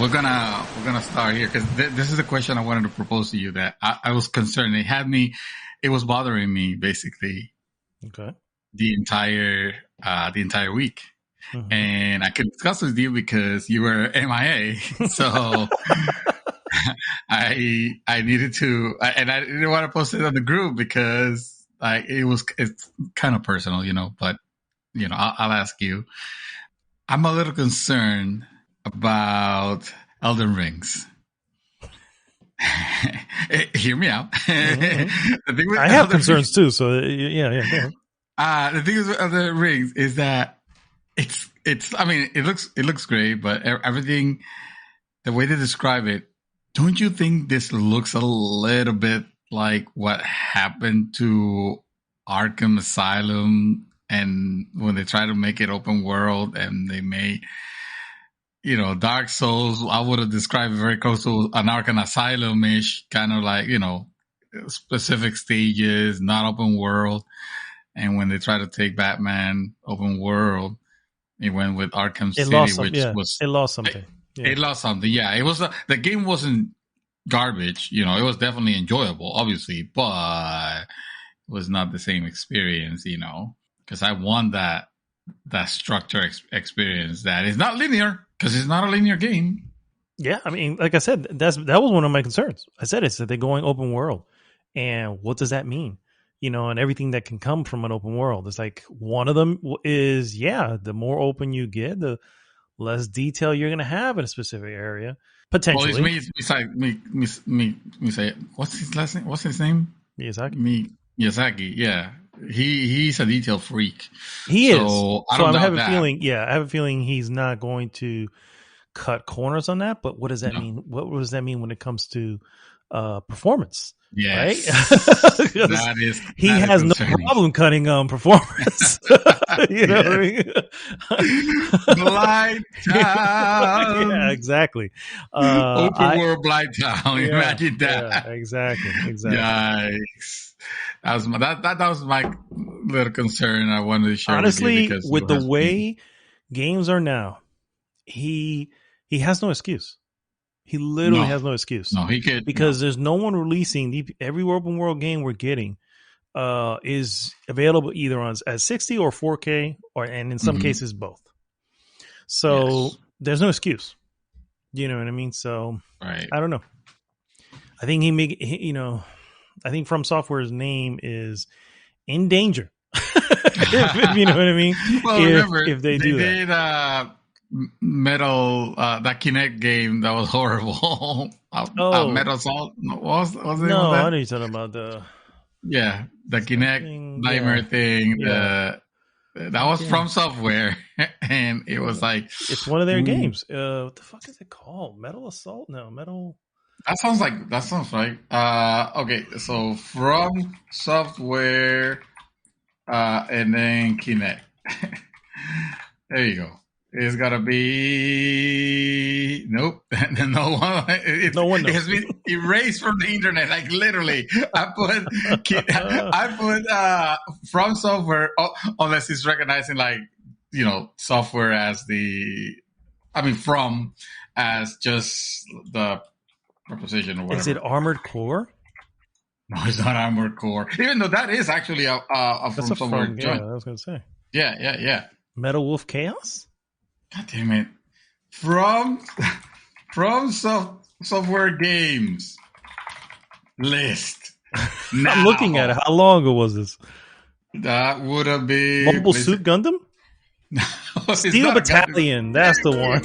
we're gonna start here because this is the question I wanted to propose to you that I was concerned. It was bothering me basically. Okay. The entire week. Mm-hmm. And I could discuss with you because you were MIA. So I needed to, and I didn't want to post it on the group because it's kind of personal, but I'll ask you. I'm a little concerned about Eldin Rings. Hear me out. Mm-hmm. I have concerns too. So yeah. The thing with Eldin Rings is that it looks great, but everything, the way they describe it, don't you think this looks a little bit like what happened to Arkham Asylum, and when they try to make it open world and they made, Dark Souls, I would have described it very close to an Arkham Asylum-ish, kind of like, specific stages, not open world. And when they try to take Batman open world, it went with Arkham City, it lost something. It lost something. Yeah, it was the game wasn't garbage. It was definitely enjoyable, obviously, but it was not the same experience. Because I want that structure experience that is not linear, because it's not a linear game. Yeah, like I said, that was one of my concerns. I said it's that they're going open world, and what does that mean? And everything that can come from an open world. It's like one of them is, the more open you get, the less detail you're going to have in a specific area. Potentially. Well, it's me say, what's his last name? What's his name? Miyazaki, yeah. He's a detail freak. He is. So I have a feeling he's not going to cut corners on that. But what does that mean? What does that mean when it comes to performance? Yes. Right? He has no problem cutting performance. You know what I mean? Blind Town. Yeah, exactly. Open world Blind Town. Imagine that. Yeah, exactly. Yikes. That was my little concern. I wanted to share. Honestly, with the way games are now, he has no excuse. He literally has no excuse. No, he could. Because there's no one releasing every open world game we're getting is available either on as 60 or 4K and in some cases both. So there's no excuse. You know what I mean? So right. I don't know. I think I think From Software's name is in danger. If you know what I mean? Well, remember, if they do that. Metal that Kinect game that was horrible. Metal Assault was it? No, I know you're talking about the Kinect nightmare thing. That was From Software, and it was like it's one of their games. What the fuck is it called? Metal Assault? No, Metal. That sounds right. Okay, so From Software, and then Kinect. There you go. It's gotta be nope. No one. No one knows. It has been erased from the internet. Like literally, I put From Software unless it's recognizing software as from as just the preposition or whatever. Is it Armored Core? No, it's not Armored Core. Even though that is actually a From Software joint. Yeah, I was gonna say. Yeah. Metal Wolf Chaos. God damn it. From Software games list. Now. I'm looking at it. How long ago was this? That would have been Mobile Suit Gundam? No, Steel Battalion. That's the one.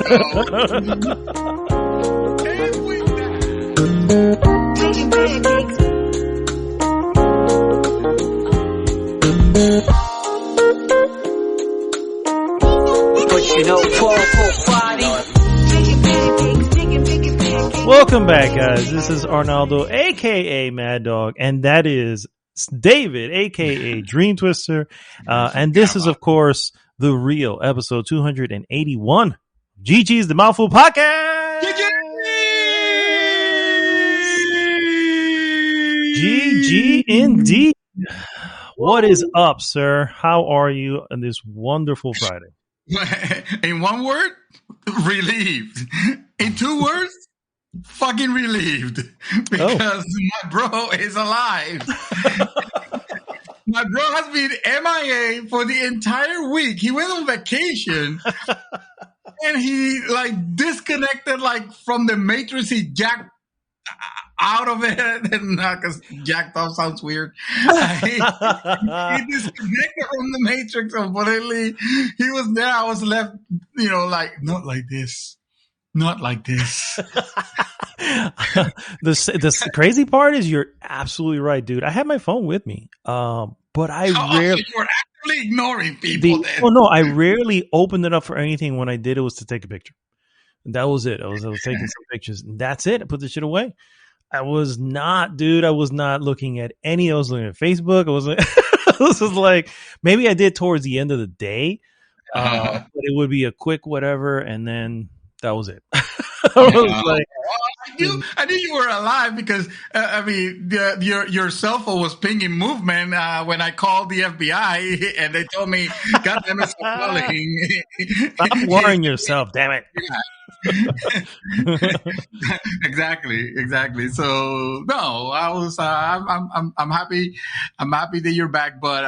Welcome back, guys. This is Arnaldo, aka Mad Dog, and that is David, aka Dream Twister. And this is, of course, The Real, episode 281. GG's the Mouthful Podcast! GG indeed. What is up, sir? How are you on this wonderful Friday? In one word, relieved. In 2 words, fucking relieved. Because my bro is alive. My bro has been MIA for the entire week. He went on vacation. And he like disconnected like from the Matrix. He jacked out of it, and because jacked off sounds weird. He disconnected from the Matrix completely. He was there. I was left, like not like this, not like this. The crazy part is you're absolutely right, dude. I had my phone with me, but I rarely. You were actually ignoring people. No, I rarely opened it up for anything. When I did, it was to take a picture. That was it. I was taking some pictures, and that's it. I put the shit away. I was not looking at any. I was looking at Facebook. This was like, maybe I did towards the end of the day, but it would be a quick whatever, and then that was it. I was like, I knew you were alive because your cell phone was pinging movement when I called the FBI, and they told me, "God damn it, stop calling." Stop worrying yourself, damn it. Exactly. So no, I'm happy. I'm happy that you're back, but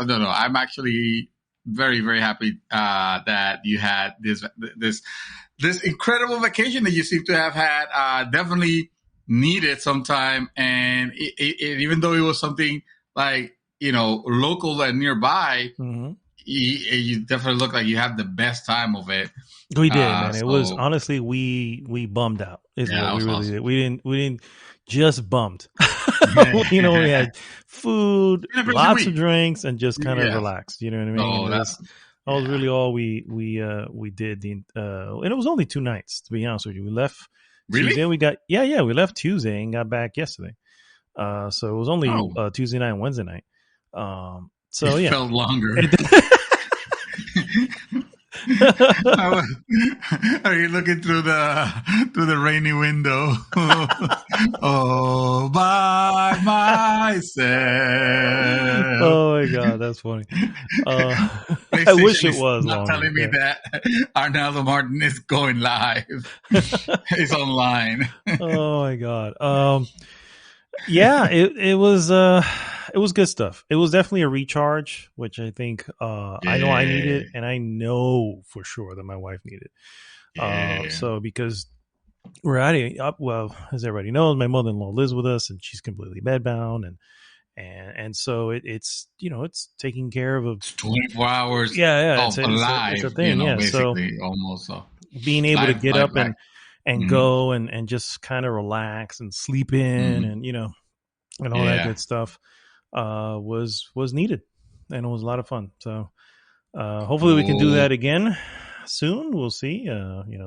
no, I'm actually very, very happy that you had this incredible vacation that you seem to have had. Definitely needed some time, and even though it was something like local and nearby, mm-hmm. you definitely look like you had the best time of it. We did, man. It was honestly we bummed out. Is what we really awesome. Did. We didn't just bummed. We had food, lots of drinks, and just kind of relaxed. You know what I mean? That was really all we did. And it was only 2 nights, to be honest with you. We left Tuesday. We got we left Tuesday and got back yesterday. So it was only Tuesday night and Wednesday night. So it felt longer. Are you looking through the rainy window? Oh, by myself. Oh my God, that's funny. I wish it was not longer. Telling me that Arnaldo Martin is going live. He's online. Oh my God. It was good stuff. It was definitely a recharge, which I think I know I needed, and I know for sure that my wife needed. So because we're as everybody knows, my mother-in-law lives with us, and she's completely bedbound, and so it's taking care of 24 hours. It's alive. It's a thing. Basically, so almost being able to get up and mm-hmm. go and just kind of relax and sleep in, mm-hmm. and all that good stuff. Was needed, and it was a lot of fun. So hopefully we can do that again soon. We'll see.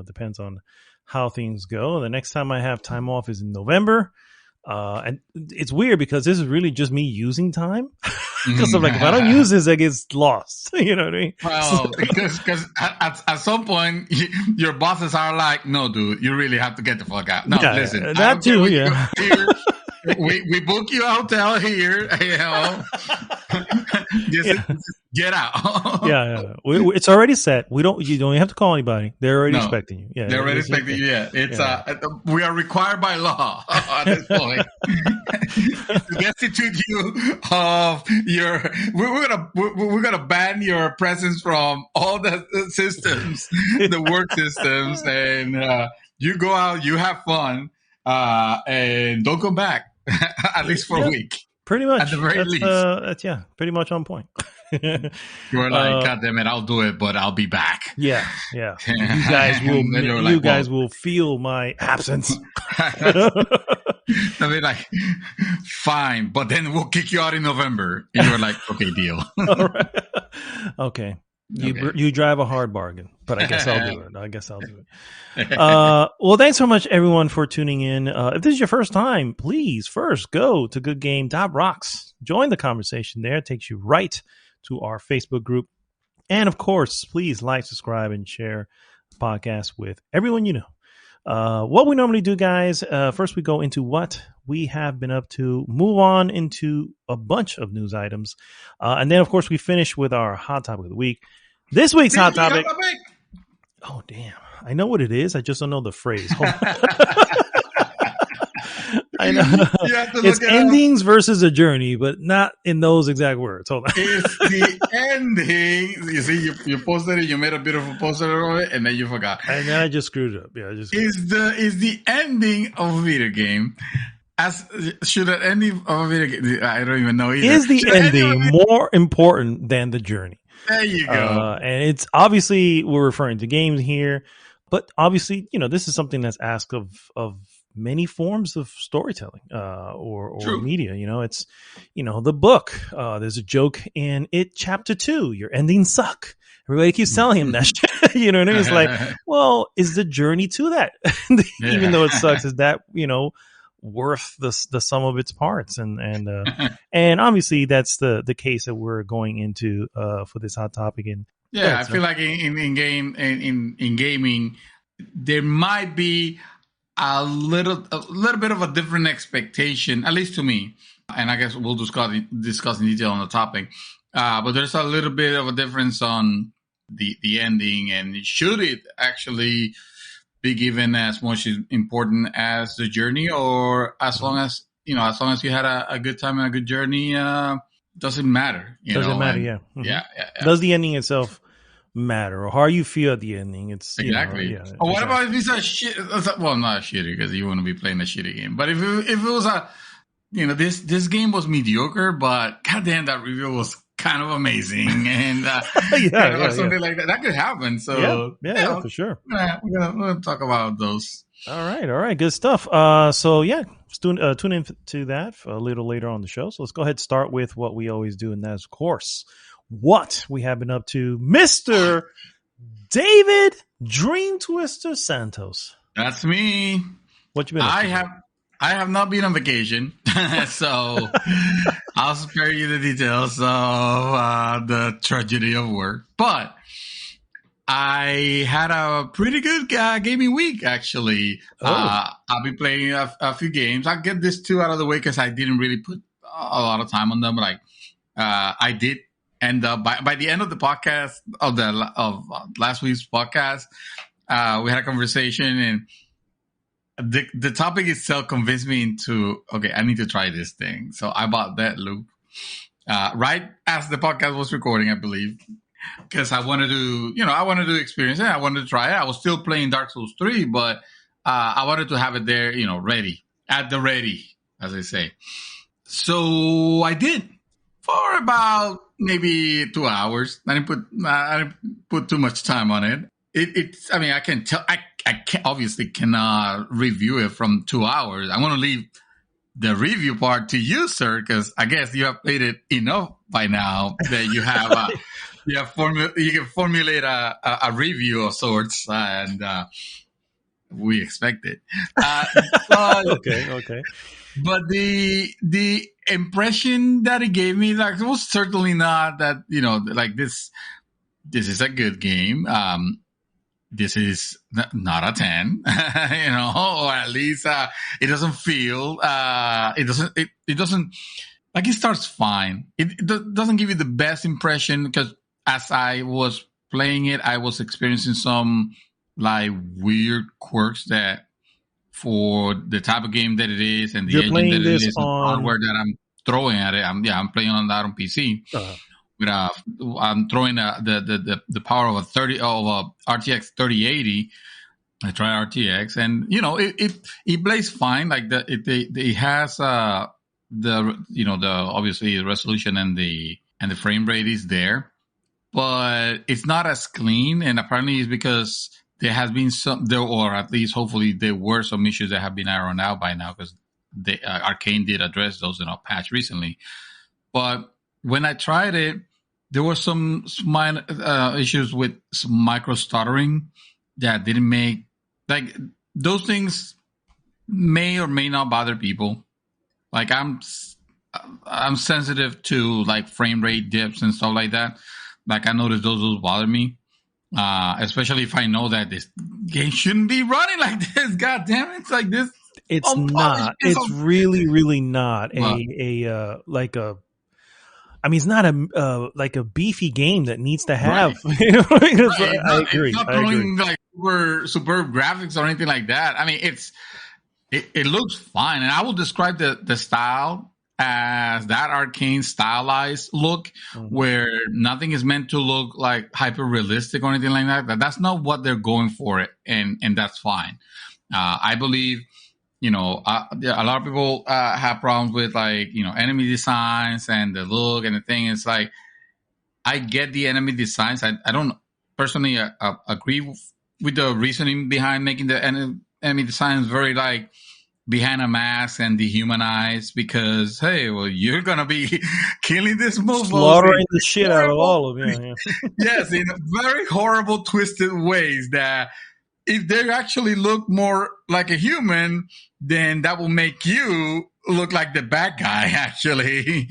Depends on how things go. The next time I have time off is in November. And it's weird because this is really just me using time. Because I'm like, if I don't use this, it gets lost. You know what I mean? Well, because at some point, your bosses are like, "No, dude, you really have to get the fuck out." No, listen, that too. Yeah. We book you a hotel here, just get out. It's already set. You don't have to call anybody. They're already expecting you. Yeah, they're already expecting you. Yeah, it's we are required by law at this point to destitute you of your. We're gonna ban your presence from all the systems, the work systems, and you go out, you have fun, and don't come back. At least for a week. Pretty much. At the very least. That's pretty much on point. You were like, God damn it, I'll do it, but I'll be back. Yeah. You guys will feel my absence. I mean, like, fine, but then we'll kick you out in November. And you were like, okay, deal. All right. Okay. You drive a hard bargain, but I guess I'll do it. Well, thanks so much, everyone, for tuning in. If this is your first time, please first go to goodgame.rocks. Join the conversation there. It takes you right to our Facebook group. And, of course, please like, subscribe, and share the podcast with everyone you know. What we normally do, guys, first we go into what we have been up to, move on into a bunch of news items, and then, of course, we finish with our hot topic of the week. This week's hot topic. Oh, damn. I know what it is. I just don't know the phrase. Hold on. I know You have to look it's it up. endings versus a journey, but not in those exact words. Hold on. It's the ending. You see, you posted it. You made a beautiful poster of it, and then you forgot. And then I just screwed it up. Yeah, I just Is the ending of a video game? Should an ending of a video game? I don't even know either. Is the Should ending more important than the journey? There you go. And it's obviously we're referring to games here, but obviously, this is something that's asked of many forms of storytelling or media. It's the book. There's a joke in it, chapter 2. Your endings suck. Everybody keeps telling him that shit. You know what I mean? It's like, well, is the journey to that? Even though it sucks, is that worth the sum of its parts? And obviously that's the case that we're going into for this hot topic. And I feel like in gaming there might be a little bit of a different expectation, at least to me, and I guess we'll discuss in detail on the topic, but there's a little bit of a difference on the ending, and should it actually be given as much important as the journey, or as long as you had a good time and a good journey, doesn't matter. Doesn't matter. And, yeah. Mm-hmm. Yeah. Does the ending itself matter, or how you feel at the ending? It's exactly. Or what about if it's a shit? Well, not shitty, because you want to be playing a shitty game. But if it was this game was mediocre, but goddamn, that review was kind of amazing, and or something like that. That could happen. So yeah, for sure. We're gonna talk about those. All right, good stuff. So yeah, tune in to that a little later on the show. So let's go ahead and start with what we always do, and that's, of course, what we have been up to, Mr. David Dream Twister Santos. That's me. What you been up to? I have not been on vacation, so I'll spare you the details of the tragedy of work. But I had a pretty good gaming week, actually. I'll be playing a few games. I'll get this 2 out of the way because I didn't really put a lot of time on them. Like I did end up by the end of the podcast of last week's podcast, we had a conversation, and the topic itself convinced me into, okay, I need to try this thing. So I bought Deathloop right as the podcast was recording, I believe, because I wanted to experience it. I wanted to try it. I was still playing Dark Souls 3, but I wanted to have it there, ready, at the ready, as I say. So I did for about maybe 2 hours. I didn't put too much time on it. I can tell. I obviously cannot review it from 2 hours. I'm going to leave the review part to you, sir, because I guess you have played it enough by now that you have you can formulate a review of sorts, and we expect it. But, okay. But the impression that it gave me, like, it was certainly not that, like this is a good game. This is not a 10, or at least it doesn't feel, it doesn't, like, it starts fine. It doesn't give you the best impression, because as I was playing it, I was experiencing some, like, weird quirks that, for the type of game that it is and the engine that it is, and hardware that I'm throwing at it. I'm playing on that on PC. I'm throwing the power of a RTX 3080. I try RTX, and it plays fine. Like it has the obviously the resolution and the frame rate is there, but it's not as clean. And apparently it's because there has been or at least hopefully there were some issues that have been ironed out by now, because Arcane did address those in a patch recently. But when I tried it, there were some minor issues with some micro stuttering that didn't make, like, those things may or may not bother people. Like, I'm sensitive to, like, frame rate dips and stuff like that. Like, I noticed those bother me. Especially if I know that this game shouldn't be running like this. God damn it. It's like this. It's not. It's really, really not it's not a like a beefy game that needs to have. Right. I agree. Like superb graphics or anything like that. I mean, it looks fine, and I will describe the style as that arcane stylized look, where nothing is meant to look like hyper realistic or anything like that. That's not what they're going for, and that's fine. I believe, a lot of people have problems with, like, enemy designs and the look and the thing. It's like, I get the enemy designs. I don't personally agree with the reasoning behind making the enemy designs very, like, behind a mask and dehumanized, because, hey, well, you're going to be killing this mofo. Slaughtering the shit out of all of them. Yeah. Yes, in very horrible, twisted ways that if they actually look more like a human, then that will make you look like the bad guy, actually.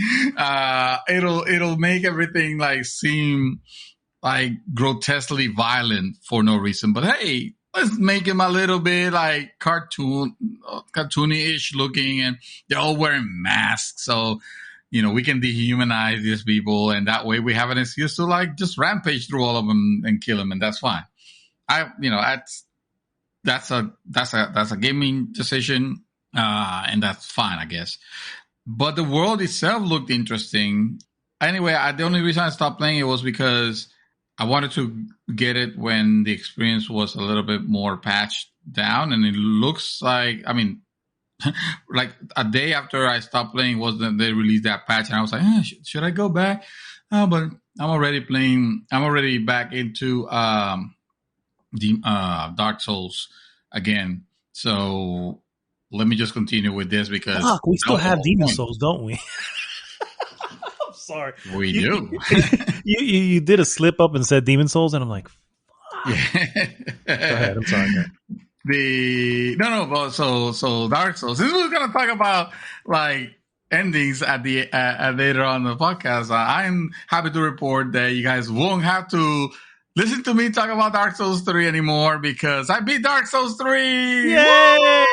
It'll make everything, like, seem like grotesquely violent for no reason. But hey, let's make him a little bit like cartoony-ish looking, and they're all wearing masks. So, we can dehumanize these people, and that way we have an excuse to, like, just rampage through all of them and kill them, and that's fine. That's a gaming decision, and that's fine, I guess. But the world itself looked interesting. Anyway, the only reason I stopped playing it was because I wanted to get it when the experience was a little bit more patched down, and it looks like, I mean, like a day after I stopped playing was when they released that patch, and I was like, should I go back? Oh, but I'm already back into Dark Souls again. So let me just continue with this, because we still have Demon Souls, don't we? I'm sorry. We do. You did a slip up and said Demon Souls, and I'm like, yeah. Go ahead. I'm sorry, man. So Dark Souls. Since we're gonna talk about, like, endings at the later on in the podcast, I'm happy to report that you guys won't have to listen to me talk about Dark Souls 3 anymore, because I beat Dark Souls 3. Yay!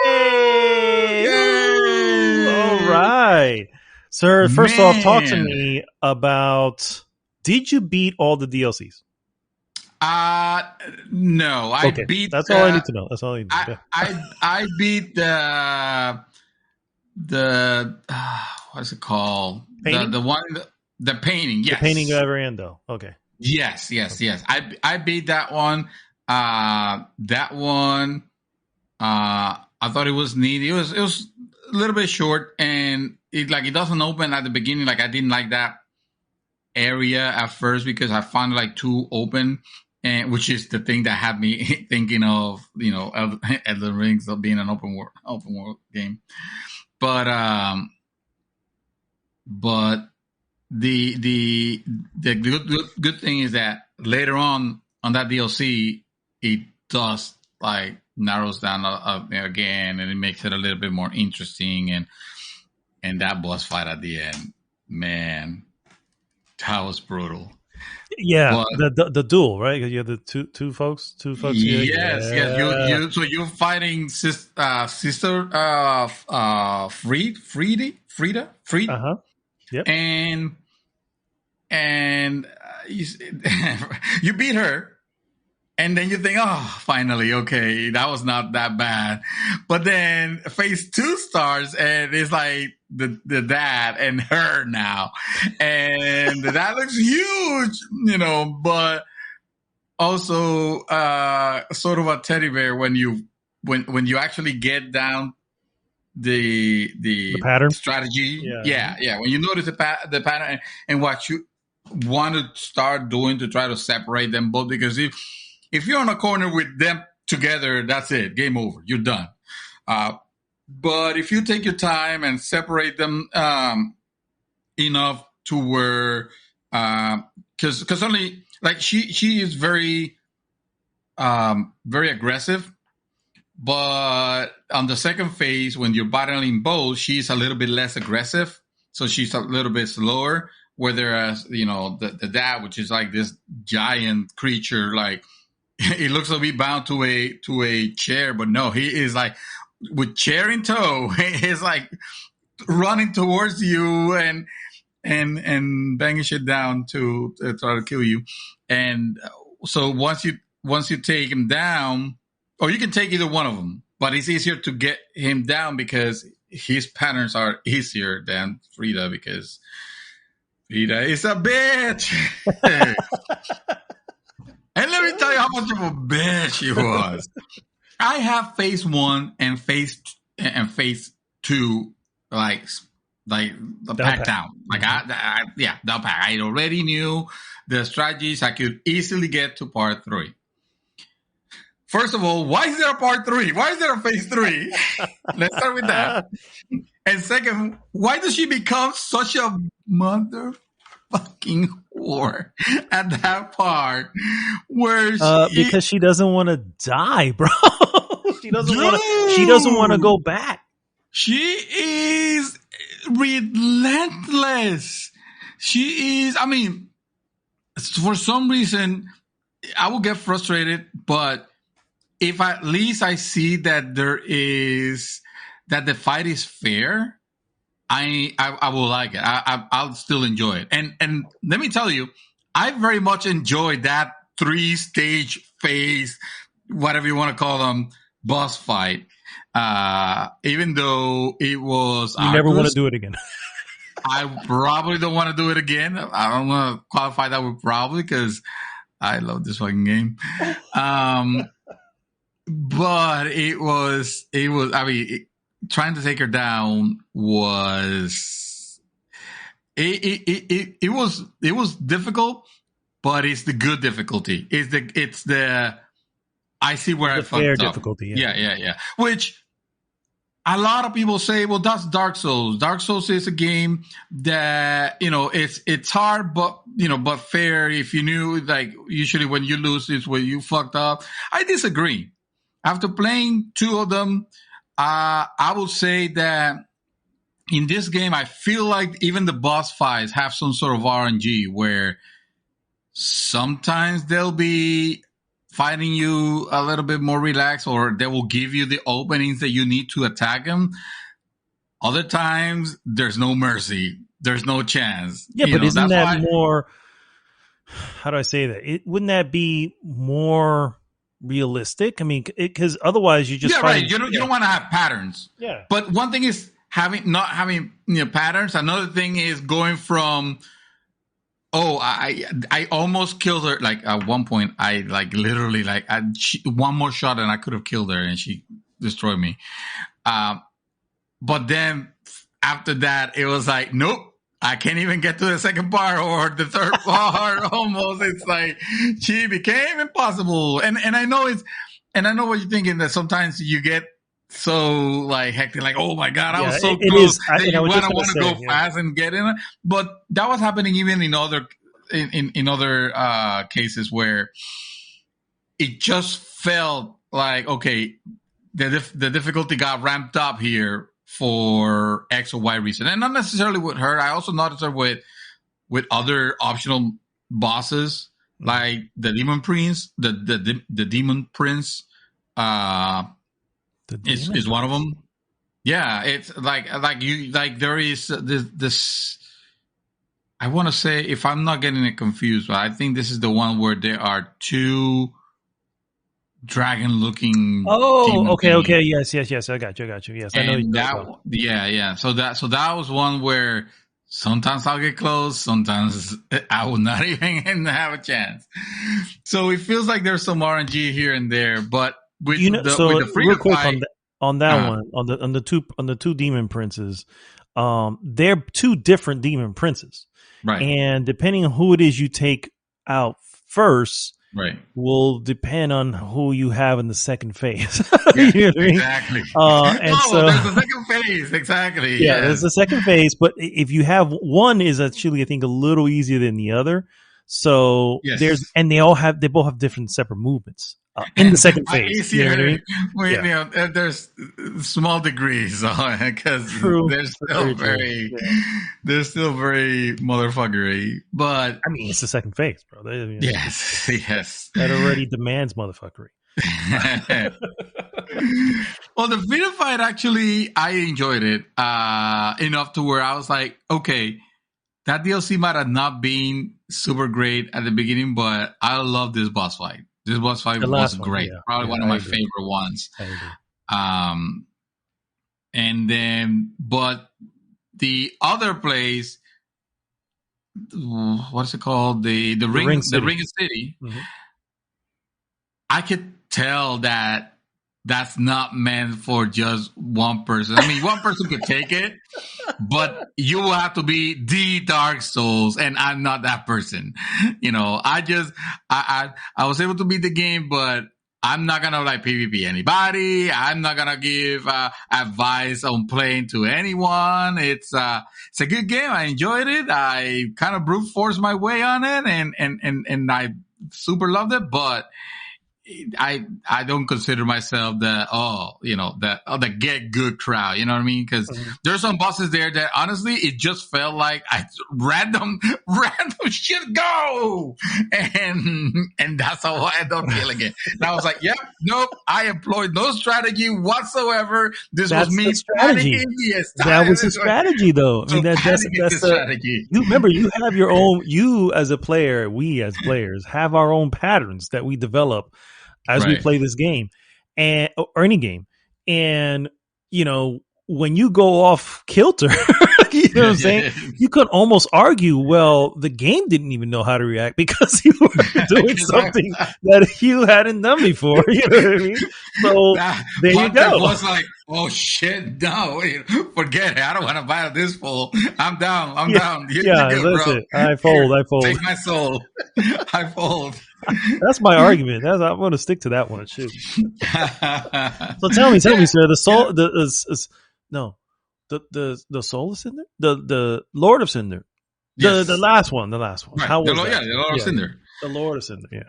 All right. Sir, first off, talk to me about, did you beat all the DLCs? No. I beat. That's all I need to know. That's all I need to know. I beat the what's it called? Painting? The painting. Yes. The painting of Ariando. Okay. Yes. I beat that one. That one, I thought it was neat. It was a little bit short, and it doesn't open at the beginning. Like, I didn't like that area at first, because I found it, like, too open, and which is the thing that had me thinking of, Eldin Ring of being an open world game. But the good thing is that later on that DLC, it does, like, narrows down again, and it makes it a little bit more interesting, and that boss fight at the end, man, that was brutal. Yeah, but the duel, right? You have the two folks. Yes. So you're fighting Sister Frida. Yep. And you beat her, and then you think, oh, finally, okay, that was not that bad. But then phase 2 starts, and it's like the dad and her now, and that looks huge, but also sort of a teddy bear when you actually get down the pattern strategy. Yeah. When you notice the pattern and what you want to start doing to try to separate them both, because if you're on a corner with them together, that's it, game over, you're done. But if you take your time and separate them enough to where, because only, like, she is very very aggressive. But on the second phase, when you're battling both, she's a little bit less aggressive. So she's a little bit slower. Whereas, the dad, which is like this giant creature, like, it looks like he's bound to a chair, but no, he is, like, with chair in tow, he's, like, running towards you and banging shit down to try to kill you. And so once you once you take him down, or you can take either one of them, but it's easier to get him down because his patterns are easier than Frida, because Frida is a bitch. And let me tell you how much of a bitch she was. I have phase 1 and phase 2 like the packed down. Like down pack. I already knew the strategies. I could easily get to part 3. First of all, why is there a part 3? Why is there a phase 3? Let's start with that. And second, why does she become such a motherfucking whore at that part where because she doesn't want to die, bro. She doesn't want to go back. She is relentless. She is, I mean, for some reason, I will get frustrated, but if at least I see that that the fight is fair, I will like it. I'll still enjoy it. And let me tell you, I very much enjoyed that 3-stage phase, whatever you want to call them, boss fight. Even though it was, you never want to do it again. I probably don't want to do it again. I don't want to qualify that with probably, because I love this fucking game. But it was. I mean, trying to take her down was. It was difficult, but it's the good difficulty. It's the. I see where I fucked up. Difficulty. Yeah. Which a lot of people say, well, that's Dark Souls. Dark Souls is a game that, it's hard, but fair. If you knew, like, usually when you lose is when you fucked up. I disagree. After playing 2 of them, I will say that in this game, I feel like even the boss fights have some sort of RNG where sometimes they'll be fighting you a little bit more relaxed, or they will give you the openings that you need to attack them. Other times, there's no mercy. There's no chance. Yeah, but isn't that more... How do I say that? Wouldn't that be more realistic? I mean, because otherwise you just... Yeah, right. You don't want to have patterns. Yeah. But one thing is not having patterns. Another thing is going from... I almost killed her. Like at one point, I literally one more shot and I could have killed her and she destroyed me. But then after that, it was like, nope, I can't even get to the second part or the third part. Almost, it's like she became impossible. And I know what you're thinking, that sometimes you get so hectic, like, oh my god, I was so close that you want to go fast and get in it. But that was happening even in other cases where it just felt like, okay, the difficulty got ramped up here for X or Y reason, and not necessarily with her. I also noticed her with other optional bosses, like the Demon Prince, the Demon Prince. Is one of them. Yeah, it's like there is this. I want to say, if I'm not getting it confused, but I think this is the one where there are 2 dragon-looking. Oh, okay, yes. I got you. Yes, and I know that. Yeah. So that was one where sometimes I'll get close, sometimes I will not even have a chance. So it feels like there's some RNG here and there, but. With the real quick on that one, on the two demon princes, they're 2 different demon princes, right? And depending on who it is you take out first, right, will depend on who you have in the second phase. Yeah, you know what I mean? Exactly. So there's the second phase, exactly. Yeah, there's the second phase, but if you have one, is actually I think a little easier than the other. So they both have different separate movements. In the second phase, you know what I mean? There's small degrees because they're still very motherfuckery. But I mean, it's the second phase, bro. Yes, that already demands motherfuckery. Well, the freedom fight, actually, I enjoyed it enough to where I was like, okay, that DLC might have not been super great at the beginning, but I love this boss fight. This boss fight The was last one, great. yeah. Probably Yeah, one of I my agree. favorite ones. I agree. And then, but the other place, what's it called? The ring, the Ring of City. Mm-hmm. I could tell that that's not meant for just one person. I mean, one person could take it, but you will have to be the Dark Souls, and I'm not that person. You know, I was able to beat the game, but I'm not gonna like PvP anybody. I'm not gonna give advice on playing to anyone. It's a good game. I enjoyed it. I kind of brute forced my way on it, and I super loved it, but I don't consider myself the get good crowd. You know what I mean? Because there's some bosses there that honestly it just felt like random shit go, and that's how I ended up killing it. And I was like, yep, nope, I employed no strategy whatsoever. This was me strategy. That was the strategy, though. I mean, that's the strategy. You remember, you have your own. You as a player, we as players have our own patterns that we develop as we play this game or any game. And, you know, when you go off kilter, you know what I'm saying? You could almost argue, well, the game didn't even know how to react because you were doing something that you hadn't done before. You know what I mean? So there you go. It was like, oh shit, no, forget it. I don't want to battle this fool. I'm down. I'm down. That's it. I fold. Take my soul. I fold. That's my argument. I'm going to stick to that one. Shoot. So tell me, sir. The soul, the soul of Cinder, the Lord of Cinder, the last one. Right. How was that? The Lord of Cinder. The Lord of Cinder. Yeah.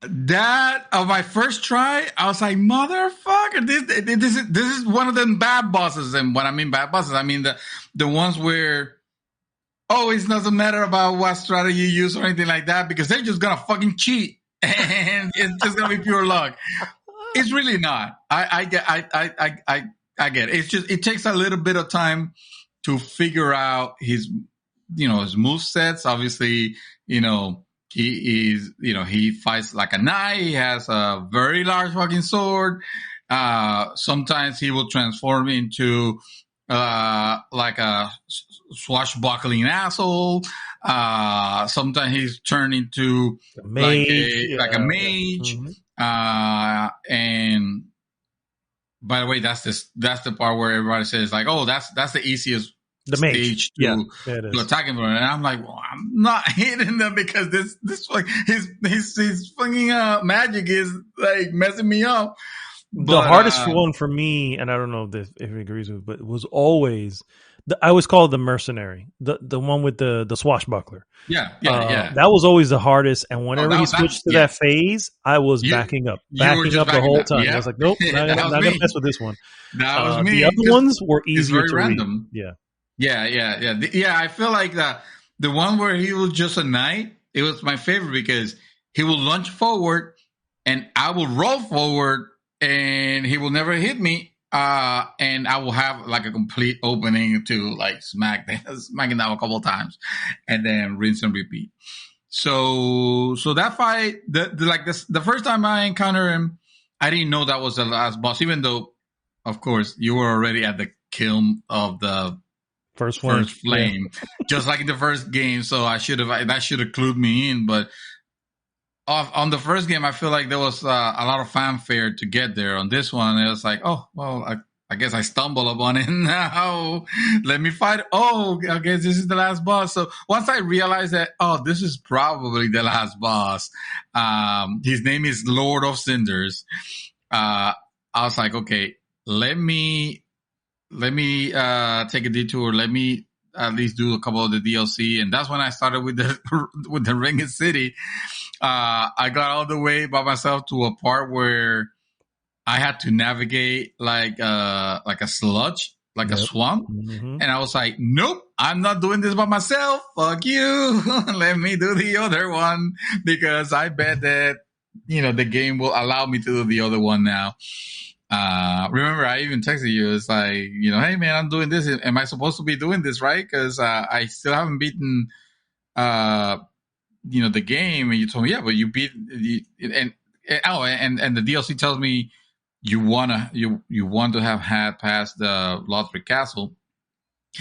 That of my first try, I was like, motherfucker, this is one of them bad bosses. And when I mean bad bosses, I mean the ones where it doesn't matter about what strategy you use or anything like that, because they're just gonna fucking cheat and it's just gonna be pure luck. It's really not. I get it. It's just it takes a little bit of time to figure out his move sets. Obviously, he fights like a knight. He has a very large fucking sword. Sometimes he will transform into like a swashbuckling asshole. Sometimes he's turned into a mage. And by the way, that's the part where everybody says like, oh, that's the easiest stage to attack him. And I'm like, well, I'm not hitting them because this like his fucking magic is like messing me up. The hardest one for me, and I don't know if he agrees with, but it was always I always call it the mercenary, the one with the swashbuckler. Yeah. That was always the hardest. And whenever he switched to that phase, I was backing up the whole time. Yeah. I was like, nope, not gonna mess with this one. That was me. The other ones were easier to random. read. Yeah. I feel like the one where he was just a knight, it was my favorite because he will lunge forward and I will roll forward and he will never hit me. And I will have like a complete opening to like smack him down a couple of times and then rinse and repeat. So that fight, the first time I encountered him, I didn't know that was the last boss, even though, of course, you were already at the kiln of the first flame, just like in the first game. So that should have clued me in. But on the first game, I feel like there was a lot of fanfare to get there. On this one, it was like, oh, well, I guess I stumble upon it now. Let me fight. Oh, I guess this is the last boss. So once I realized that, this is probably the last boss. His name is Lord of Cinders. I was like, okay, let me take a detour. Let me at least do a couple of the DLC. And that's when I started with the Ring of City. I got all the way by myself to a part where I had to navigate like a sludge, like a swamp. Mm-hmm. And I was like, nope, I'm not doing this by myself. Fuck you. Let me do the other one because I bet that, the game will allow me to do the other one now. Remember, I even texted you. It's like, hey man, I'm doing this. Am I supposed to be doing this, right? Because I still haven't beaten, the game. And you told me, yeah, but you beat and and the DLC tells me you want to have had past the Lothric Castle,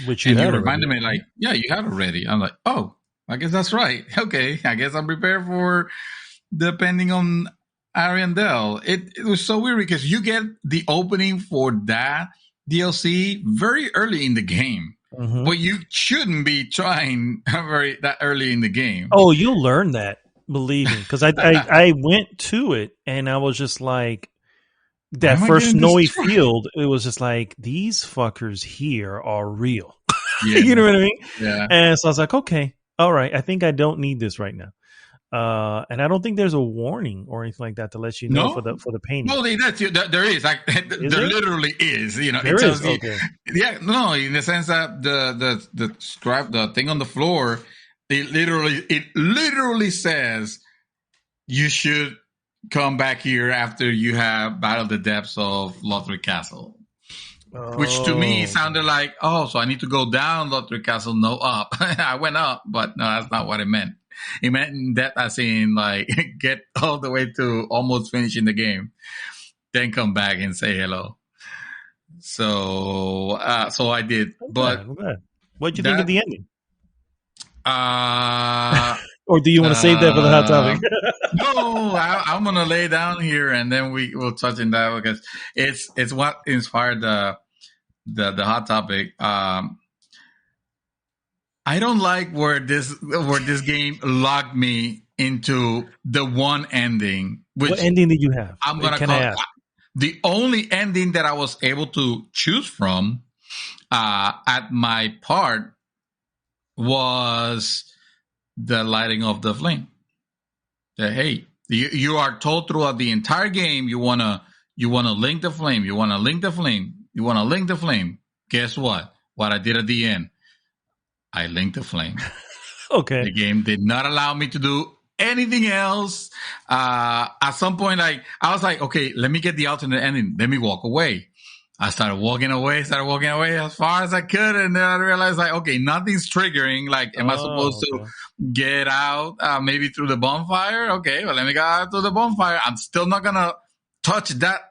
Which you and you had already. reminded me like, yeah, you had already. I'm like, oh, I guess that's right. Okay, I guess I'm prepared for depending on Ariandel. It was so weird because you get the opening for that DLC very early in the game. Mm-hmm. But you shouldn't be trying that early in the game. Oh, you'll learn that. Believe me, because I went to it and I was just like, that first snowy field. It was just like, these fuckers here are real. Yeah. You know what I mean? Yeah. And so I was like, okay, all right. I think I don't need this right now. And I don't think there's a warning or anything like that to let you know for the painting. No, there is. Like, there literally is. You know, there is. Okay. Yeah, no, in the sense that the scribe, the thing on the floor, it literally says you should come back here after you have battled the depths of Lothric Castle. Oh. Which to me sounded like, oh, so I need to go down Lothric Castle, no up. I went up, but no, that's not what it meant. It meant that as in like get all the way to almost finishing the game, then come back and say hello. So I did. But what'd you think of the ending? Or do you want to save that for the hot topic? No, I'm gonna lay down here and then we will touch on that because it's what inspired the hot topic. I don't like where this game locked me into the one ending. What ending did you have? I'm gonna call the only ending that I was able to choose from at my part was the lighting of the flame. Hey, you are told throughout the entire game you wanna link the flame. You wanna link the flame. You wanna link the flame. Guess what? What I did at the end. I linked the flame. Okay. The game did not allow me to do anything else. At some point, I was like, okay, let me get the alternate ending. Let me walk away. I started walking away as far as I could. And then I realized like, okay, nothing's triggering. Like, am I supposed to get out maybe through the bonfire? Okay, well, let me go out through the bonfire. I'm still not going to touch that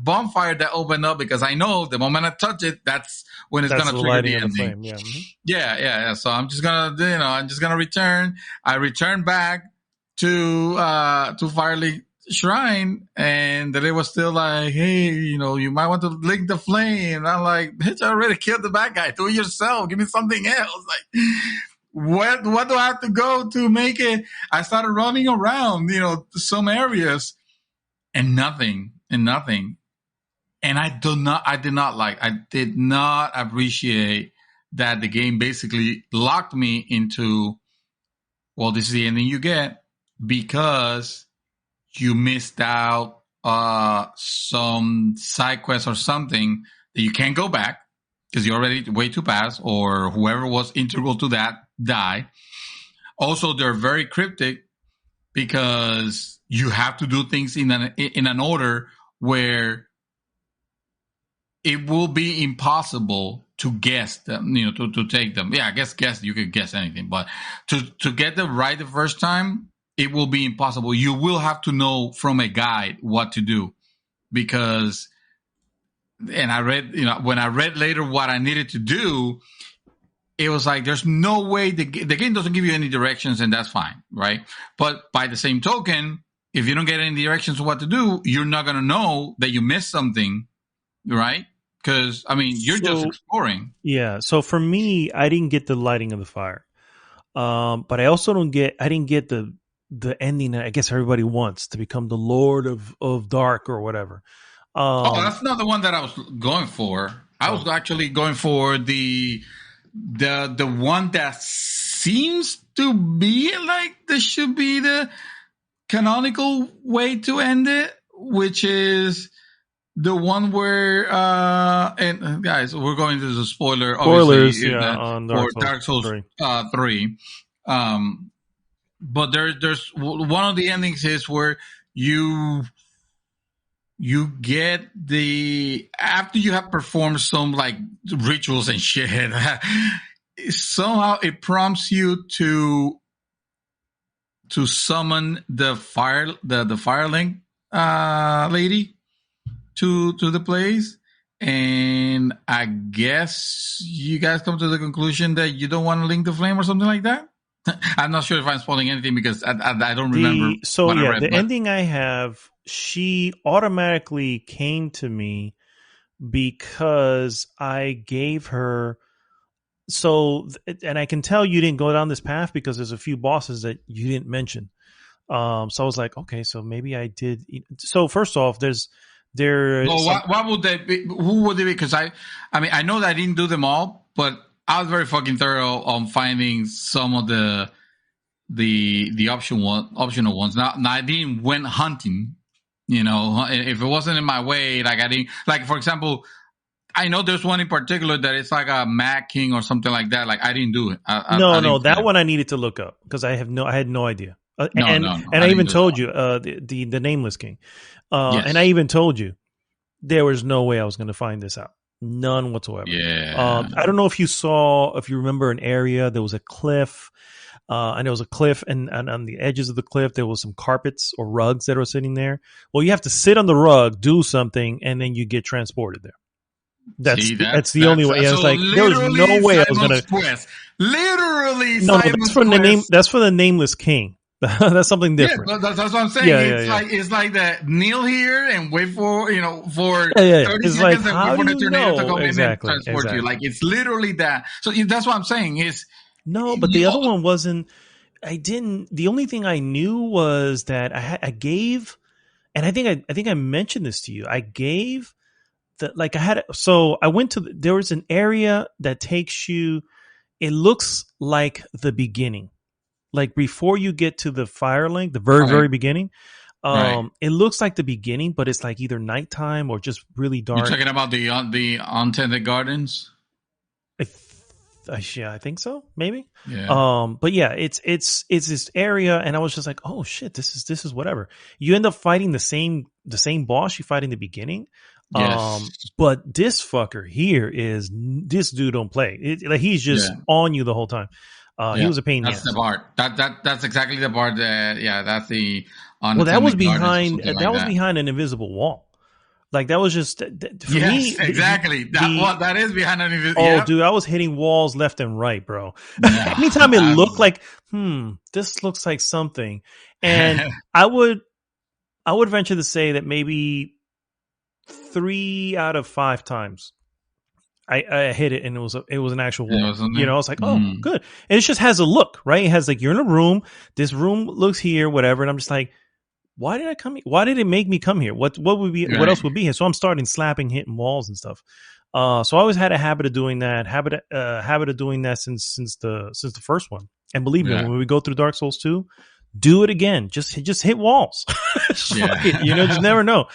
bonfire that opened up because I know the moment I touch it, that's when it's going to trigger the ending. Yeah. Mm-hmm. Yeah. So I'm just going to return. I return back to Firelink Shrine, and it was still like, hey, you might want to link the flame. And I'm like, bitch, I already killed the bad guy. Do it yourself. Give me something else. Like, what do I have to go to make it? I started running around, some areas and nothing. And I did not appreciate that the game basically locked me into, well, this is the ending you get because you missed out some side quest or something that you can't go back because you're already way too past, or whoever was integral to that die. Also, they're very cryptic because you have to do things in an order where it will be impossible to guess them, to take them. Yeah, I guess you could guess anything, but to get them right the first time, it will be impossible. You will have to know from a guide what to do because, and I read, when I read later what I needed to do, it was like, there's no way the game doesn't give you any directions, and that's fine, right? But by the same token, if you don't get any directions on what to do, you're not going to know that you missed something, right? Because, you're just exploring. Yeah. So for me, I didn't get the lighting of the fire. But I also didn't get the ending that I guess everybody wants, to become the Lord of Dark or whatever. That's not the one that I was going for. I was actually going for the one that seems to be like this should be the canonical way to end it, which is the one where and guys, we're going to the spoilers on Dark Souls 3. But there's one of the endings is where you get after you have performed some like rituals and shit, somehow it prompts you to to summon the firelink lady to the place, and I guess you guys come to the conclusion that you don't want to link the flame or something like that. I'm not sure if I'm spoiling anything because I don't remember. The ending I have, she automatically came to me because I gave her. So, and I can tell you didn't go down this path because there's a few bosses that you didn't mention. So I was like, okay, so maybe I did. So first off, what would they be? Who would they be? Because I mean, I know that I didn't do them all, but I was very fucking thorough on finding some of the optional ones. Now I didn't went hunting. You know, if it wasn't in my way, like I didn't, like for example, I know there's one in particular that it's like a Mad King or something like that. Like I didn't do it. That one I needed to look up because I had no idea. And I even told you the Nameless King, yes. And I even told you there was no way I was going to find this out. None whatsoever. Yeah. I don't know if you remember an area, there was a cliff, and there was a cliff, and on the edges of the cliff, there was some carpets or rugs that were sitting there. Well, you have to sit on the rug, do something, and then you get transported there. That's the only way. I was like, there was no way I was going to. Literally, no, that's for the Nameless King. That's something different. Yeah, that's what I'm saying. It's like that. Kneel here and wait for 30 it's seconds like, and how wait for do the you tornado know? to come Exactly, in and transport you. Like it's literally that. So that's what I'm saying. Is no, but the other one wasn't. I didn't. The only thing I knew was that I gave, and I think I mentioned this to you. I gave so I went to there was an area that takes you. It looks like the beginning. Like before you get to the fire link, the very beginning, it looks like the beginning, but it's like either nighttime or just really dark. You're talking about the Untended Gardens? I think so, maybe. Yeah. But yeah, it's this area, and I was just like, oh shit, this is whatever. You end up fighting the same boss you fight in the beginning. Yes. But this fucker here this dude don't play. Like he's just on you the whole time. He was a pain. That's the part. That's exactly the part. That's the. That was behind. That was behind an invisible wall. Like that was just for me. Exactly. That is behind an invisible. Oh, dude, I was hitting walls left and right, bro. Anytime it looked like, this looks like something, and I would venture to say that maybe 3 out of 5 times. I hit it and it was an actual wall. I was like, oh, good. And it just has a look, right? It has like, you're in a room. This room looks here, whatever. And I'm just like, why did I come here? Why did it make me come here? What would be? Right. What else would be here? So I'm starting slapping, hitting walls and stuff. So I always had a habit of doing that. Habit of doing that since the first one. And believe me, when we go through Dark Souls 2, do it again. Just hit walls. Just never know.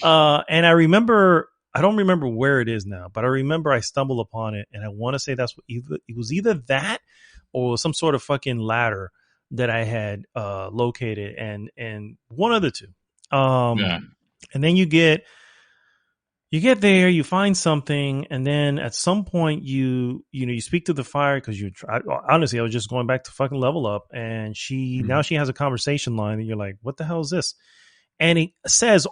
And I remember. I don't remember where it is now, but I remember I stumbled upon it, and I want to say it was either that or some sort of fucking ladder that I had located, and one of the two. And then you get there, you find something, and then at some point you speak to the fire because honestly I was just going back to fucking level up, and now she has a conversation line, and you're like, what the hell is this? And it says,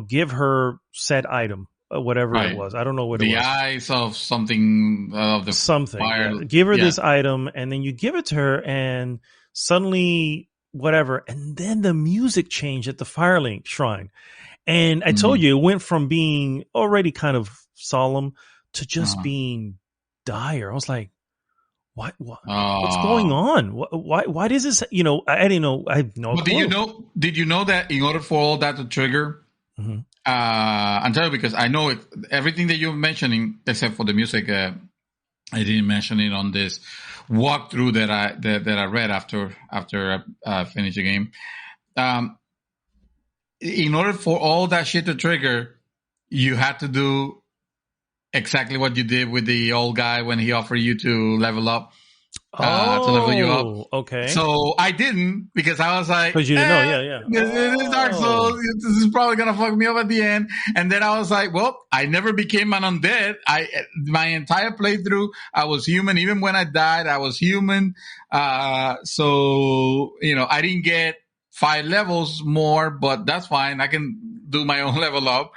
give her said item. Whatever it was, I don't know what it was. The eyes of something of the something. fire. Yeah. Give her this item, and then you give it to her, and suddenly whatever, and then the music changed at the Firelink Shrine, and I told you it went from being already kind of solemn to just being dire. I was like, what? What's going on? Why does this? I didn't know. I have no. But did you know that in order for all that to trigger? Mm-hmm. I'm telling you because I know everything that you're mentioning, except for the music. I didn't mention it on this walkthrough that I read after I finished the game. In order for all that shit to trigger, you had to do exactly what you did with the old guy when he offered you to level up. to level you up. Oh, okay. So I didn't, because I was like, Because you didn't know. Yeah. this is Dark Souls. This is probably gonna fuck me up at the end. And then I was like, well, I never became an undead. My entire playthrough, I was human. Even when I died, I was human. So I didn't get 5 levels more, but that's fine. I can do my own level up.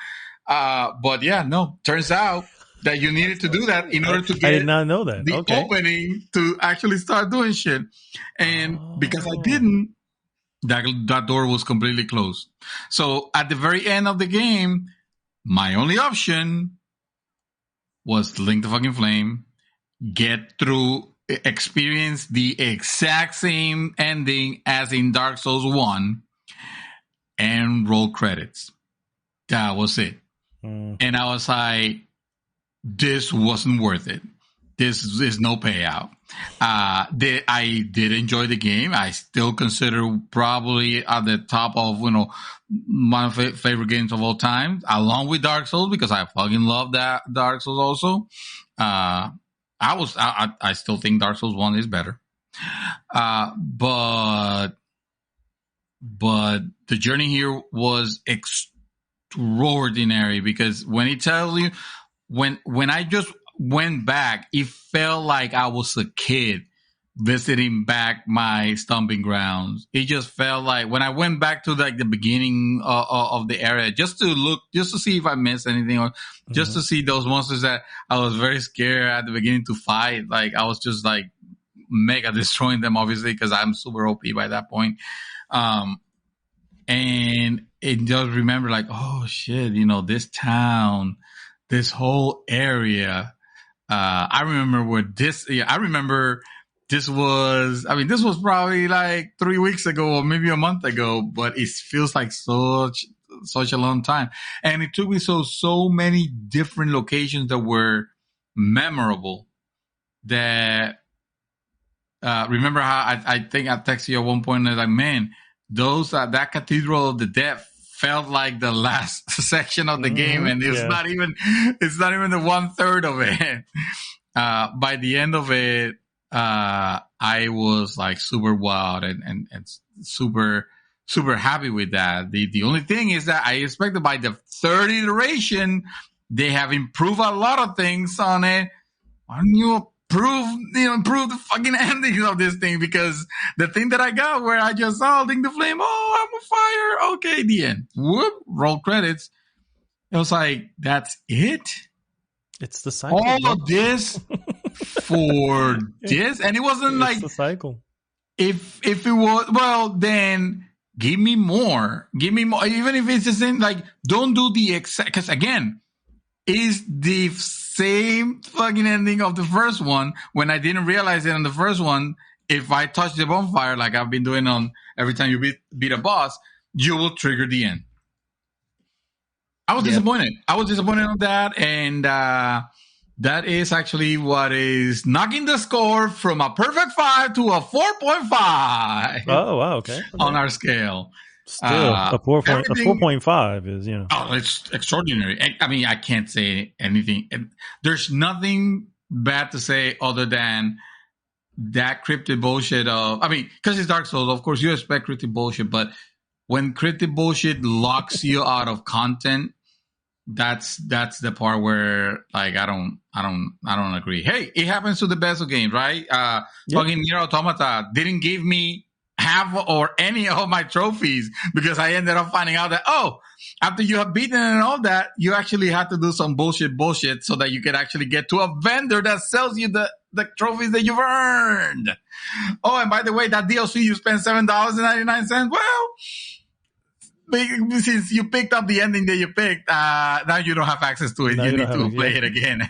But yeah, no. Turns out that you needed to do that in order to get I did not know that. the Okay. opening to actually start doing shit. And because I didn't, that door was completely closed. So at the very end of the game, my only option was to link the fucking flame, get through, experience the exact same ending as in Dark Souls 1, and roll credits. That was it. And I was like, this wasn't worth it. This is no payout. I did enjoy the game. I still consider probably at the top of one of my favorite games of all time, along with Dark Souls, because I fucking love that Dark Souls also. I still think Dark Souls 1 is better. But the journey here was extraordinary, because when he tells you, when I just went back, it felt like I was a kid visiting back my stomping grounds. It just felt like when I went back to like the beginning of the area, just to see if I missed anything, or just to see those monsters that I was very scared at the beginning to fight. Like I was just like mega destroying them, obviously, because I'm super OP by that point. And it just remember like, oh shit, this town, this whole area. I remember this was probably like 3 weeks ago or maybe a month ago, but it feels like such a long time. And it took me so many different locations that were memorable that, remember how I think I texted you at one point, and I was like, man, that Cathedral of the Dead felt like the last section of the game, and it's not even the 1/3 of it. By the end of it, I was like super wild and super happy with that. The only thing is that I expected by the third iteration they have improved a lot of things on it. Why don't you improve the fucking endings of this thing? Because the thing that I got where I just saw Ding the Flame, I'm on fire. Okay, the end. Whoop, roll credits. It was like, that's it? It's the cycle. All of this for this? And it wasn't like the cycle. If it was, well, then give me more. Even if it's the same, like, don't do the exact, because again, is the same fucking ending of the first one, when I didn't realize it on the first one. If I touch the bonfire, like I've been doing on every time you beat a boss, you will trigger the end. I was disappointed. I was disappointed on that. And that is actually what is knocking the score from a perfect 5 to a 4.5. Oh, wow. Okay. On our scale. Still, a 4.5 is, Oh, it's extraordinary. I mean, I can't say anything. There's nothing bad to say other than that cryptic bullshit because it's Dark Souls, of course you expect cryptic bullshit, but when cryptic bullshit locks you out of content, that's the part where like I don't agree. Hey, it happens to the best of games, right? Fucking Nier Automata didn't give me half or any of my trophies because I ended up finding out that after you have beaten and all that, you actually had to do some bullshit so that you could actually get to a vendor that sells you the trophies that you've earned. Oh, and by the way, that DLC you spent $7.99. Well, since you picked up the ending that you picked, now you don't have access to it. You need to play it again.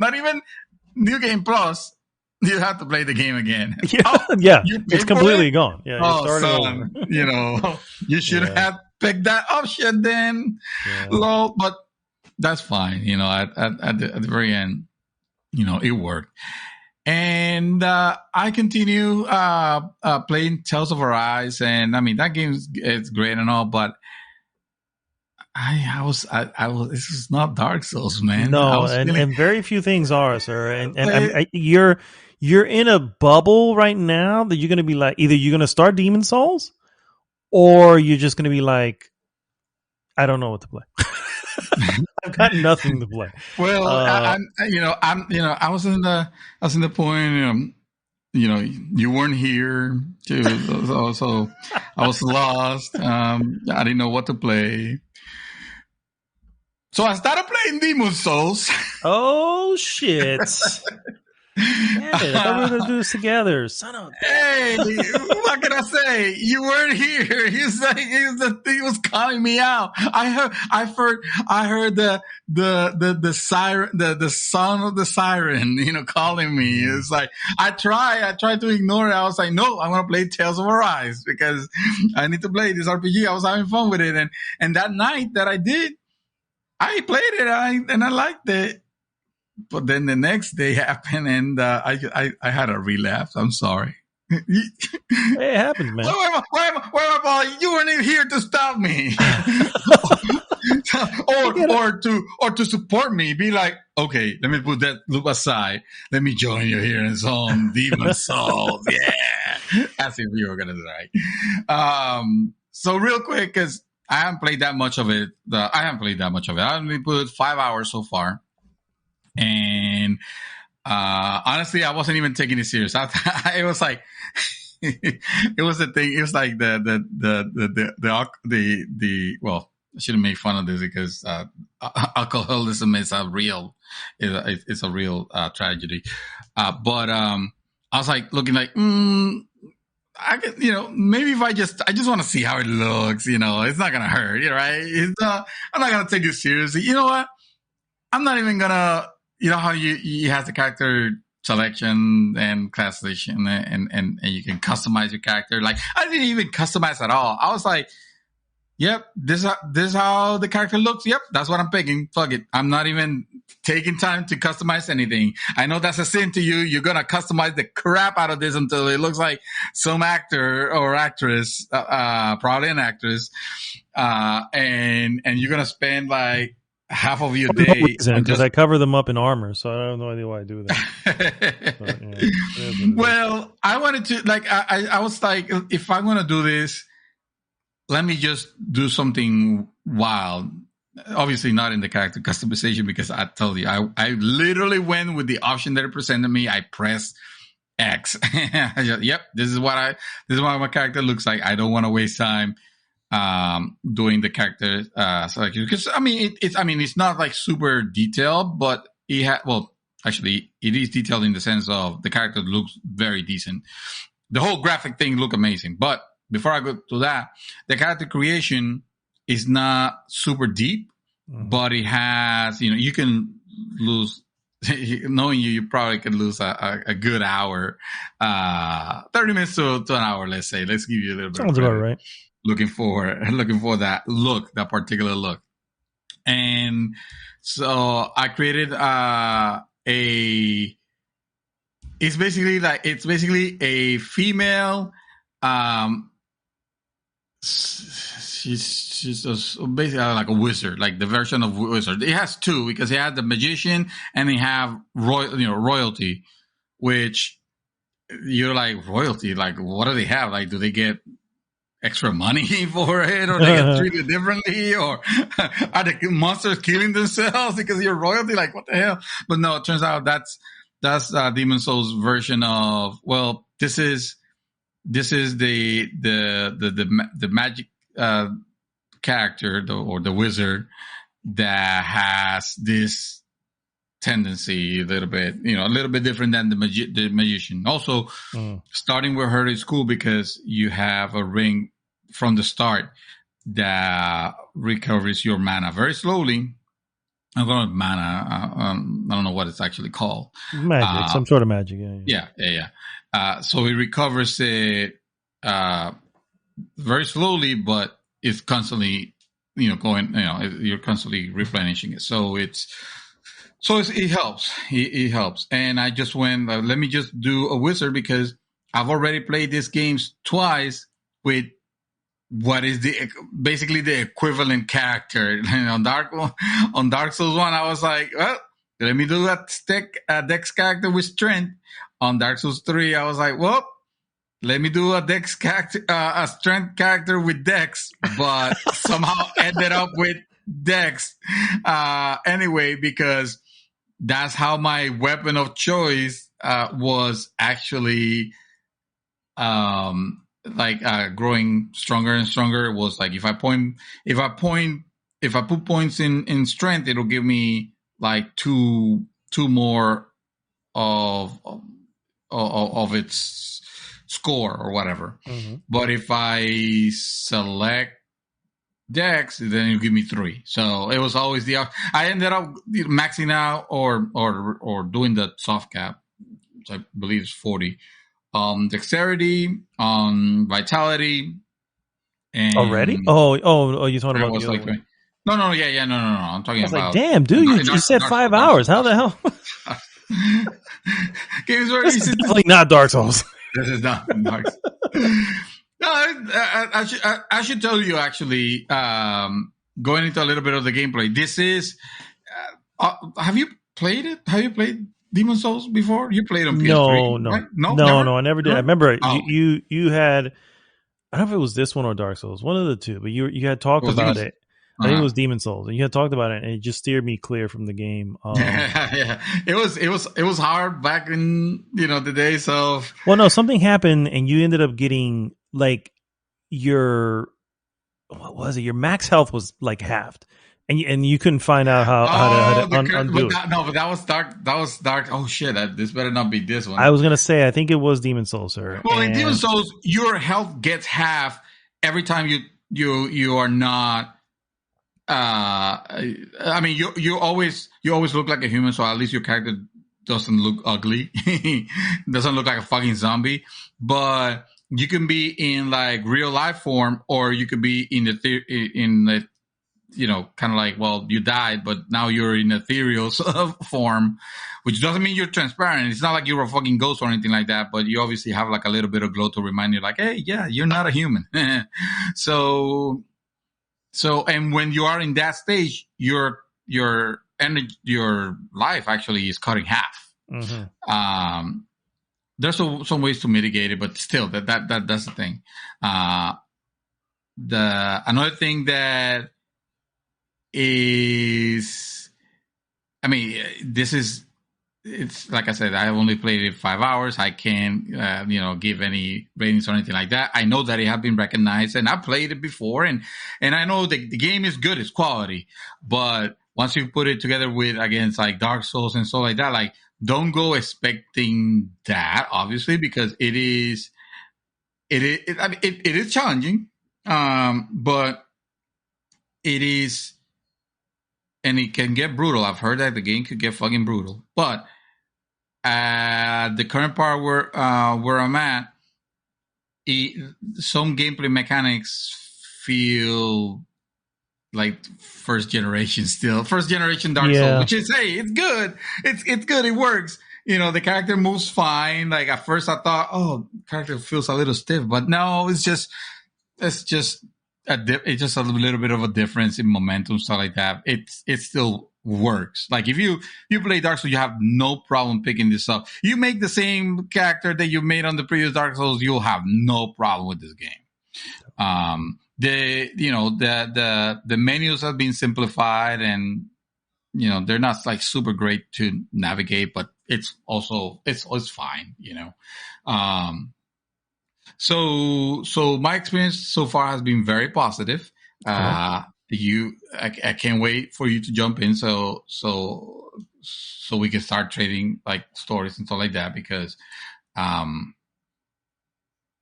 Not even New Game Plus. You have to play the game again. It's completely gone. Yeah, son, you should have picked that option then. Lol, but that's fine. At the very end, it worked. And I continue playing Tales of Arise, and I mean that game is great and all, but I was. This is not Dark Souls, man. I No, was feeling. and very few things are, sir. And Like, you're in a bubble right now that you're going to be like, either you're going to start Demon Souls, or you're just going to be like, I don't know what to play. I've got nothing to play. well, I was in the point. You weren't here too, so I was lost. I didn't know what to play. So I started playing Demon Souls. Oh shit! Damn it! I thought we were gonna do this together, son of. Hey, what can I say? You weren't here. He was calling me out. I heard the siren, the sound of the siren, calling me. It's like I tried to ignore it. I was like, no, I want to play Tales of Arise because I need to play this RPG. I was having fun with it, and that night that I did, I played it and I liked it. But then the next day happened, and I had a relapse. I'm sorry. It happens, man. Why am I? You weren't even here to stop me, or to support me. Be like, okay, let me put that loop aside. Let me join you here in some Demon Souls. Yeah, as if we were gonna do right. So real quick, because I haven't played that much of it. I only put 5 hours so far. And honestly, I wasn't even taking it serious. It was like it was the thing. It was like the well, I shouldn't make fun of this because alcoholism is a real tragedy. But I was like looking like I could, maybe if I just want to see how it looks. It's not gonna hurt, right? I'm not gonna take it seriously. You know what? I'm not even gonna. You know how you have the character selection and classification and you can customize your character. Like I didn't even customize at all. I was like, yep, this is how the character looks. Yep, that's what I'm picking. Fuck it. I'm not even taking time to customize anything. I know that's a sin to you. You're gonna customize the crap out of this until it looks like some actor or actress, probably an actress, and you're gonna spend like half of your day because I cover them up in armor, so I have no idea why I do that. But, yeah, well, I wanted to I was like, if I'm gonna do this, let me just do something wild. Obviously, not in the character customization because I told you I literally went with the option that it presented me. I pressed X. Yep, this is what my character looks like. I don't want to waste time doing the character selection because it's not like super detailed, but actually it is detailed in the sense of the character looks very decent. The whole graphic thing look amazing. But before I go to that, the character creation is not super deep, but it has, you can lose. Knowing you probably could lose a good hour, 30 minutes to an hour. Let's say. Let's give you a little bit. Sounds about right. Looking for that particular look. And so I created it's basically a female, she's basically like a wizard, like the version of wizard. It has two because it has the magician and they have royalty, which you're like royalty, like what do they have? Like, do they get extra money for it, or they get treated differently, or are the monsters killing themselves because you're royalty? Like, what the hell? But no, it turns out that's Demon Souls version of, well, this is the magic character or the wizard that has this tendency a little bit different than the magician. Also, starting with her is cool because you have a ring from the start that recovers your mana very slowly. I'm going with mana. I don't know what it's actually called. Magic, some sort of magic. Yeah. So it recovers it very slowly, but it's constantly, going. You're constantly replenishing it. So it helps. It helps. And I just went, let me just do a wizard because I've already played these games twice with what is basically the equivalent character. On Dark Souls 1, I was like, well, let me do a Dex character with strength. On Dark Souls 3, I was like, well, let me do a Dex character, a strength character with Dex, but somehow ended up with Dex anyway, because that's how my weapon of choice was actually growing stronger and stronger. It was like if I put points in strength, it'll give me like two more of its score or whatever. Mm-hmm. But if I select Dex, then it'll give me 3. So it was always I ended up maxing out or doing the soft cap, which I believe is 40. Dexterity, vitality, and already. Oh, you talking about the other one? No. I'm talking about. Like, damn, dude, you said 5 hours. How the hell? Games where this is definitely not Dark Souls. This is not Dark Souls. No, I should tell you actually. Going into a little bit of the gameplay. This is. Have you played it? Have you played Demon Souls before? You played on PS3? No, right? No, I never did. I remember you had. I don't know if it was this one or Dark Souls, one of the two. But you had talked about it. I think it was Demon Souls, and you had talked about it, and it just steered me clear from the game. Yeah, it was hard back in the days of. Well, no, something happened, and you ended up getting like what was it? Your max health was like halved, and you couldn't find out how to undo it. But that was dark. That was dark. Oh shit! This better not be this one. I was gonna say, I think it was Demon Souls, sir. Well, in Demon Souls, your health gets half every time you are not. I mean, you always look like a human, so at least your character doesn't look ugly. Doesn't look like a fucking zombie. But you can be in like real life form, or you could be in the kind of like, well, you died, but now you're in ethereal form, which doesn't mean you're transparent. It's not like you're a fucking ghost or anything like that, but you obviously have like a little bit of glow to remind you, like, hey, yeah, you're not a human. So, and when you are in that stage, your energy, your life actually is cut in half. Mm-hmm. There's some ways to mitigate it, but still, that's the thing. Another thing that is, I mean, it's like I said, I have only played it 5 hours. I can't, give any ratings or anything like that. I know that it has been recognized, and I played it before, and I know the game is good, it's quality. But once you put it together against like Dark Souls and stuff like that, like don't go expecting that, obviously, because it is challenging, but it is. And it can get brutal. I've heard that the game could get fucking brutal. But the current part where I'm at, some gameplay mechanics feel like first generation Dark Souls, which is, hey, it's good. It's good. It works. The character moves fine. Like at first I thought, oh, character feels a little stiff, but no, it's just a little bit of a difference in momentum, stuff like that. It still works. Like if you play Dark Souls, you have no problem picking this up. You make the same character that you made on the previous Dark Souls, you'll have no problem with this game. The menus have been simplified, and they're not like super great to navigate, but it's fine. So my experience so far has been very positive. I can't wait for you to jump in so we can start trading like stories and stuff like that, because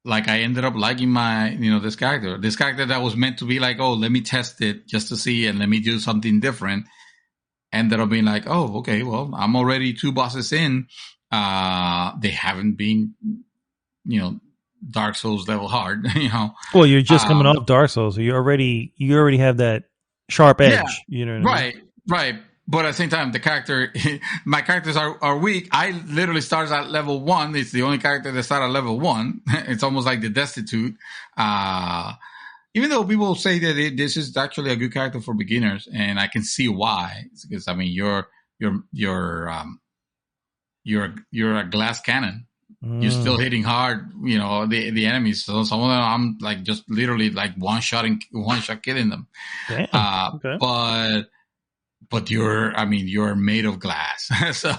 like I ended up liking this character that was meant to be like, oh, let me test it just to see and let me do something different, ended up being like, oh, okay, well, I'm already 2 bosses in. They haven't been Dark Souls level hard, Well, you're just coming off Dark Souls, so you already have that sharp edge. Yeah, you know what I mean? Right. But at the same time, my characters are weak. I literally started at level 1. It's the only character that started at level 1. It's almost like the Destitute. even though people say that this is actually a good character for beginners, and I can see why. It's because I mean, you're a glass cannon. You're still hitting hard, the enemies. So some of them, I'm like just literally like one shot killing them. Damn. Okay. But you're made of glass,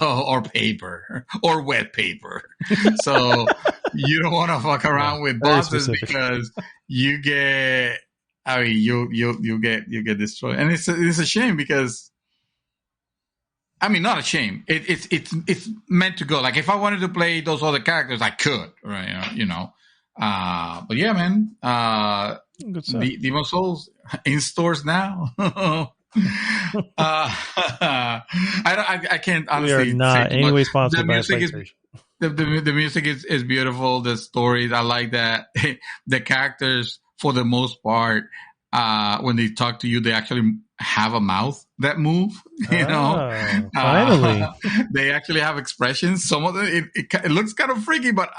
or paper, or wet paper. So you don't want to fuck around with bosses because you get, you get destroyed, and it's a shame because, I mean, not a shame. It's meant to go. Like if I wanted to play those other characters, I could, right? But yeah, man. Demon Souls in stores now. I can't honestly. We are not anyway sponsored by PlayStation. The music is beautiful. The stories, I like that. The characters, for the most part, when they talk to you, they actually have a mouth that move. Finally, they actually have expressions. Some of them, it looks kind of freaky, but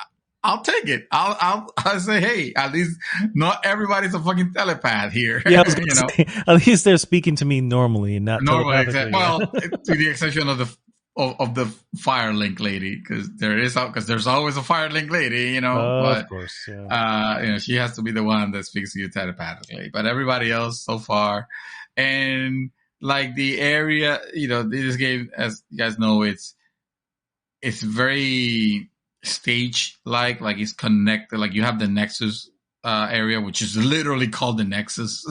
I'll take it. I'll say, hey, at least not everybody's a fucking telepath here. Yeah, I was gonna say, at least they're speaking to me normally and not telepathically. Well, to the exception of the Fire Link lady, because there's always a Fire Link lady, Of course, yeah. She has to be the one that speaks to you telepathically. But everybody else so far, and like the area, this game, as you guys know, it's very stage like it's connected. Like you have the Nexus area, which is literally called the Nexus,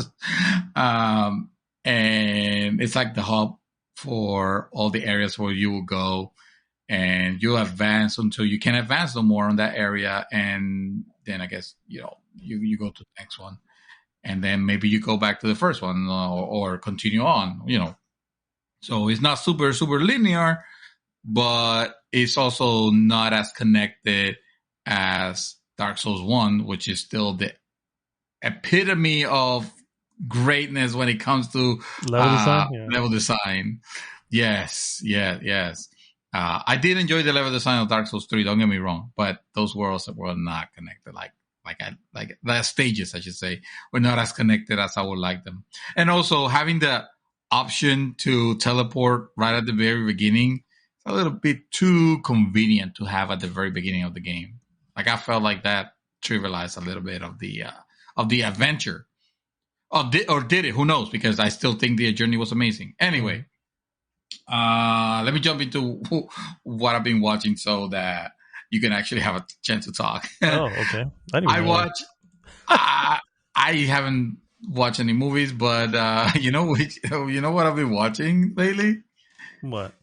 and it's like the hub for all the areas where you will go, and you'll advance until you can advance no more on that area, and then I guess you go to the next one, and then maybe you go back to the first one or continue on. So it's not super linear, but it's also not as connected as Dark Souls 1, which is still the epitome of greatness when it comes to level design. Yes. I did enjoy the level design of Dark Souls 3, don't get me wrong, but those worlds were not connected. Like the stages, I should say, were not as connected as I would like them. And also having the option to teleport right at the very beginning, a little bit too convenient to have at the very beginning of the game. Like I felt like that trivialized a little bit of the adventure. Or did it? Who knows? Because I still think the journey was amazing. Anyway, let me jump into what I've been watching so that you can actually have a chance to talk. Oh, okay. I haven't watched any movies, but you know what I've been watching lately? What?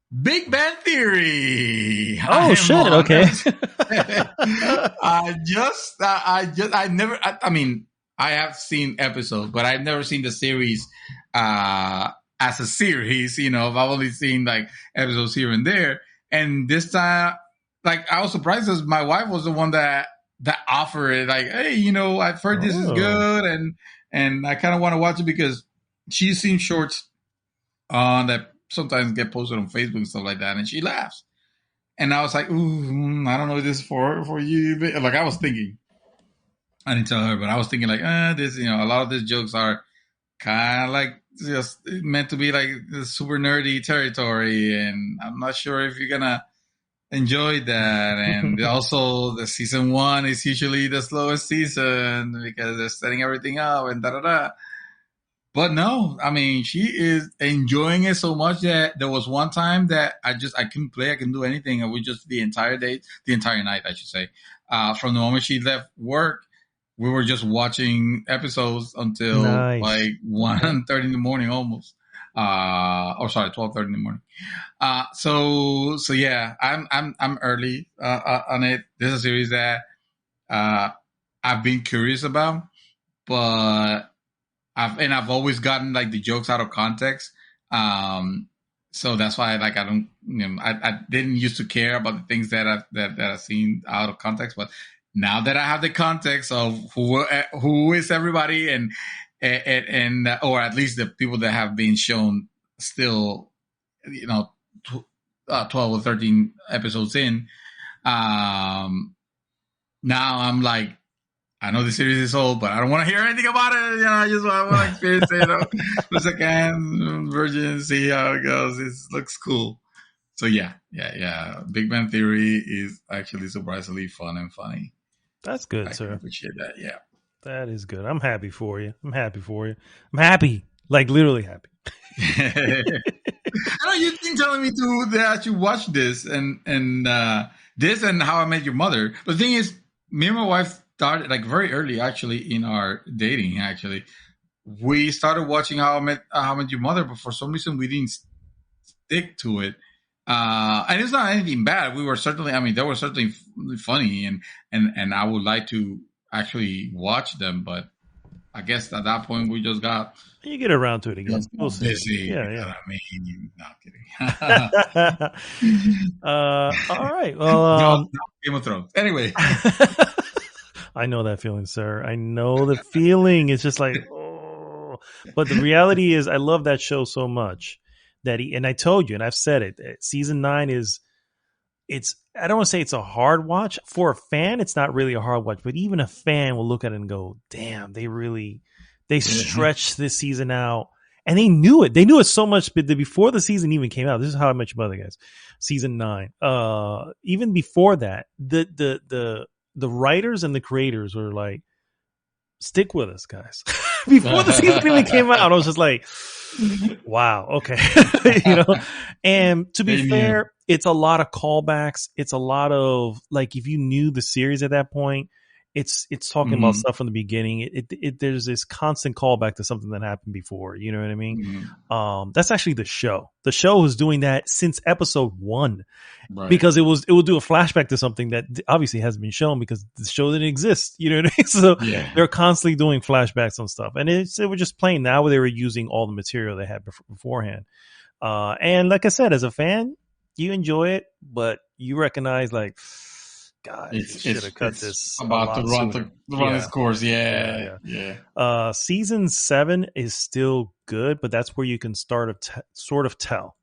Big Bang Theory. Oh shit! Okay. I have seen episodes, but I've never seen the series as a series. I've only seen like episodes here and there. And this time, like I was surprised because my wife was the one that offered it. Like, hey, I've heard this is good, and I kind of want to watch it because she's seen shorts on that sometimes get posted on Facebook and stuff like that, and she laughs. And I was like, ooh, I don't know if this is for you. Like I was thinking, I didn't tell her, but I was thinking like, this, a lot of these jokes are kind of like just meant to be like this super nerdy territory, and I'm not sure if you're gonna enjoy that. And also, the season 1 is usually the slowest season because they're setting everything up and da-da-da. But no, I mean, she is enjoying it so much that there was one time that I couldn't play, I couldn't do anything. And we just, the entire night, I should say, from the moment she left work, we were just watching episodes until like 1:30 in the morning almost. 12:30 in the morning. So yeah, I'm early, on it. This is a series that, I've been curious about, but I've always gotten like the jokes out of context. So that's why like I don't, I didn't used to care about the things that I've seen out of context, but now that I have the context of who is everybody and or at least the people that have been shown still, 12 or 13 episodes in, now I'm like I know the series is old, but I don't want to hear anything about it. I just want to experience it. For a second, virgin, see how it goes. It looks cool. So yeah. Big Bang Theory is actually surprisingly fun and funny. That's good, I can sir. appreciate that. Yeah. That is good. I'm happy for you. I'm happy, like literally happy. I know you've been telling me that you watch this and this and How I Met Your Mother. But the thing is, me and my wife started like very early actually in our dating. Actually, we started watching How I Met Your Mother, but for some reason we didn't stick to it. And it's not anything bad. We were certainly, I mean, they were certainly funny, and I would like to actually watch them, but I guess at that point we just got You get around to it again. We'll see. busy. Yeah. I mean, not kidding. All right. Well, No, Game of Thrones. Anyway, I know that feeling, sir. I know the feeling. It's just like, oh. But the reality is, I love that show so much that and I told you, and I've said it, season 9 I don't want to say it's a hard watch. For a fan, it's not really a hard watch, but even a fan will look at it and go, damn, they stretched this season out. And they knew it. They knew it so much before the season even came out. This is How I Met Your Mother, guys. Season 9. Even before that, the writers and the creators were like, stick with us, guys. Before the season even came out, I was just like, wow, okay. And to be fair, it's a lot of callbacks. It's a lot of, like, if you knew the series at that point, it's talking about stuff from the beginning. There's this constant callback to something that happened before. You know what I mean? That's actually the show. The show was doing that since episode 1, right? Because it will do a flashback to something that obviously hasn't been shown because the show didn't exist. You know what I mean? So they're constantly doing flashbacks on stuff, and they were just playing. Now they were using all the material they had beforehand. And like I said, as a fan, you enjoy it, but you recognize, like, God, you should have cut this about to run its course. Yeah. Season 7 is still good, but that's where you can sort of tell.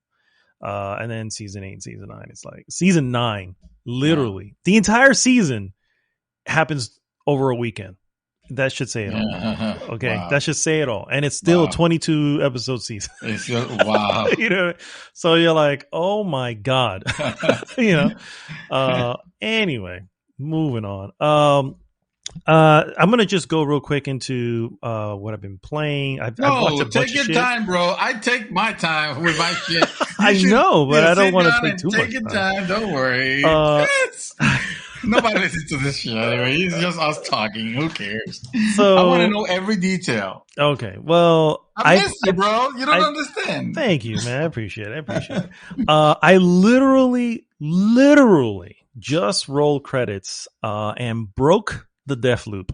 And then season 8 and season 9, it's like season 9, literally the entire season happens over a weekend. That should say it all. Okay. Wow. That should say it all. And it's still a 22 episode season. It's wow. So you're like, oh my God. Anyway, moving on. I'm going to just go real quick into what I've been playing. I've watched a bunch take your of shit. time, bro. I take my time with my shit. I know, but I don't want to take too much time. Take your time. Don't worry. Nobody listens to this shit anyway. It's just us talking. Who cares? So I want to know every detail. Okay. Well, I missed you, bro. You don't understand. Thank you, man. I appreciate it. I literally just rolled credits and broke the Deathloop.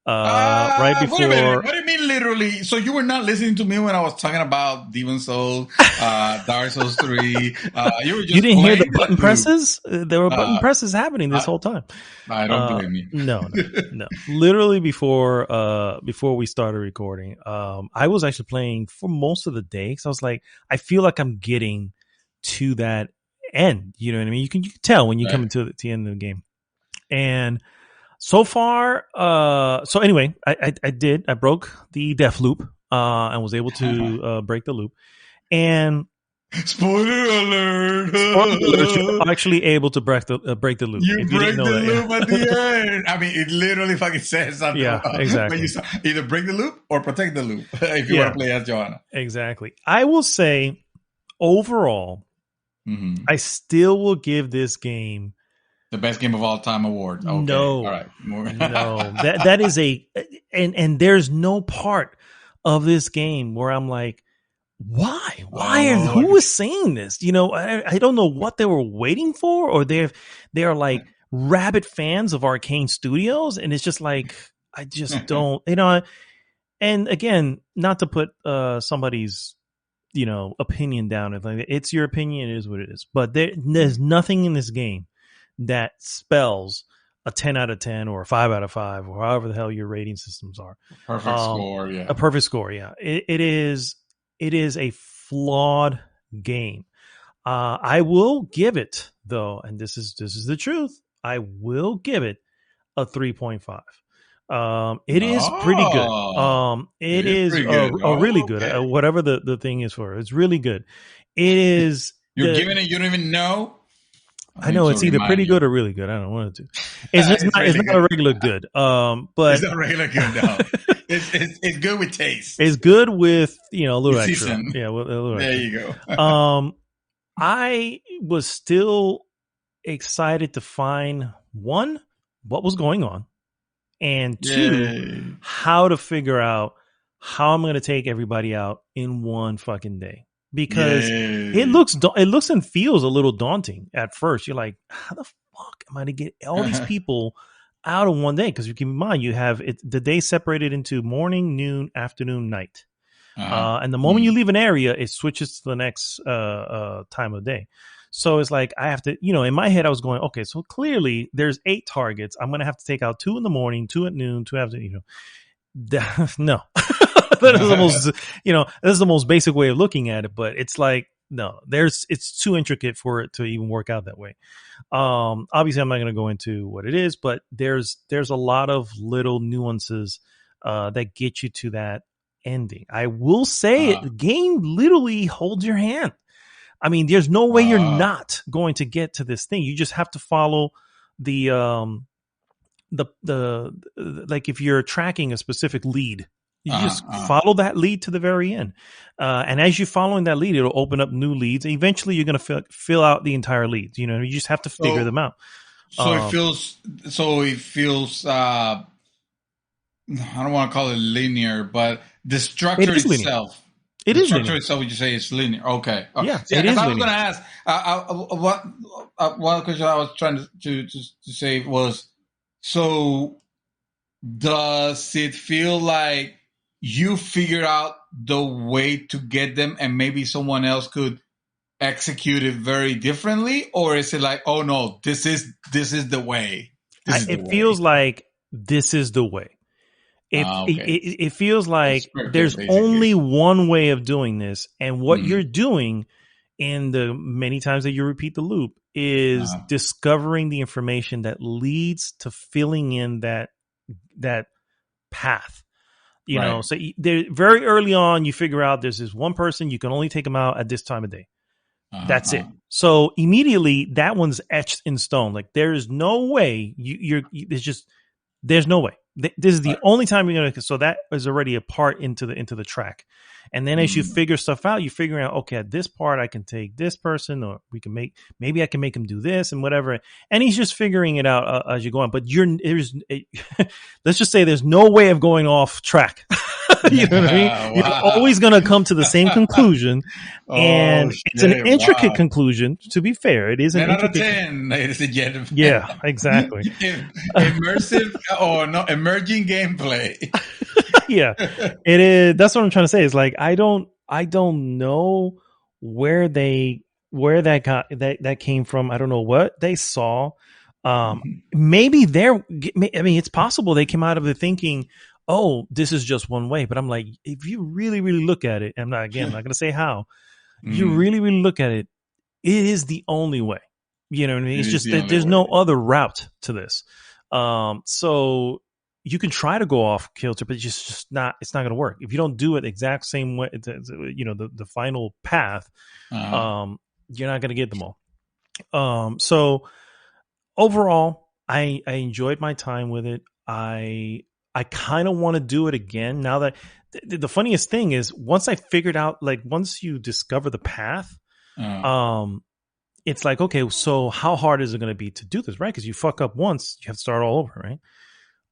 Right before. Wait a minute. What do you mean literally? So you were not listening to me when I was talking about Demon Souls, Dark Souls 3. You didn't hear the button presses? There were button presses happening this whole time. I don't blame you. No. Literally before we started recording, I was actually playing for most of the day. So I was like, I feel like I'm getting to that end. You know what I mean? You can tell when you come into the end of the game. And so far, so anyway, I broke the Deathloop, and was able to, break the loop. And spoiler alert! You're actually able to break the loop. You break the loop at the end. I mean, it literally fucking says something. Yeah, exactly. Either break the loop or protect the loop if you want to play as Joanna. Exactly. I will say, overall, I still will give this game the best game of all time award. Okay. No, all right. No, that is and there's no part of this game where I'm like, why? Who is saying this? I don't know what they were waiting for, or they're like rabid fans of Arcane Studios, and it's just like, I just don't, and again, not to put somebody's opinion down, it's your opinion, it is what it is, but there's nothing in this game that spells a 10 out of 10 or a 5 out of 5 or however the hell your rating systems are. Perfect score, yeah. A perfect score, yeah. It is a flawed game. I will give it, though, and this is the truth, I will give it a 3.5. It is pretty good. Oh, It it is is pretty good. a really Oh, good. okay. Whatever the thing is for, it's really good. It is You're giving it, you don't even know. I I need know to it's either remind pretty you. good or really good. I don't want to. It's just It's not. It's really not a good. regular good. It's But not regular good, no. It's good with taste. it's good with a With little extra. season. Yeah, with a little There extra. you go. I was still excited to find one, what was going on, and two, Yay. how to figure out how I'm going to take everybody out in one fucking day. Because it Yay. looks and feels a little daunting at first. You're like, how the fuck am I to get all these people out in one day? Because you keep in mind, you have the day separated into morning, noon, afternoon, night. And the moment you leave an area, it switches to the next time of day. So it's like I have to, in my head, I was going, okay, so clearly there's 8 targets. I'm going to have to take out 2 in the morning, 2 at noon, 2 after, no. That is this is the most basic way of looking at it, but it's like, no, it's too intricate for it to even work out that way. Obviously I'm not going to go into what it is, but there's a lot of little nuances that get you to that ending. I will say the game literally holds your hand. I mean, there's no way you're not going to get to this thing. You just have to follow the like if you're tracking a specific lead, you just follow that lead to the very end. And as you're following that lead, it'll open up new leads. And eventually you're going to fill out the entire leads. You just have to figure them out. So it feels, I don't want to call it linear, but the structure itself. It the is structure linear. itself, would you say it's linear? Okay. Yeah, it is I was linear. going to ask, one question I was trying to say was, so does it feel like you figure out the way to get them and maybe someone else could execute it very differently? Or is it like, oh no, this is the way? It feels like this is the way. It feels like there's only one way of doing this. And what you're doing in the many times that you repeat the loop is discovering the information that leads to filling in that path. So very early on, you figure out there's this one person, you can only take them out at this time of day. That's it. So immediately that one's etched in stone. Like there is no way there's no way. This is the only time you're gonna. So that is already a part into the track. And then as you figure stuff out, you're figuring out, okay, at this part I can take this person, or maybe I can make him do this and whatever. And he's just figuring it out as you go on. But let's just say there's no way of going off track. You know what I mean? Wow. You're always going to come to the same conclusion. And it's an intricate conclusion, to be fair. It is an 10 out of intricate 10, ladies and gentlemen. Yeah, exactly. Immersive or no, emerging gameplay. Yeah, it is. That's what I'm trying to say. Is like I don't know where that came from. I don't know what they saw. Maybe it's possible they came out of it thinking, oh, this is just one way. But I'm like, if you really, really look at it, I'm not going to say how. You really, really look at it, it is the only way. You know what I mean? It's just that there's no other route to this. So you can try to go off kilter, but it's just not. It's not going to work if you don't do it the exact same way. The final path. You're not going to get them all. So overall, I enjoyed my time with it. I kind of want to do it again now that the funniest thing is once I figured out, like once you discover the path, it's like, okay, so how hard is it going to be to do this? Right. Cause you fuck up once, you have to start all over. Right.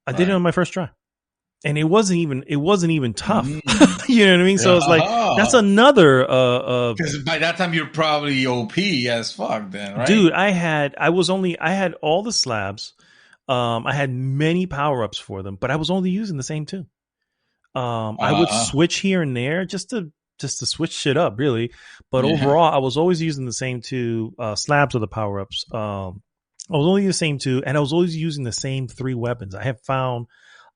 I did it on my first try and it wasn't even tough. You know what I mean? So it's like, that's another, cause by that time you're probably OP as fuck then, right? Dude, I had all the slabs. I had many power-ups for them, but I was only using the same 2. I would switch here and there just to switch shit up, really. But overall, I was always using the same 2 slabs of the power-ups. I was only using the same 2, and I was always using the same 3 weapons. I have found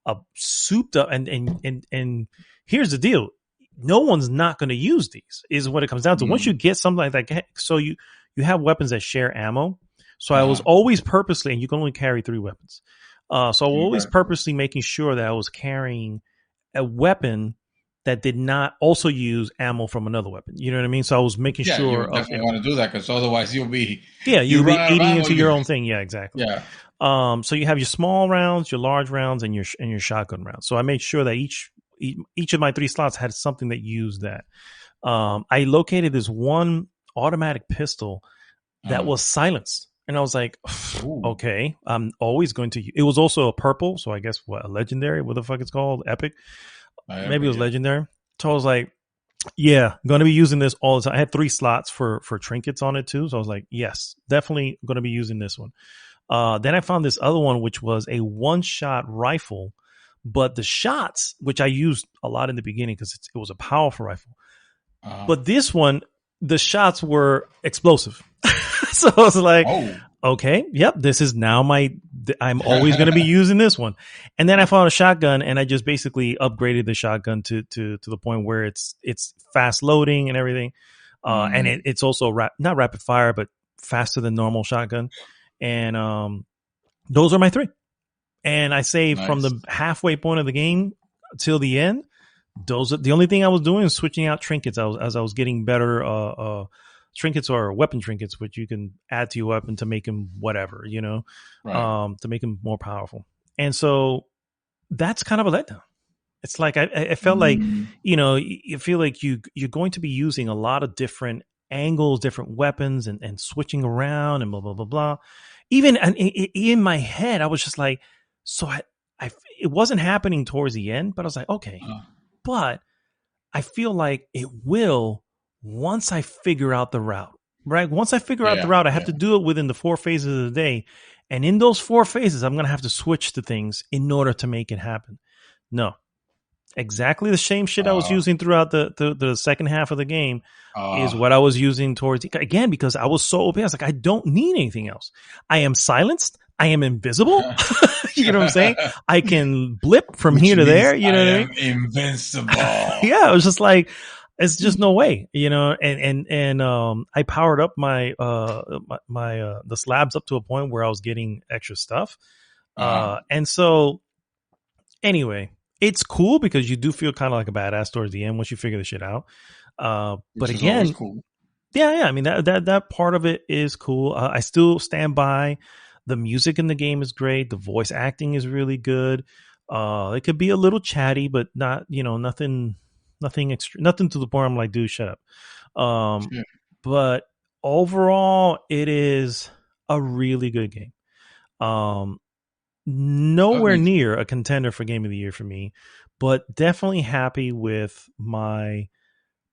a souped up, and here's the deal: no one's not going to use these. Is what it comes down to. Once you get something like that, so you have weapons that share ammo. So I was always purposely, and you can only carry 3 weapons. So I was always Right. purposely making sure that I was carrying a weapon that did not also use ammo from another weapon. You know what I mean? So I was making Yeah, you sure would of, definitely want to do that because otherwise yeah, you you'll run be out of eating ammo. into your own thing. Yeah, exactly. Yeah. So you have your small rounds, your large rounds, and your shotgun rounds. So I made sure that each of my 3 slots had something that used that. I located this one automatic pistol that was silenced, and I was like, Ooh. okay, I'm always going to. It was also a purple, so I guess what, a legendary? What the fuck it's called? Epic? Maybe it was Yeah. legendary. So I was like, yeah, going to be using this all the time. I had 3 slots for trinkets on it too, so I was like, yes, definitely going to be using this one. Then I found this other one, which was a one-shot rifle, but the shots, which I used a lot in the beginning because it was a powerful rifle, but this one, the shots were explosive. So I was like, Oh. okay, yep, this is now I'm always going to be using this one. And then I found a shotgun, and I just basically upgraded the shotgun to the point where it's fast loading and everything. And it's also not rapid fire, but faster than normal shotgun. And those are my 3. And I say from Nice. the halfway point of the game till the end, those are the only thing I was doing is switching out trinkets. As I was getting better trinkets or weapon trinkets, which you can add to your weapon to make them whatever, Right. to make them more powerful. And so that's kind of a letdown. It's like I felt like, you feel like you're going to be using a lot of different angles, different weapons, and switching around and blah blah blah blah. Even in my head, I was just like, so it wasn't happening towards the end, but I was like, okay, but I feel like it will once I figure out the route, right? Once I figure out the Yeah. route, I have to do it within the 4 phases of the day. And in those 4 phases, I'm going to have to switch to things in order to make it happen. No, exactly the same shit I was using throughout the second half of the game is what I was using towards, again, because I was so OP. I was like, I don't need anything else. I am silenced. I am invisible. You know what I'm saying? I can blip from Which here to means there. You I know what I am mean? invincible. Yeah, it was just like, it's just no way, and I powered up my the slabs up to a point where I was getting extra stuff. And so anyway, it's cool because you do feel kind of like a badass towards the end once you figure the shit out. But Which is always again, cool. yeah, I mean that part of it is cool. I still stand by the music in the game is great. The voice acting is really good. It could be a little chatty, but not, nothing extra, nothing to the point I'm like, dude, shut up. Yeah. But overall, it is a really good game. Nowhere Okay. near a contender for game of the year for me, but definitely happy with my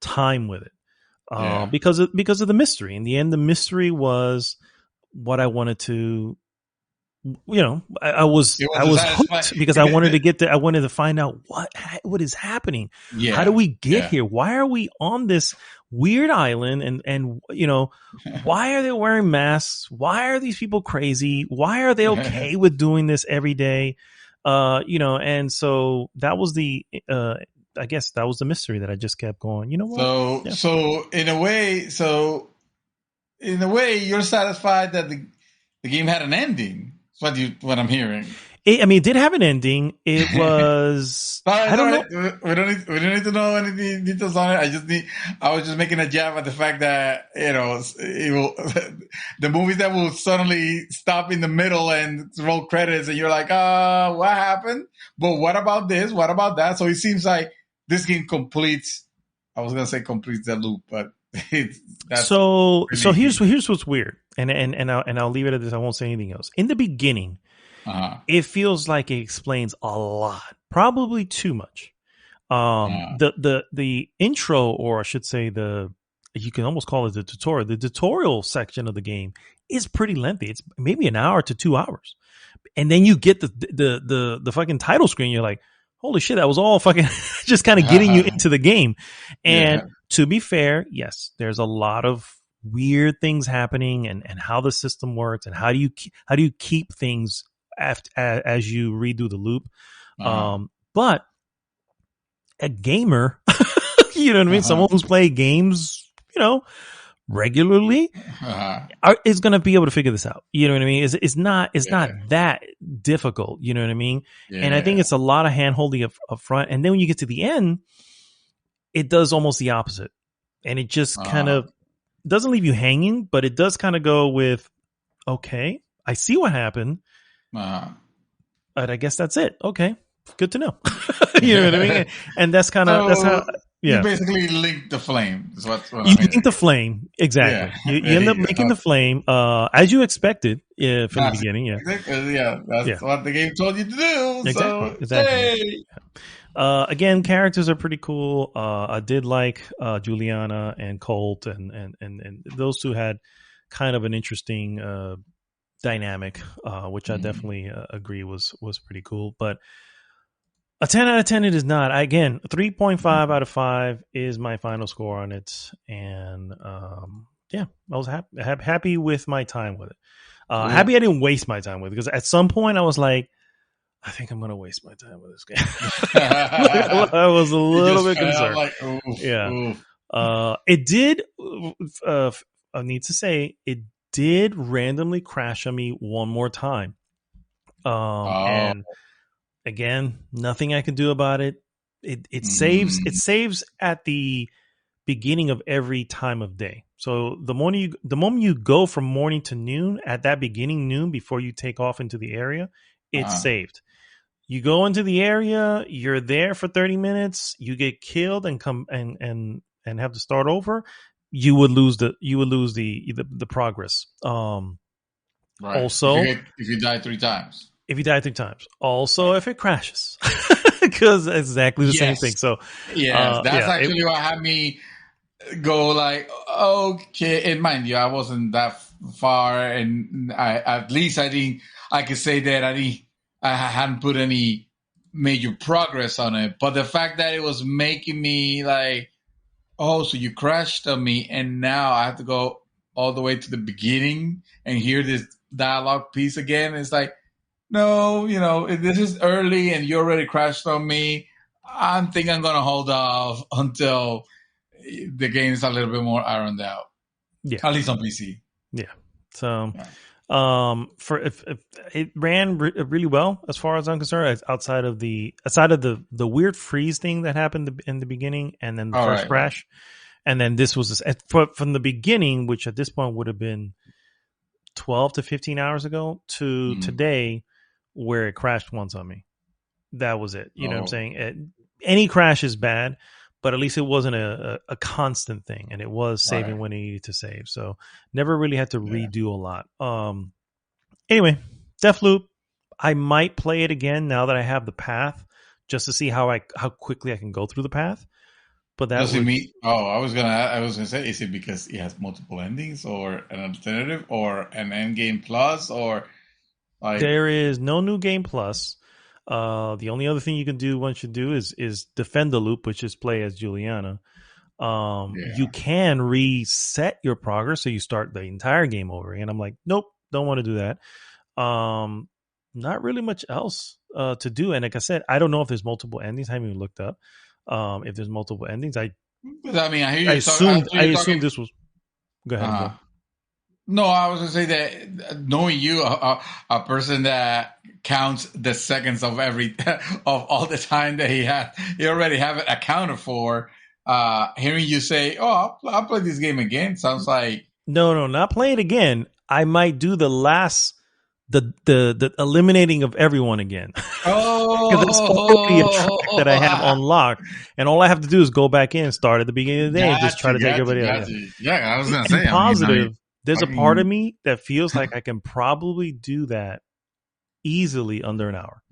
time with it. Yeah. Because of the mystery. In the end, the mystery was what I wanted to. I was It was a satisfying. hooked because I wanted to I wanted to find out what is happening. How do Yeah. we get Yeah. here? Why are we on this weird island? And why are they wearing masks? Why are these people crazy? Why are they okay with doing this every day? And so that was I guess that was the mystery that I just kept going. You know what? So Yeah. in a way, you're satisfied that the game had an ending. What I'm hearing. It did have an ending. It was, I don't know. We don't need to know any details on it. I was just making a jab at the fact that the movies that will suddenly stop in the middle and roll credits, and you're like, what happened? But what about this? What about that? So it seems like this game completes. I was gonna say completes the loop, but that's So really. here's what's weird, and I'll leave it at this. I won't say anything else. In the beginning, Uh-huh. it feels like it explains a lot, probably too much. Uh, The intro, or I should say you can almost call it the tutorial. The tutorial section of the game is pretty lengthy. It's maybe an hour to 2 hours, and then you get the fucking title screen. You're like, holy shit, that was all fucking just kind of getting you into the game. And yeah. to be fair, yes, there's a lot of weird things happening, and how the system works, and how do you keep things as you redo the loop. But a gamer, you know what I mean? Someone who's played games, regularly is going to be able to figure this out. You know what I mean? It's not that difficult. You know what I mean? Yeah. And I think it's a lot of hand holding up front. And then when you get to the end, it does almost the opposite. And it just kind of doesn't leave you hanging, but it does kind of go with, okay, I see what happened. But I guess that's it. Okay. Good to know. You know what I mean? And that's kind of, that's how, yeah. You basically link the flame. Is what you link the flame. Exactly. Yeah. You end up making the flame, as you expected from the beginning. Yeah. That's what the game told you to do. Exactly. So, Exactly. Again, characters are pretty cool. I did like Juliana and Colt, and those two had kind of an interesting dynamic, which I definitely agree was pretty cool. But a 10 out of 10 it is not. Again, 3.5 out of 5 is my final score on it. And I was happy with my time with it. Happy I didn't waste my time with it, because at some point I was like, I think I'm going to waste my time with this game. I was a little bit concerned. Like, oof. It did, I need to say, it did randomly crash on me one more time. And again, nothing I can do about it. It saves at the beginning of every time of day. So the moment you go from morning to noon, at that beginning noon before you take off into the area, it's saved. You go into the area, you're there for 30 minutes, you get killed and come and have to start over, you would lose the progress. Right. Also, if you die 3 times. If you die 3 times. Also, if it crashes. Because it's exactly the same thing. So that's actually what had me go like, okay. And mind you, I wasn't that far, and I could say that I hadn't put any major progress on it. But the fact that it was making me like, oh, so you crashed on me, and now I have to go all the way to the beginning and hear this dialogue piece again. It's like, no, this is early and you already crashed on me. I think I'm going to hold off until the game is a little bit more ironed out. Yeah. At least on PC. Yeah. So, if it ran really well as far as I'm concerned, outside of the weird freeze thing that happened in the beginning, and then the first crash, and then this was from the beginning, which at this point would have been 12 to 15 hours ago, to today, where it crashed once on me. That was it. You know what I'm saying? Any crash is bad, but at least it wasn't a constant thing, and it was saving when it needed to save. So never really had to redo a lot. Anyway, Deathloop, I might play it again now that I have the path, just to see how quickly I can go through the path. But that I was gonna say, is it because it has multiple endings, or an alternative, or an end game plus, or like... There is no new game plus. The only other thing you can do once you do is defend the loop, which is play as Juliana. You can reset your progress, so you start the entire game over again. I'm like, nope, don't want to do that. Not really much else to do. And like I said, I don't know if there's multiple endings. I haven't even looked up if there's multiple endings. I assumed this was... Go ahead. No, I was going to say that knowing you, a person that counts the seconds of of all the time that he already have it accounted for. Hearing you say, "Oh, I'll play this game again," sounds like... No, not play it again. I might do the last, the eliminating of everyone again. Because it's already a track that I have unlocked, and all I have to do is go back in, start at the beginning of the day, and just try to take everybody out. Yeah, I was going to say, positive. There's a part of me that feels like I can probably do that easily under an hour.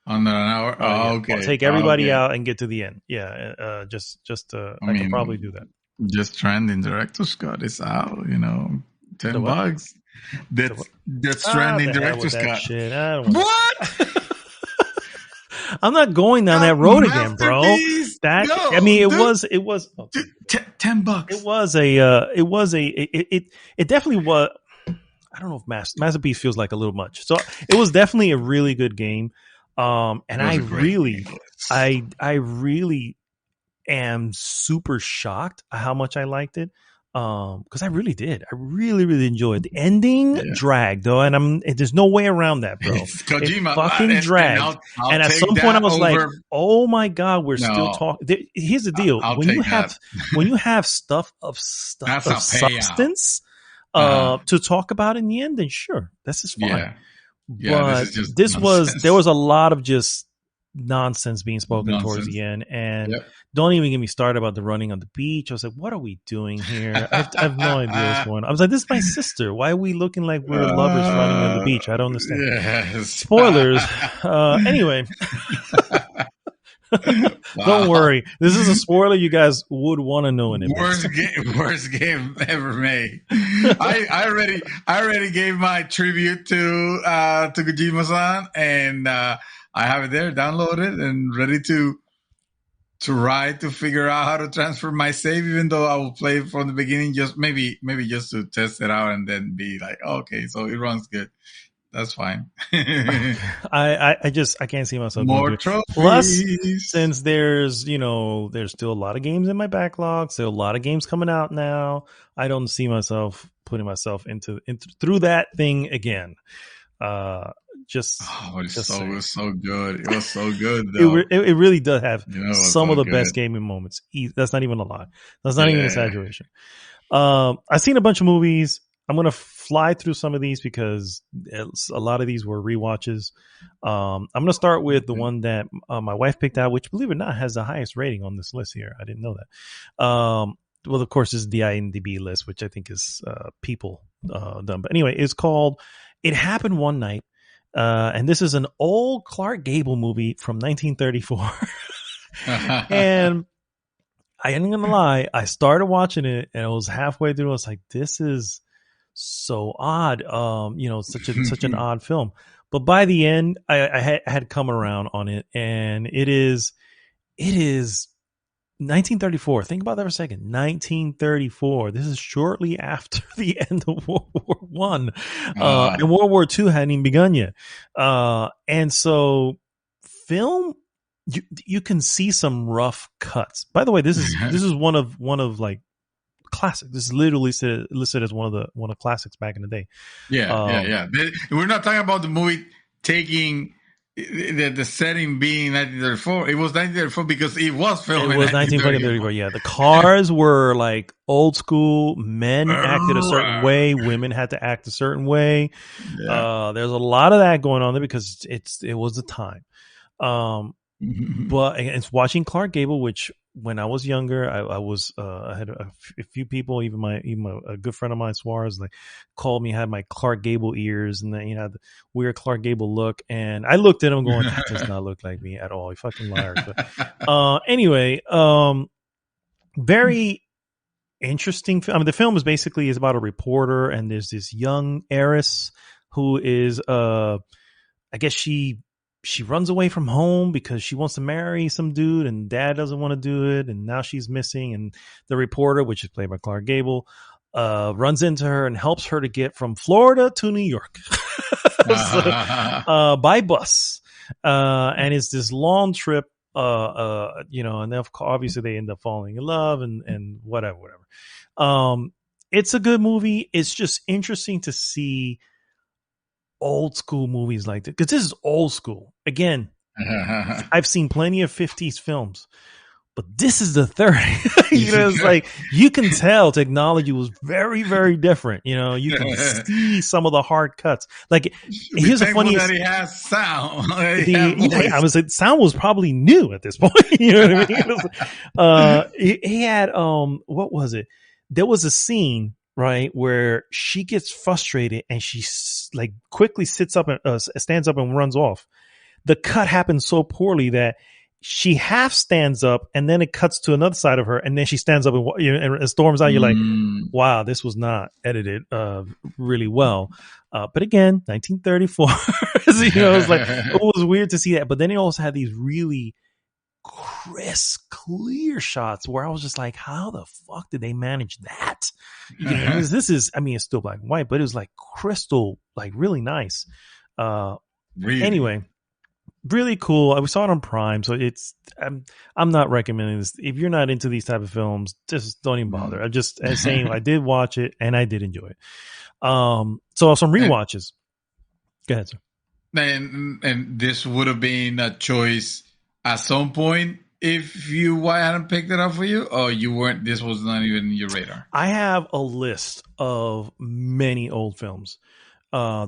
Under an hour? Okay. I'll take everybody out and get to the end. Yeah, I can probably do that. Just Stranding Director's Cut is out, $10. That's Stranding Director's Cut. Shit. What? I'm not going down that road again, bro. It was $10. It definitely was. I don't know if Masterpiece feels like a little much. So it was definitely a really good game. And I really am super shocked how much I liked it. Because I really did. I really, really enjoyed the ending. Yeah. Dragged though, and there's no way around that, bro. It's Kojima, It fucking dragged. and I'll And at take some point, I that was like, over. "Oh my god, we're still No, talking." Here's the deal: I'll when you take have that. when you have stuff That's of a payout. substance to talk about in the end, then sure, this is fine. Yeah. But this is just there was a lot of just nonsense being spoken towards nonsense. the end, and Yep. don't even get me started about the running on the beach. I was like, what are we doing here? I have no idea what's going on. I was like, this is my sister. Why are we looking like we're lovers running on the beach? I don't understand. Yes. Spoilers. Anyway. Wow. Don't worry. This is a spoiler you guys would want to know in advance. Worst game ever made. I already gave my tribute to Kojima-san, and I have it there, downloaded and ready to figure out how to transfer my save, even though I will play from the beginning, just maybe just to test it out and then be like, oh, okay, so it runs good. That's fine. I can't see myself more trophies. Plus, since there's still a lot of games in my backlog, so a lot of games coming out now. I don't see myself putting myself into through that thing again. It was so good. It was so good, though. It really does have some of the good. best gaming moments. That's not even a lie. That's not even an exaggeration. I've seen a bunch of movies. I'm going to fly through some of these because a lot of these were rewatches. I'm going to start with the one that my wife picked out, which, believe it or not, has the highest rating on this list here. I didn't know that. Well, of course, this is the IMDb list, which I think is people done. But anyway, it's called It Happened One Night. And this is an old Clark Gable movie from 1934. And I ain't going to lie, I started watching it and I was halfway through. I was like, this is so odd. Such an odd film. But by the end, I had come around on it, and it is 1934. Think about that for a second. 1934. This is shortly after the end of World War One, and World War II hadn't even begun yet. And so, film, you can see some rough cuts. By the way, this is one of like classic. This is literally listed as one of classics back in the day. Yeah. We're not talking about the movie taking the setting being 1934. It was 1934 because it was filmed. It was 1934. Yeah, the cars were like old school. Men acted a certain way. Women had to act a certain way. Yeah. There's a lot of that going on there because it was the time. But it's watching Clark Gable, which when I was younger, I had a few people, even a good friend of mine, Suarez, like called me, had my Clark Gable ears, and then had the weird Clark Gable look, and I looked at him going, that does not look like me at all. You fucking liar. But, anyway, very interesting. I mean, the film is about a reporter, and there's this young heiress who is, I guess she runs away from home because she wants to marry some dude and dad doesn't want to do it. And now she's missing. And the reporter, which is played by Clark Gable, runs into her and helps her to get from Florida to New York by bus. And it's this long trip, and obviously they end up falling in love and whatever. It's a good movie. It's just interesting to see old school movies like this, because this is old school. Again, I've seen plenty of 50s films, but this is the 30s. It's like you can tell technology was very, very different. You can see some of the hard cuts. Like, here's the funniest. That he has sound. I was like, sound was probably new at this point. You know what I mean? He had what was it? There was a scene, right, where she gets frustrated and she like quickly sits up and stands up and runs off. The cut happens so poorly that she half stands up and then it cuts to another side of her and then she stands up and storms out. You're like, wow, this was not edited really well. But again, 1934. It's like, it was weird to see that. But then it also had these really crisp, clear shots where I was just like, how the fuck did they manage that? This is, it's still black and white, but it was like crystal, like really nice. Really? Anyway, really cool. We saw it on Prime, so I'm not recommending this. If you're not into these type of films, just don't even bother. I'm just saying I did watch it and I did enjoy it. So some rewatches. Go ahead, sir. And this would have been a choice at some point if you hadn't picked it up for you, or you weren't. This was not even in your radar. I have a list of many old films.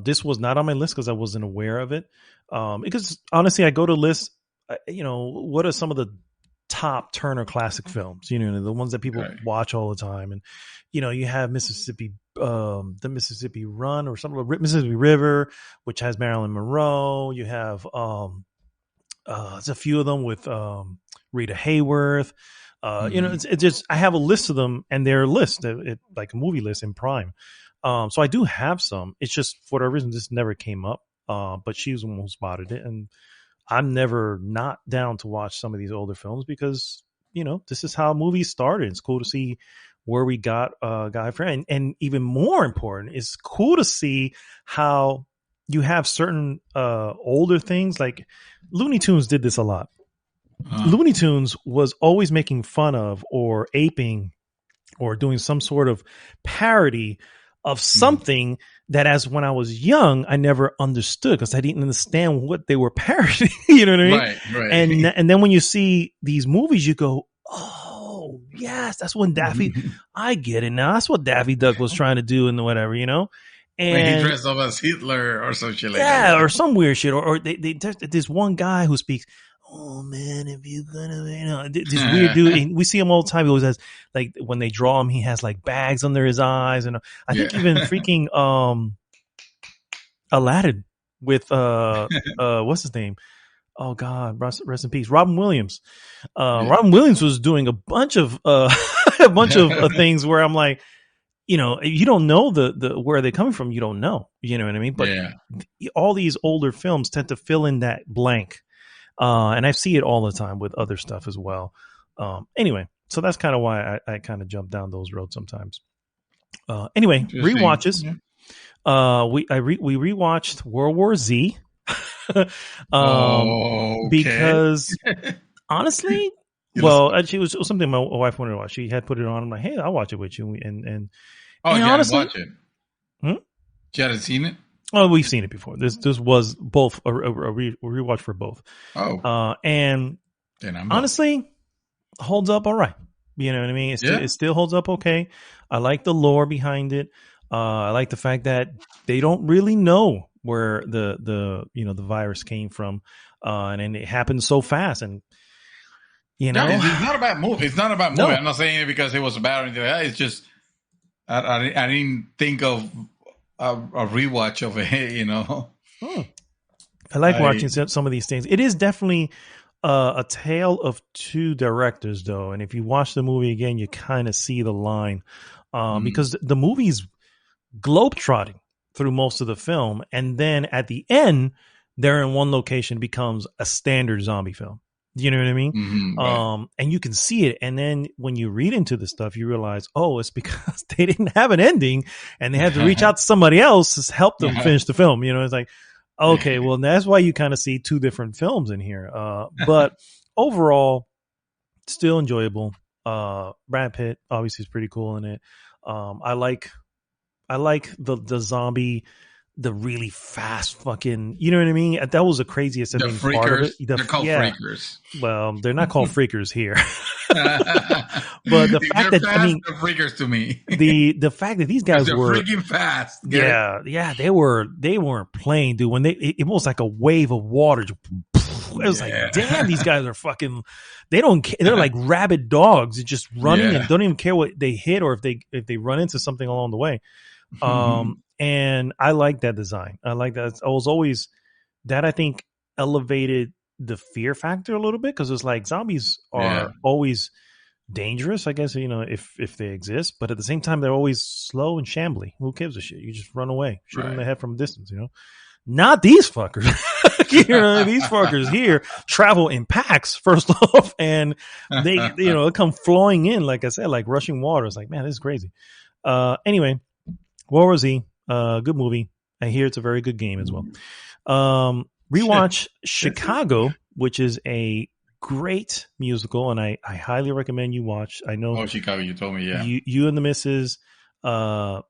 This was not on my list because I wasn't aware of it. Because honestly, I go to lists. What are some of the top Turner classic films? The ones that people watch all the time, and you have Mississippi, the Mississippi Run, or some of the Mississippi River, which has Marilyn Monroe. You have there's a few of them with Rita Hayworth. It's just I have a list of them, and they're lists, like a movie list in Prime. So I do have some. It's just for whatever reason this never came up. But she was the one who spotted it, and I'm never not down to watch some of these older films because this is how movies started. It's cool to see where we got Guy Fieri, and even more important, it's cool to see how you have certain older things. Like Looney Tunes did this a lot. Looney Tunes was always making fun of or aping or doing some sort of parody of something that, as when I was young, I never understood because I didn't understand what they were parodying. You know what I mean? Right. And then when you see these movies, you go, "Oh, yes, that's when Daffy. I get it now. That's what Daffy Duck was trying to do, and whatever, And when he dressed up as Hitler or some shit like that, that. Or some weird shit, or they there's one guy who speaks. Oh man, if you're gonna, this weird dude, and we see him all the time. He always has, like, when they draw him, he has like bags under his eyes, and I think even freaking Aladdin with what's his name? Oh God, rest in peace, Robin Williams. Robin Williams was doing a bunch of things where I'm like, you don't know the where they're coming from, you don't know, you know what I mean? But all these older films tend to fill in that blank. And I see it all the time with other stuff as well. Anyway, so that's kind of why I kind of jump down those roads sometimes. Anyway, rewatches. We rewatched World War Z. Because honestly, actually, it was something my wife wanted to watch. She had put it on. I'm like, hey, I'll watch it with you. And honestly, watch it. You hadn't seen it? Oh, we've seen it before. This was both a rewatch for both. And honestly, holds up all right. You know what I mean? It still holds up okay. I like the lore behind it. I like the fact that they don't really know where the virus came from, and it happened so fast. And it's not a bad movie. It's not a bad movie. No. I'm not saying it because it was bad or anything like that. It's just I didn't think of a rewatch of it, I like watching some of these things. It is definitely a tale of two directors, though, and if you watch the movie again, you kind of see the line, because the movie's globetrotting through most of the film, and then at the end, they're in one location, becomes a standard zombie film. You know what I mean? Right. And you can see it. And then when you read into the stuff, you realize, it's because they didn't have an ending and they had to reach out to somebody else to help them finish the film. It's like, okay, well, that's why you kind of see two different films in here. But overall, still enjoyable. Brad Pitt obviously is pretty cool in it. I like the zombie, the really fast fucking, you know what I mean? That was the craziest part of it. They're called freakers. Well, they're not called freakers here. But the fact that fast, they're freakers to me. The fact that these guys were freaking fast. They weren't playing, dude. When it was like a wave of water. It was like, damn, these guys are fucking. They don't care. They're like rabid dogs, just running and don't even care what they hit or if they run into something along the way. And I like that design. I like that. I was always that, I think, elevated the fear factor a little bit, because it's like zombies are always dangerous, I guess, if they exist, but at the same time they're always slow and shambly. Who gives a shit? You just run away, shoot them in the head from a distance. Not these fuckers. These fuckers here travel in packs first off, and they come flowing in, like I said, like rushing water. It's like, man, this is crazy. Anyway, World War Z, good movie. I hear it's a very good game as well. Rewatch Chicago, which is a great musical, and I highly recommend you watch. I know. Oh, Chicago, you told me, yeah. You and the missus, well,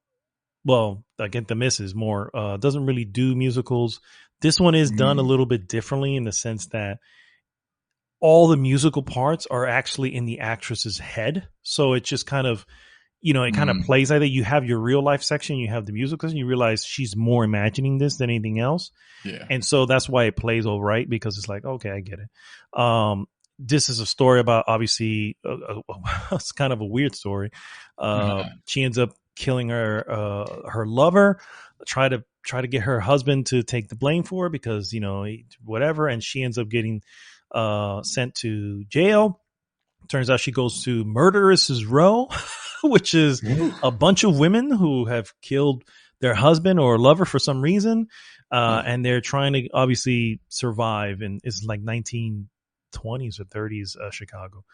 again, the missus more, doesn't really do musicals. This one is done a little bit differently in the sense that all the musical parts are actually in the actress's head. So it just kind of, it kind of plays like that. You have your real life section, you have the musicals, and you realize she's more imagining this than anything else. Yeah. And so that's why it plays all right, because it's like, okay, I get it. This is a story about, obviously, it's kind of a weird story. She ends up killing her lover, try to get her husband to take the blame for it because, whatever. And she ends up getting sent to jail. Turns out she goes to Murderous Row, which is a bunch of women who have killed their husband or lover for some reason. And they're trying to obviously survive. And it's like 1920s or 30s Chicago.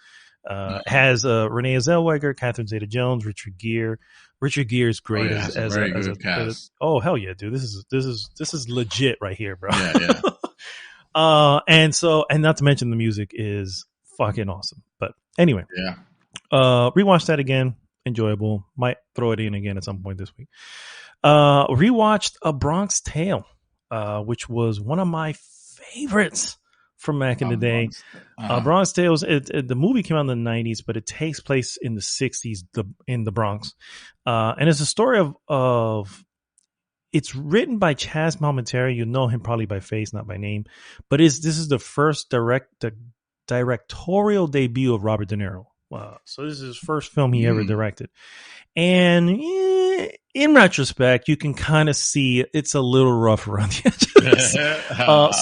Has Renee Zellweger, Catherine Zeta-Jones, Richard Gere. Richard Gere is great as a cast. Oh, hell yeah, dude! This is legit right here, bro. Yeah. And not to mention the music is fucking awesome. But anyway, yeah. Rewatch that again. Enjoyable. Might throw it in again at some point this week. Rewatched A Bronx Tale, which was one of my favorites from back in the day. Bronx Tales, the movie came out in the 90s, but it takes place in the 60s in the Bronx. And it's a story of it's written by Chaz Palminteri. You know him probably by face, not by name. But this is the first directorial debut of Robert De Niro. So this is his first film he ever directed. And in retrospect, you can kind of see it's a little rough around the edges.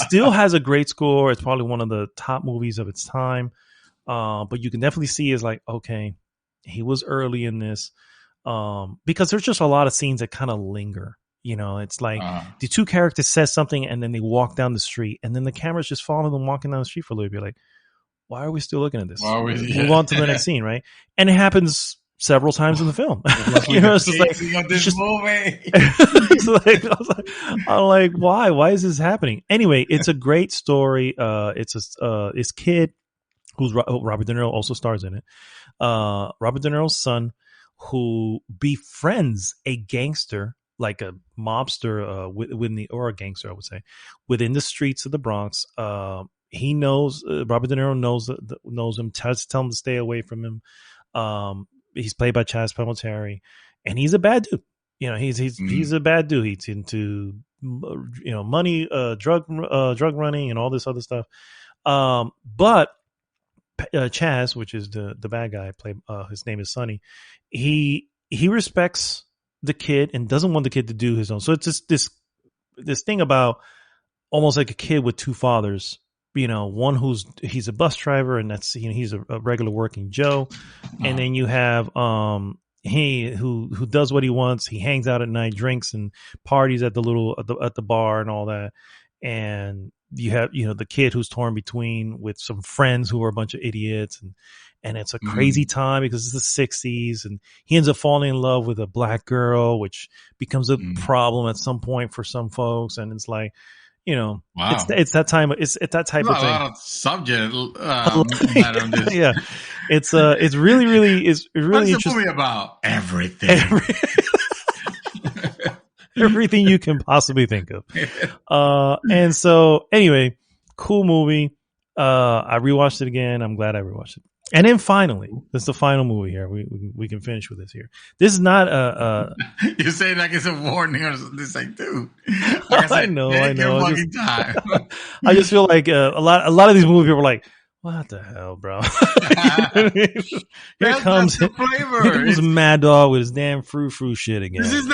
Still has a great score. It's probably one of the top movies of its time. But you can definitely see is like, okay, he was early in this. Because there's just a lot of scenes that kind of linger. It's like the two characters says something and then they walk down the street and then the camera's just following them walking down the street for a little bit. Like, why are we still looking at this? Move on to the next scene, right? And it happens several times in the film. It's just like, I'm like, why? Why is this happening? Anyway, it's a great story. It's kid who's Robert De Niro also stars in it. Robert De Niro's son who befriends a gangster, like a mobster, or a gangster, I would say, within the streets of the Bronx. He knows Robert De Niro knows him. Tries to tell him to stay away from him. He's played by Chaz Palminteri, and he's a bad dude. He's a bad dude. He's into money, drug running, and all this other stuff. But Chaz, which is the bad guy, his name is Sonny. He respects the kid and doesn't want the kid to do his own. So it's just this thing about almost like a kid with two fathers. One he's a bus driver, and that's he's a regular working Joe, and then you have he who does what he wants. He hangs out at night, drinks and parties at the bar and all that, and you have the kid who's torn between with some friends who are a bunch of idiots, and it's a crazy time because it's the 60s, and he ends up falling in love with a black girl, which becomes a problem at some point for some folks, and it's like. Wow. It's that time. It's that type of thing. A lot of subject matter on this. Yeah, it's really What's interesting. The movie about everything, everything you can possibly think of. And so anyway, cool movie. I rewatched it again. I'm glad I rewatched it. And then finally, this is the final movie here. We can finish with this here. This is not a you say like it's a warning or something. It's like, dude. Like I know. Time. I just feel like a lot of these movie people are like, what the hell, bro? Here comes Mad Dog with his damn frou shit again. This is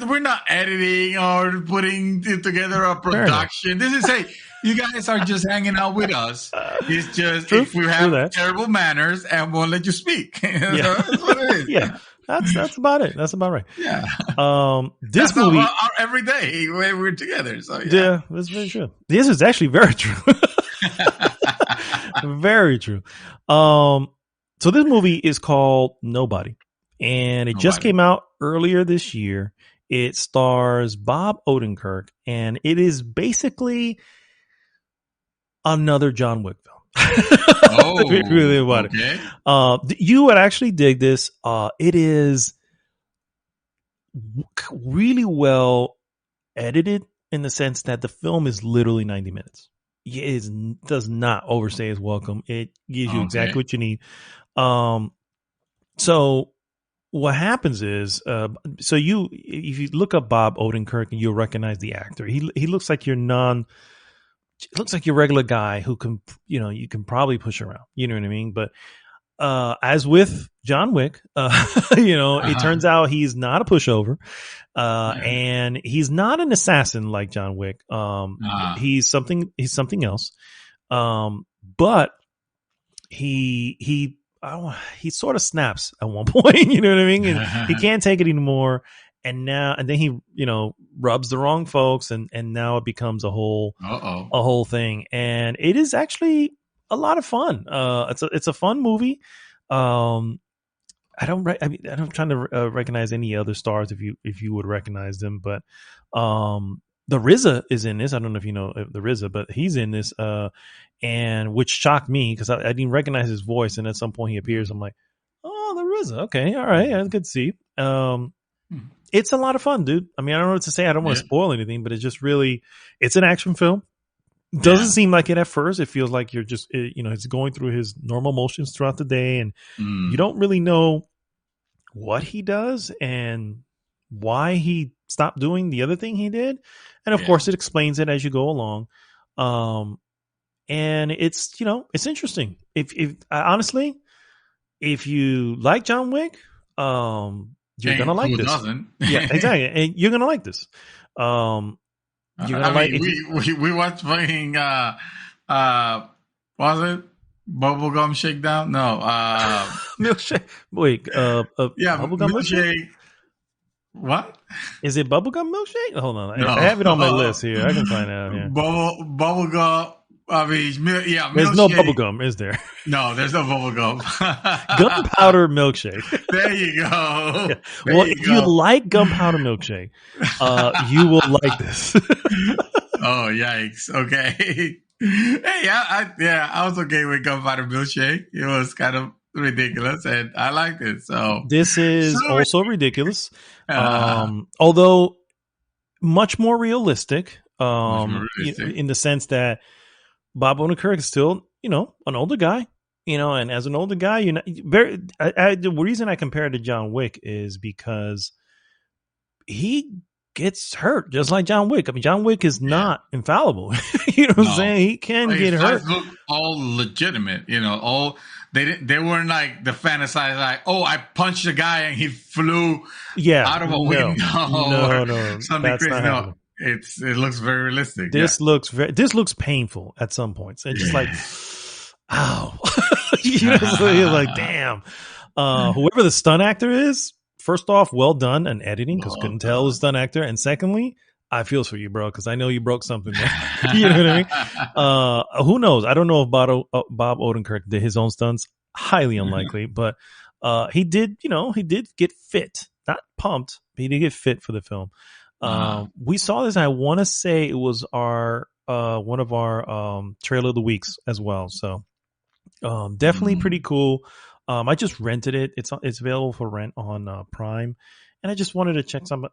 we're not editing or putting together a production. This is hey. You guys are just hanging out with us. It's just if we have terrible manners and won't let you speak. That's what it is. Yeah, that's about it. That's about right. Yeah. This movie our every day when we're together. So yeah, that's very true. This is actually very true. Very true. So this movie is called Nobody, and it just came out earlier this year. It stars Bob Odenkirk, and it is basically another John Wick film. To be really Oh, about okay. it. You would actually dig this. It is really well edited in the sense that the film is literally 90 minutes. It does not overstay its welcome. It gives you exactly Okay. what you need. So what happens is, so if you look up Bob Odenkirk and you'll recognize the actor. He looks like your looks like your regular guy who can, you can probably push around. You know what I mean? But as with John Wick, it turns out he's not a pushover, and he's not an assassin like John Wick. He's something else. But he sort of snaps at one point, you know what I mean? And he can't take it anymore. And then he, rubs the wrong folks, and now it becomes a whole thing. And it is actually a lot of fun. It's a fun movie. I'm trying to recognize any other stars if you would recognize them, but the RZA is in this. I don't know if you know the RZA, but he's in this, and which shocked me because I didn't recognize his voice, and at some point he appears. I'm like, oh, the RZA. Okay, all right, that's good to see. It's a lot of fun, dude. I mean, I don't know what to say. I don't want to spoil anything, but it's an action film. Doesn't seem like it at first. It feels like you're just, it's going through his normal motions throughout the day, and you don't really know what he does and why he stopped doing the other thing he did. And of course, it explains it as you go along. And it's, it's interesting. If honestly, if you like John Wick, you're gonna like this. Doesn't? Yeah, exactly. And you're gonna like this. You're gonna we watched fucking what was it? Bubblegum Shakedown? No, milkshake. Wait, bubblegum milkshake. What? Is it bubblegum milkshake? Hold on, No. I have it on my list here. I can find out here. Bubblegum. I mean, there's no bubblegum, is there? No, there's no bubblegum. Gunpowder milkshake. There you go. Yeah. Well, if you like gunpowder milkshake, you will like this. Oh, yikes. Okay. Hey, I was okay with gunpowder milkshake. It was kind of ridiculous, and I liked it. So this is also ridiculous, although much more realistic. In the sense that Bob Odenkirk is still, an older guy, and as an older guy, the reason I compare it to John Wick is because he gets hurt just like John Wick. I mean, John Wick is not infallible. You know what I'm saying? He can get hurt. Look all legitimate, all they weren't like the fantasized like, oh, I punched a guy and he flew out of a window. No, something crazy. No. It looks very realistic. This looks painful at some points. It's just like, ow. You're like, damn. Whoever the stunt actor is, first off, well done on editing because couldn't tell it was a stunt actor. And secondly, I feel for you, bro, because I know you broke something. You know what I mean? Who knows? I don't know if Bob Odenkirk did his own stunts. Highly unlikely, but he did get fit, not pumped, but he did get fit for the film. We saw this. I want to say it was one of our trailer of the weeks as well. So definitely pretty cool. I just rented it. It's available for rent on Prime, and I just wanted to check some,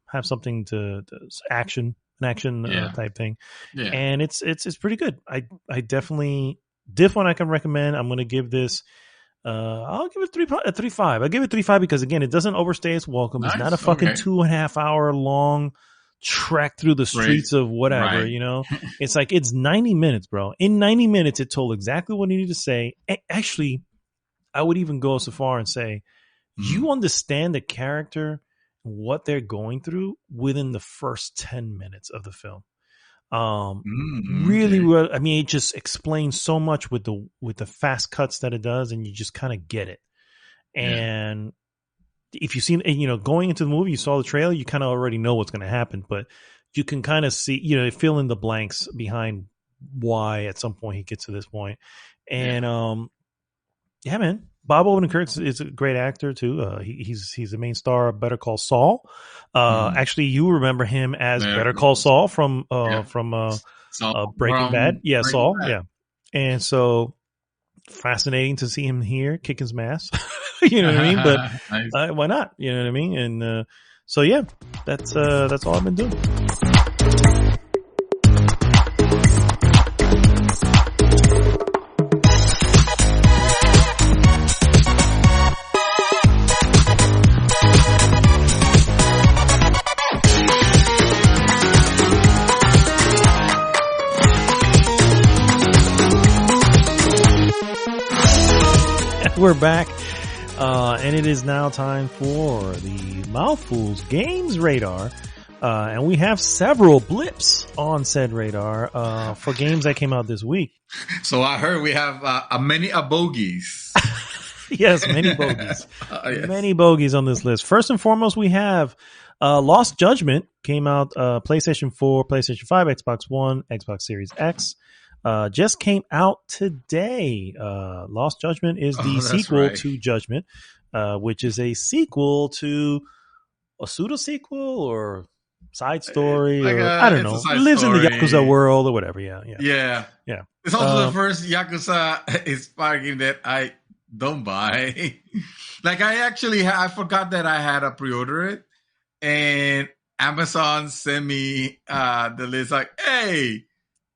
have something to an action type thing. Yeah. And it's pretty good. I definitely one I can recommend. I'm going to give this. I'll give it 3.5. I'll give it 3.5 because again, it doesn't overstay its welcome. Nice. It's not a fucking 2.5 hour long trek through the streets of whatever, It's like, it's 90 minutes, bro. In 90 minutes, it told exactly what it needed to say. Actually, I would even go so far and say, you understand the character, what they're going through within the first 10 minutes of the film. Really well. I mean, it just explains so much with the fast cuts that it does, and you just kind of get it. And if you've seen, going into the movie, you saw the trailer, you kind of already know what's going to happen, but you can kind of see, fill in the blanks behind why at some point he gets to this point. And man, Bob Odenkirk is a great actor too. He's the main star of Better Call Saul. Actually, you remember him as Better Call Saul from Breaking Bad. Yeah, Breaking Saul. Bad. Yeah, and so fascinating to see him here kick his ass. You know what I mean? But Nice. why not? You know what I mean? And so yeah, that's all I've been doing. We're back, and it is now time for the Mouthful's Games Radar, and we have several blips on said radar for games that came out this week. So I heard we have many bogeys. Yes, many bogeys. Yes. Many bogeys on this list. First and foremost, we have Lost Judgment, came out PlayStation 4, PlayStation 5, Xbox One, Xbox Series X. Just came out today. Lost Judgment is the sequel to Judgment, which is a sequel to a pseudo sequel or side story, or I don't know. It lives story in the Yakuza world or whatever. Yeah. It's also the first Yakuza inspired game that I don't buy. Like I forgot that I had to pre-order it, and Amazon sent me the list like, hey,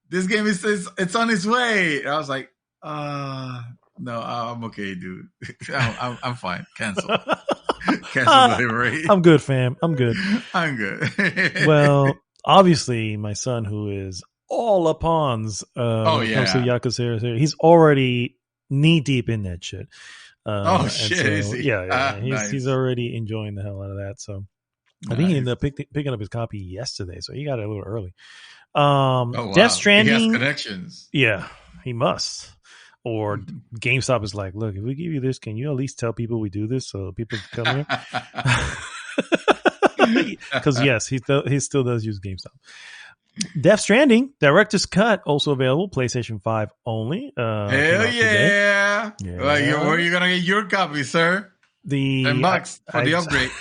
this game it's on its way. And I was like, no, I'm okay, dude. I'm fine. Cancel delivery. I'm good, fam. I'm good. I'm good. Well, obviously, my son, who is all upons when it comes to Yakuza, he's already knee deep in that shit. Shit! So, is he? Nice. He's already enjoying the hell out of that. So I think he ended up picking up his copy yesterday, so he got it a little early. Wow. Death Stranding. He has connections. Yeah, he must. Or GameStop is like, look, if we give you this, can you at least tell people we do this so people can come here? Because yes, he still does use GameStop. Death Stranding Director's Cut, also available, PlayStation 5 only. Hell yeah! Well, where are you gonna get your copy, sir? $10 for the upgrade.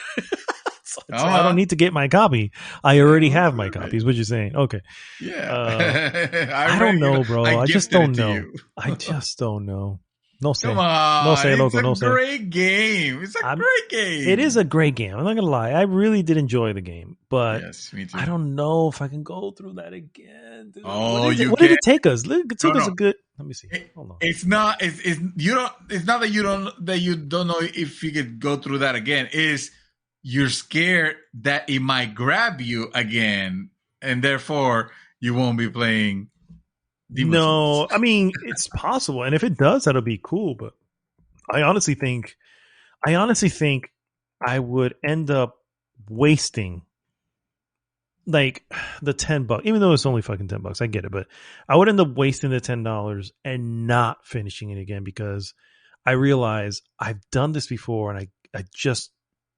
So I don't need to get my copy. I already have my copy, is what you're saying. Okay. Yeah. I don't know, bro. I just don't know. I just don't know. No say. Come on. No say, loco. It's a great game. It's a great game. It is a great game. I'm not going to lie. I really did enjoy the game. But yes, me too. I don't know if I can go through that again. Dude. What did it take us? It took us a good... Let me see. Hold on. It's not that you don't know if you could go through that again. It's you're scared that it might grab you again, and therefore you won't be playing Demon's Souls. I mean, it's possible, and if it does, that'll be cool. But I honestly think I would end up wasting like the $10, even though it's only fucking $10. I get it, but I would end up wasting the $10 and not finishing it again because I realize I've done this before, and I just.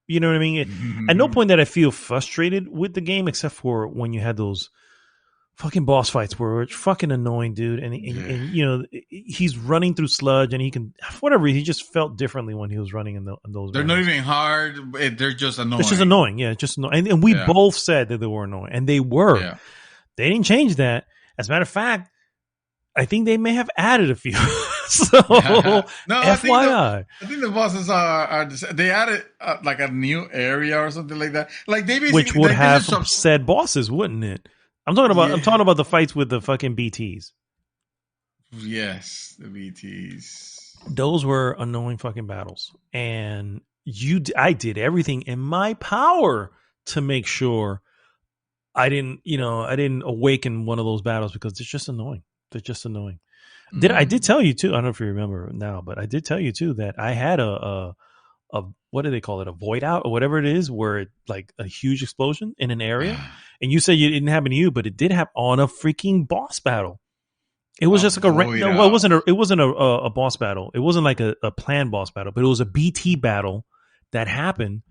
You know what I mean? At no point that I feel frustrated with the game, except for when you had those fucking boss fights where it's fucking annoying, dude. And you know, he's running through sludge, and he can whatever. He just felt differently when he was running in those. They're not even hard. They're just annoying. It's just annoying. Yeah, just annoying. And we both said that they were annoying, and they were. Yeah. They didn't change that. As a matter of fact, I think they may have added a few. So, FYI. I think the bosses are they added like a new area or something like that. Like they which would have said bosses, wouldn't it? I'm talking about the fights with the fucking BTs. Yes, the BTs. Those were annoying fucking battles, and I did everything in my power to make sure I didn't awaken one of those battles because it's just annoying. They're just annoying. I did tell you too. I don't know if you remember now, but I did tell you too that I had a what do they call it? A void out or whatever it is, where it like a huge explosion in an area, and you said it didn't happen to you, but it did happen on a freaking boss battle. It was just like it wasn't a boss battle. It wasn't like a planned boss battle, but it was a BT battle that happened,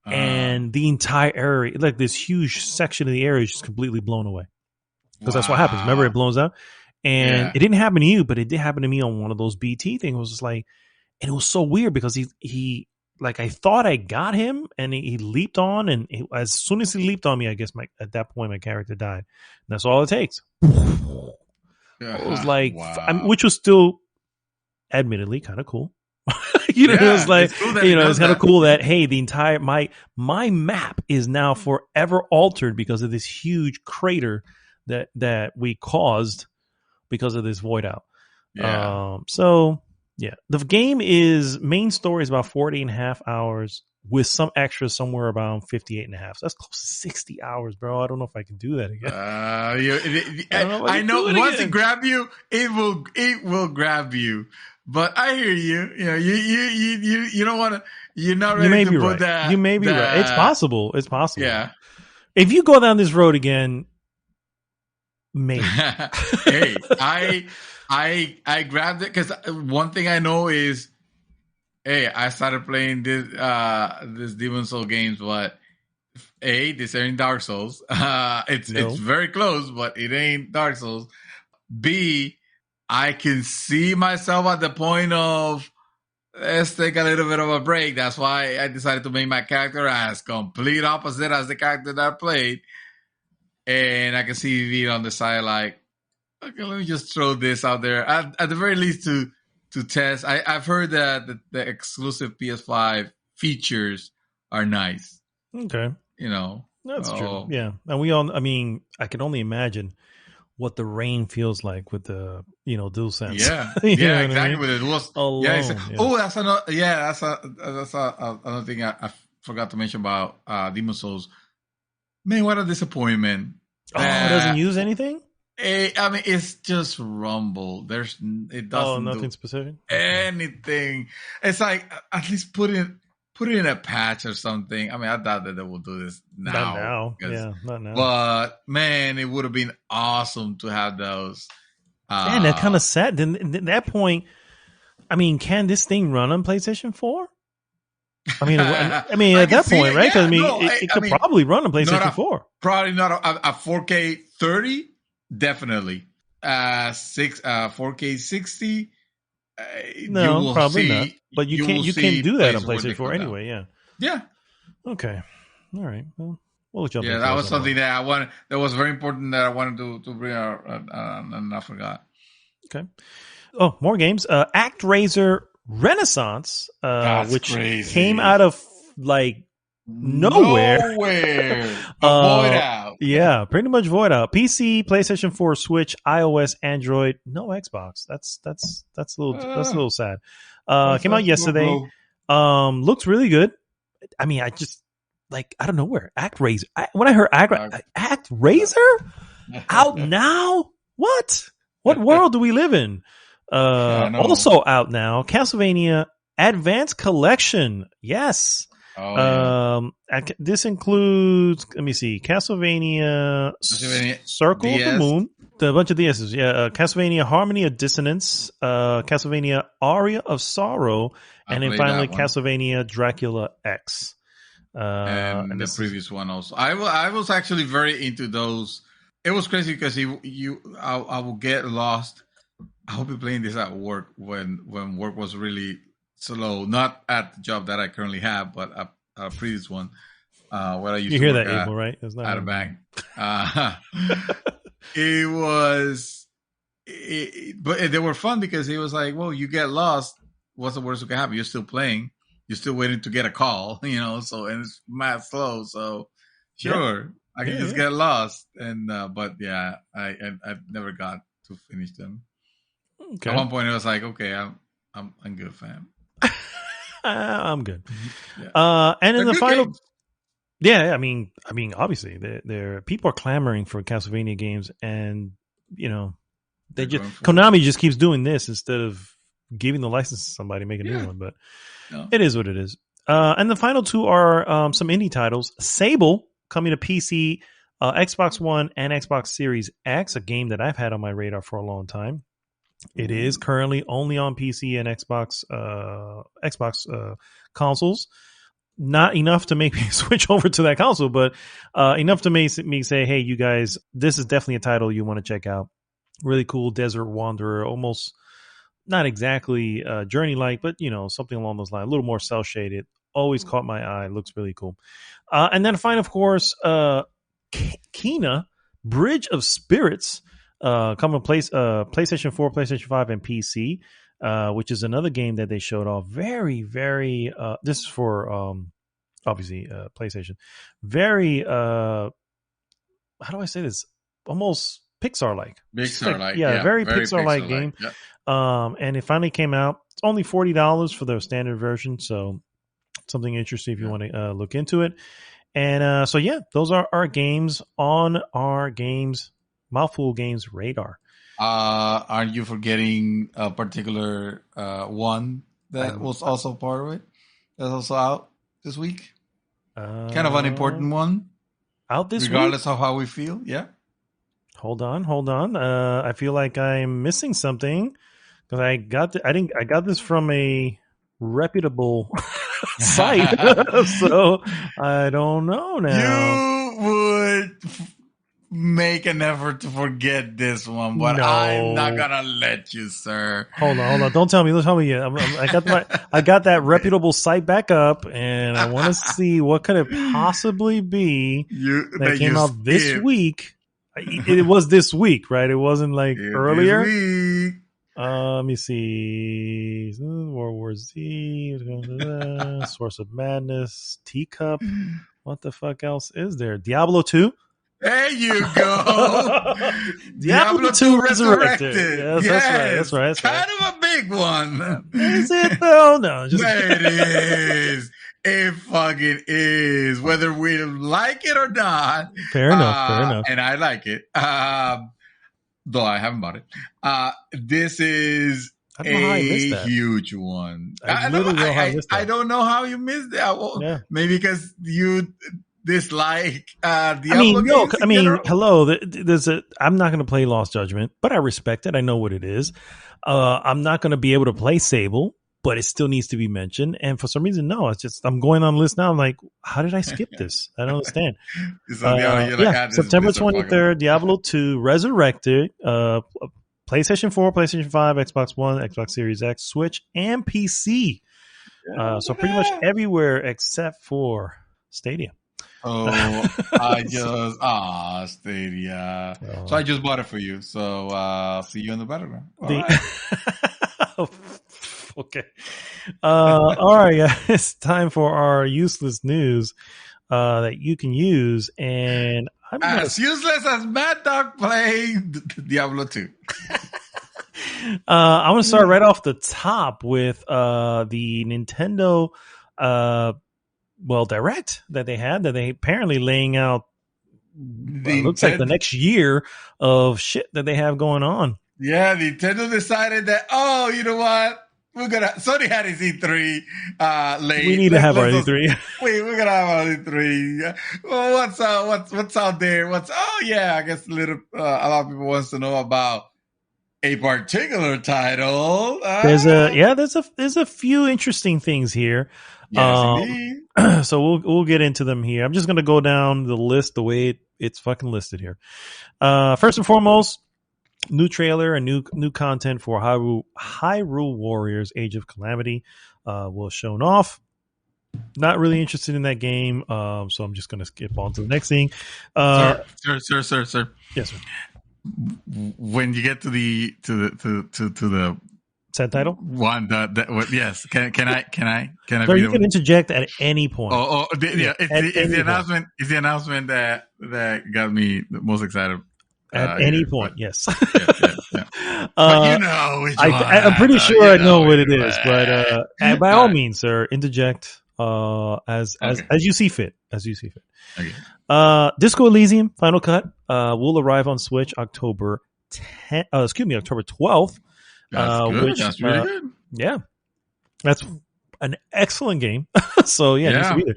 and the entire area, like this huge section of the area, is just completely blown away. Because that's what happens. Remember, it blows up. And it didn't happen to you, but it did happen to me on one of those BT things. It was just like, And it was so weird because he like I thought I got him, and he leaped on, and as soon as he leaped on me, I guess at that point my character died. And that's all it takes. It was like, wow. which was still, admittedly, kind of cool. You know, it was like, it's cool it's kind of cool that, hey, the entire my map is now forever altered because of this huge crater that we caused because of this void out. Yeah. So yeah, the game is main story is about 40.5 hours with some extras somewhere around 58.5. So that's close to 60 hours, bro. I don't know if I can do that again. I know once it grab you, it will grab you. But I hear you. You know, you don't want to. You're not ready to put that. You may be right. It's possible. It's possible. Yeah. If you go down this road again, maybe. Hey, I grabbed it because one thing I know is, hey, I started playing this Demon Soul games, but this ain't Dark Souls. It's very close, but it ain't Dark Souls. B, I can see myself at the point of, let's take a little bit of a break. That's why I decided to make my character as complete opposite as the character that I played. And I can see V on the side like, okay, let me just throw this out there. At the very least to test. I've heard that the exclusive PS5 features are nice. Okay. You know. That's true. Yeah. And I can only imagine what the rain feels like with the, DualSense. Yeah. Yeah, exactly. I mean? With the dual. Oh, that's another. Yeah, that's another thing I forgot to mention about Demon Souls. Man, what a disappointment! Oh, it doesn't use anything. I mean, it's just Rumble. It doesn't. Oh, nothing specific. Anything. It's like at least put it in a patch or something. I mean, I doubt that they will do this now. Not now. Yeah, not now. But man, it would have been awesome to have those. Man, that kind of sad. Then at that point, I mean, can this thing run on PlayStation 4? I mean, at that point, right? Because it could probably run on PlayStation 4. Probably not a 4K 30. Definitely. 4K 60. No, probably not. But you can't do that on PlayStation 4 anyway. Yeah. Yeah. Okay. All right. Well, we'll jump. Yeah, that was something that I wanted. That was very important that I wanted to bring out, and I forgot. Okay. Oh, more games. Actraiser Renaissance, which crazy. Came out of like nowhere. Void out. Yeah, pretty much void out. PC, PlayStation 4, Switch, iOS, Android, no Xbox. That's a little sad. Came out yesterday. Looks really good. I mean, I just I don't know where Actraiser. When I heard Actraiser out now, what world do we live in? Also out now, Castlevania Advanced Collection. Yes. This includes, let me see, Castlevania Circle DS. Of the Moon, a bunch of DSs. Yeah, Castlevania Harmony of Dissonance, Castlevania Aria of Sorrow, and then finally Castlevania Dracula X. And the previous one also. I was actually very into those. It was crazy because I will get lost. I hope you're playing this at work when work was really slow. Not at the job that I currently have, but a previous one where I used to work that, Abel, right? It's not at a bank. It was, but they were fun because it was like, well, you get lost. What's the worst that can happen? You're still playing. You're still waiting to get a call, So and it's mad slow. So sure, I can just get lost. And but yeah, I never got to finish them. Okay. At one point, it was like, okay, I'm good, fam. I'm good. Yeah. And in the final, games. Yeah, I mean, obviously, there people are clamoring for Castlevania games, and Konami just keeps doing this instead of giving the license to somebody to make a new one. But it is what it is. And the final two are some indie titles: Sable, coming to PC, Xbox One, and Xbox Series X, a game that I've had on my radar for a long time. It is currently only on PC and Xbox consoles. Not enough to make me switch over to that console, but enough to make me say, hey, you guys, this is definitely a title you want to check out. Really cool desert wanderer, almost not exactly journey-like, but something along those lines, a little more cel-shaded. Always caught my eye. Looks really cool. And then finally, of course, Kena, Bridge of Spirits, coming PlayStation 4, PlayStation 5, and PC, which is another game that they showed off. Very, very. This is for obviously PlayStation. Very. How do I say this? Almost Pixar-like. Pixar-like, yeah, very Pixar-like game. Yep. And it finally came out. It's only $40 for the standard version, so something interesting if you want to look into it. And so yeah, those are our games on our Mouthful Games radar. Are you forgetting a particular one that was also part of it? That's also out this week. Kind of an important one. Out this regardless week? of how we feel. Yeah. Hold on. I feel like I'm missing something because I got this from a reputable site, so I don't know now. You would make an effort to forget this one, but No. I'm not gonna let you, sir. Hold on. Don't tell me. Don't tell me yet. I got that reputable site back up, and I want to see what could it possibly be that came out this week. It was this week, right? It wasn't like earlier. This week. Let me see. World War Z, Source of Madness, Teacup. What the fuck else is there? Diablo 2. There you go. Diablo 2 Resurrected. Yes, that's right. Kind of a big one. Is it though? No, just it is. It fucking is. Whether we like it or not. Fair enough. And I like it. Though I haven't bought it. This is a huge one. I don't know how you missed it. Maybe because you dislike Diablo games. Hello. I'm not going to play Lost Judgment, but I respect it. I know what it is. I'm not going to be able to play Sable, but it still needs to be mentioned. And for some reason, no. It's just I'm going on the list now. I'm like, how did I skip this? I don't understand. September 23rd, Diablo 2 Resurrected, PlayStation 4, PlayStation 5, Xbox One, Xbox Series X, Switch, and PC. So pretty much everywhere except for Stadia. Stadia. So I just bought it for you. So see you in the battleground. Okay. All right, guys. It's time for our useless news that you can use. And as useless as Mad Dog playing Diablo 2. I'm going to start right off the top with the Nintendo Direct that they apparently laying out looks like the next year of shit that they have going on. Yeah, Nintendo decided that, you know what? Sony had his E3 late. We need to have our E3. We're gonna have our E3. Well, what's out there? I guess a lot of people wants to know about a particular title. There's a few interesting things here. Yes, indeed. So we'll get into them here. I'm just gonna go down the list the way it's fucking listed here. First and foremost, new trailer and new content for Hyrule Warriors: Age of Calamity was shown off. Not really interested in that game, so I'm just going to skip on to the next thing. Sir. Yes, sir. When you get to the set title one, yes. Can I? So you can interject at any point. It's the announcement. It's the announcement that got me the most excited. At any point, yes. Yeah. But you know which one. I'm pretty sure I know what it is, but by all means, sir, interject as you see fit. Okay. Disco Elysium Final Cut will arrive on Switch October 12th. That's good. That's really good. Yeah, that's an excellent game. So it needs to be there.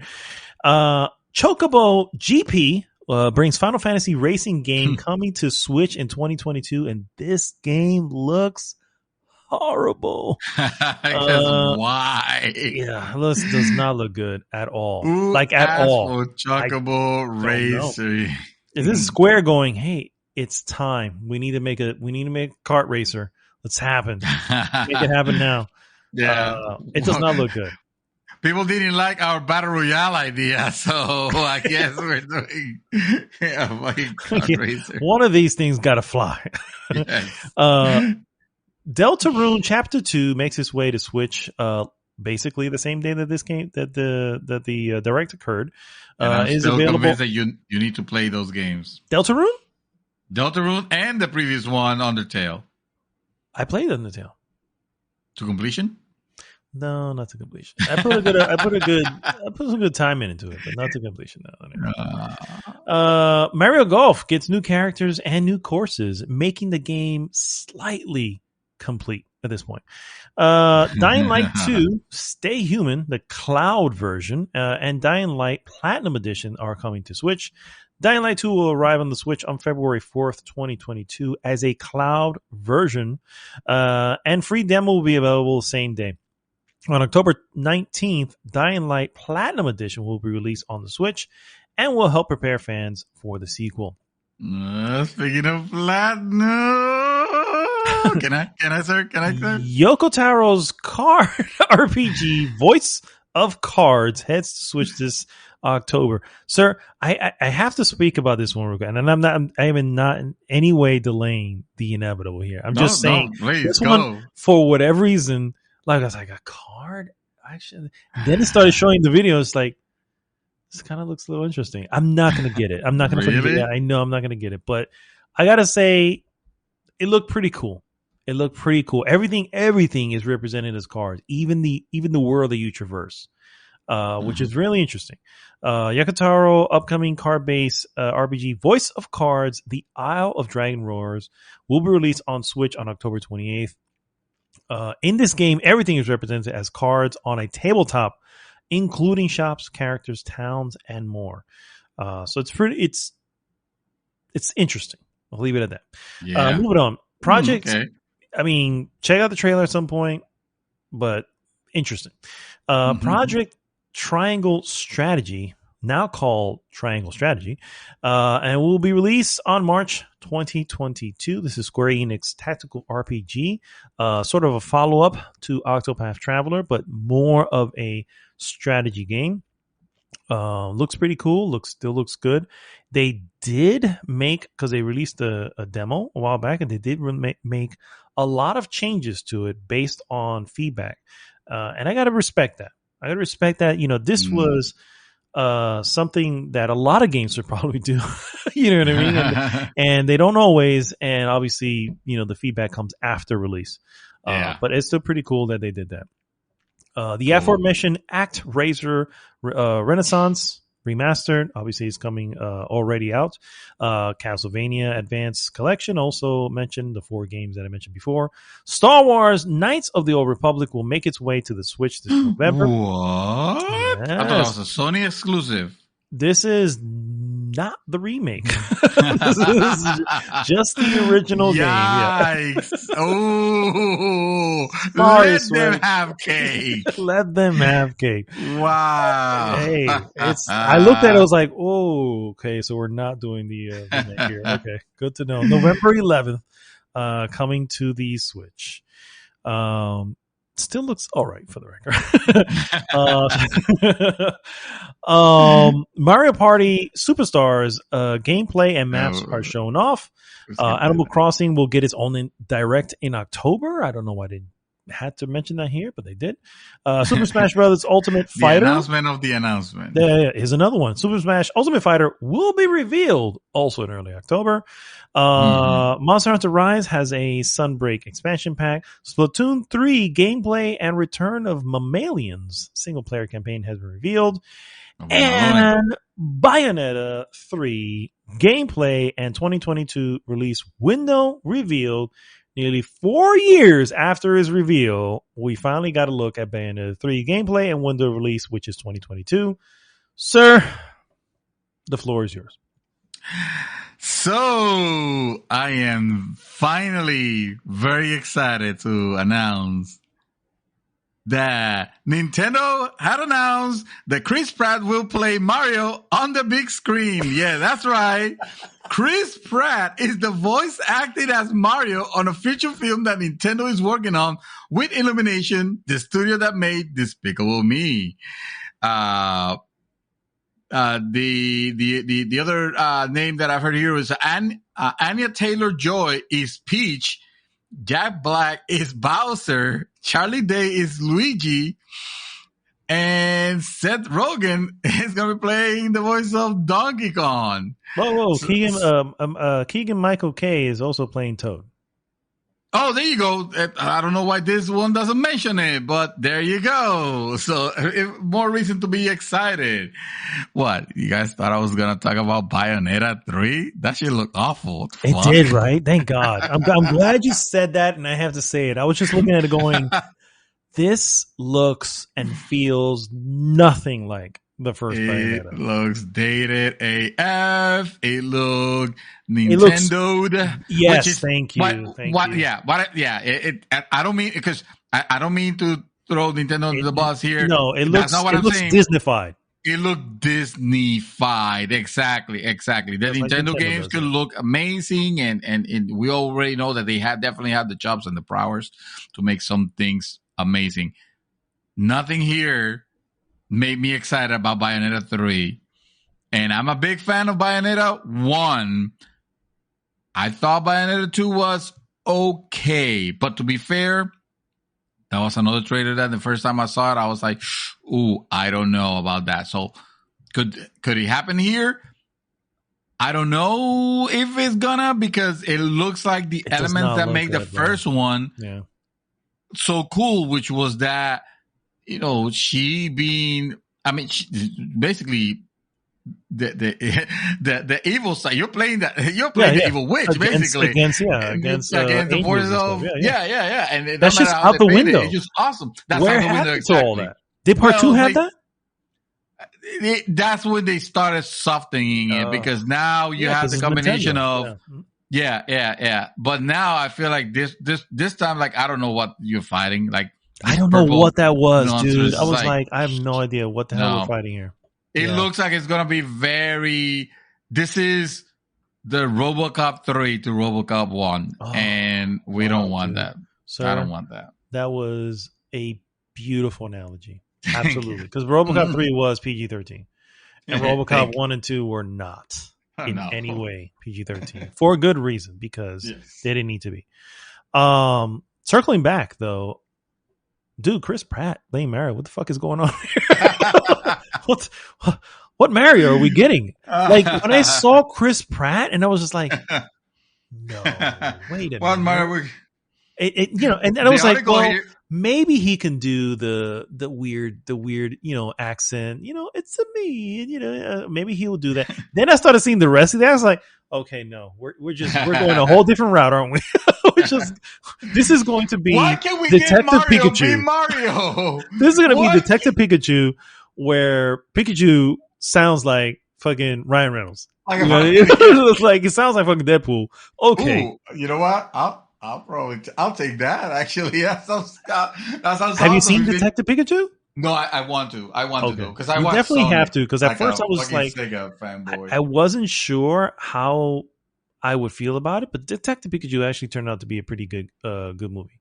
Chocobo GP brings Final Fantasy racing game coming to Switch in 2022, and this game looks horrible. Why? Yeah, this does not look good at all. Who at all. Chocobo racing. Is this Square going, hey, it's time. We need to make a kart racer. Let's happen. Make it happen now. Yeah. It does not look good. People didn't like our battle royale idea, so I guess we're doing a fucking kart racer. One of these things got to fly. Yes. Deltarune Chapter 2 makes its way to Switch basically the same day that this game that the direct occurred. And I'm is still available. convinced that you need to play those games. Deltarune? Deltarune and the previous one, Undertale. I played Undertale. To completion? No, not to completion. I put some good time into it, but not to completion. No. Mario Golf gets new characters and new courses, making the game slightly complete at this point. Dying Light 2, Stay Human, the cloud version, and Dying Light Platinum Edition are coming to Switch. Dying Light 2 will arrive on the Switch on February 4th, 2022 as a cloud version, and free demo will be available the same day. On October 19th, Dying Light Platinum Edition will be released on the Switch and will help prepare fans for the sequel. Speaking of Platinum, can I, sir? Yoko Taro's card RPG Voice of Cards heads to Switch this October. Sir, I have to speak about this one real quick, and I am not in any way delaying the inevitable here. I'm just saying this one, for whatever reason, like I was like, a card action. Then it started showing the videos. Like, this kind of looks a little interesting. I'm not gonna get it. I'm not gonna forget it. I know I'm not gonna get it, but I gotta say, it looked pretty cool. Everything is represented as cards, even the world that you traverse, which is really interesting. Yakutaro upcoming card-based RPG Voice of Cards, The Isle of Dragon Roars, will be released on Switch on October 28th. In this game, everything is represented as cards on a tabletop, including shops, characters, towns, and more. So it's interesting. I'll leave it at that. Yeah. Moving on. Project. Okay. I mean, check out the trailer at some point, but interesting. Project Triangle Strategy, now called Triangle Strategy, and will be released on March 2022. This is Square Enix tactical RPG, sort of a follow-up to Octopath Traveler, but more of a strategy game. Looks pretty cool. Still looks good. They did make, because they released a demo a while back, and they did make a lot of changes to it based on feedback. And I got to respect that. You know, this was something that a lot of games would probably do. You know what I mean? And they don't always. And obviously, you know, the feedback comes after release. But it's still pretty cool that they did that. The aforementioned Actraiser Renaissance Remastered, obviously, is coming already out. Castlevania Advanced Collection, also mentioned, the 4 games that I mentioned before. Star Wars Knights of the Old Republic will make its way to the Switch this November. What? Yes. I thought it was a Sony exclusive. This is not the remake. This is just the original game. Yikes. Yeah. Oh, Let them have cake. Let them have cake. Wow. Hey, I looked at it, I was like, oh, okay, so we're not doing the remake here. Okay, good to know. November 11th, coming to the Switch. Still looks all right for the record. Mario Party Superstars gameplay and maps are shown off. Animal Crossing will get its own direct in October. I don't know why they had to mention that here, but they did. Super Smash Bros. Ultimate Fighter. The announcement of the announcement. There is another one. Super Smash Ultimate Fighter will be revealed also in early October. Monster Hunter Rise has a Sunbreak expansion pack. Splatoon 3 gameplay and return of Mammalians single player campaign has been revealed. And Bayonetta 3 gameplay and 2022 release window revealed. Nearly 4 years after its reveal, we finally got a look at Bayonetta 3 gameplay and window release, which is 2022. Sir, the floor is yours. So, I am finally very excited to announce that Nintendo had announced that Chris Pratt will play Mario on the big screen. Yeah, that's right. Chris Pratt is the voice acting as Mario on a feature film that Nintendo is working on with Illumination, the studio that made Despicable Me. The other name that I've heard here is Anya Taylor-Joy is Peach. Jack Black is Bowser. Charlie Day is Luigi. And Seth Rogen is going to be playing the voice of Donkey Kong. Whoa. Keegan Michael Kay is also playing Toad. Oh, there you go. I don't know why this one doesn't mention it, but there you go. So more reason to be excited. What? You guys thought I was going to talk about Bayonetta 3? That shit looked awful. It did, right? Thank God. I'm glad you said that, and I have to say it. I was just looking at it going, this looks and feels nothing like the first Bayonetta. It looks dated AF. It looked Nintendo'd. Yes, thank you. I don't mean because I don't mean to throw Nintendo under the bus here. No, it looks Disneyfied. It looked Disneyfied. Exactly. The Nintendo games could look amazing, and we already know that they definitely have the chops and the prowess to make some things amazing. Nothing here made me excited about Bayonetta 3. And I'm a big fan of Bayonetta 1. I thought Bayonetta 2 was okay. But to be fair, that was another trailer that the first time I saw it, I was like, ooh, I don't know about that. So could it happen here? I don't know if it's gonna, because it looks like the elements that make the first one so cool, which was that, she being, basically the evil side. You're playing the evil witch, basically against the forces of and that's just out the window. It's just awesome. That's where happened to all that? Did part 2 have that? That's when they started softening it, because now you have the combination of But now I feel like this time, like, I don't know what you're fighting. Like, I don't know what that was, dude. I was like, I have no idea what the hell we're fighting here. It looks like it's going to be this is the RoboCop 3 to RoboCop 1. And we don't want that. Sir, I don't want that. That was a beautiful analogy. Absolutely. Because RoboCop 3 was PG-13. And RoboCop 1 and 2 were not in any way PG-13. For a good reason, because they didn't need to be. Circling back, though, dude, Chris Pratt playing Mario. What the fuck is going on here? What Mario are we getting? Like, when I saw Chris Pratt, and I was just like, no, wait a minute. Mario? And I was like, well, maybe he can do the weird, accent. It's a me. Maybe he will do that. Then I started seeing the rest of that. I was like, okay, no, we're going a whole different route, aren't we? This is going to be Detective Pikachu. Mario? This is going to be Detective Pikachu, where Pikachu sounds like fucking Ryan Reynolds. It sounds like fucking Deadpool. Okay, ooh, you know what? I'll take that. Actually, that sounds Have awesome. you seen Detective Pikachu? No, I want to. I want to go, because I definitely have to. Because at first I was like, Sega fanboy. I wasn't sure how I would feel about it, but Detective Pikachu actually turned out to be a pretty good movie.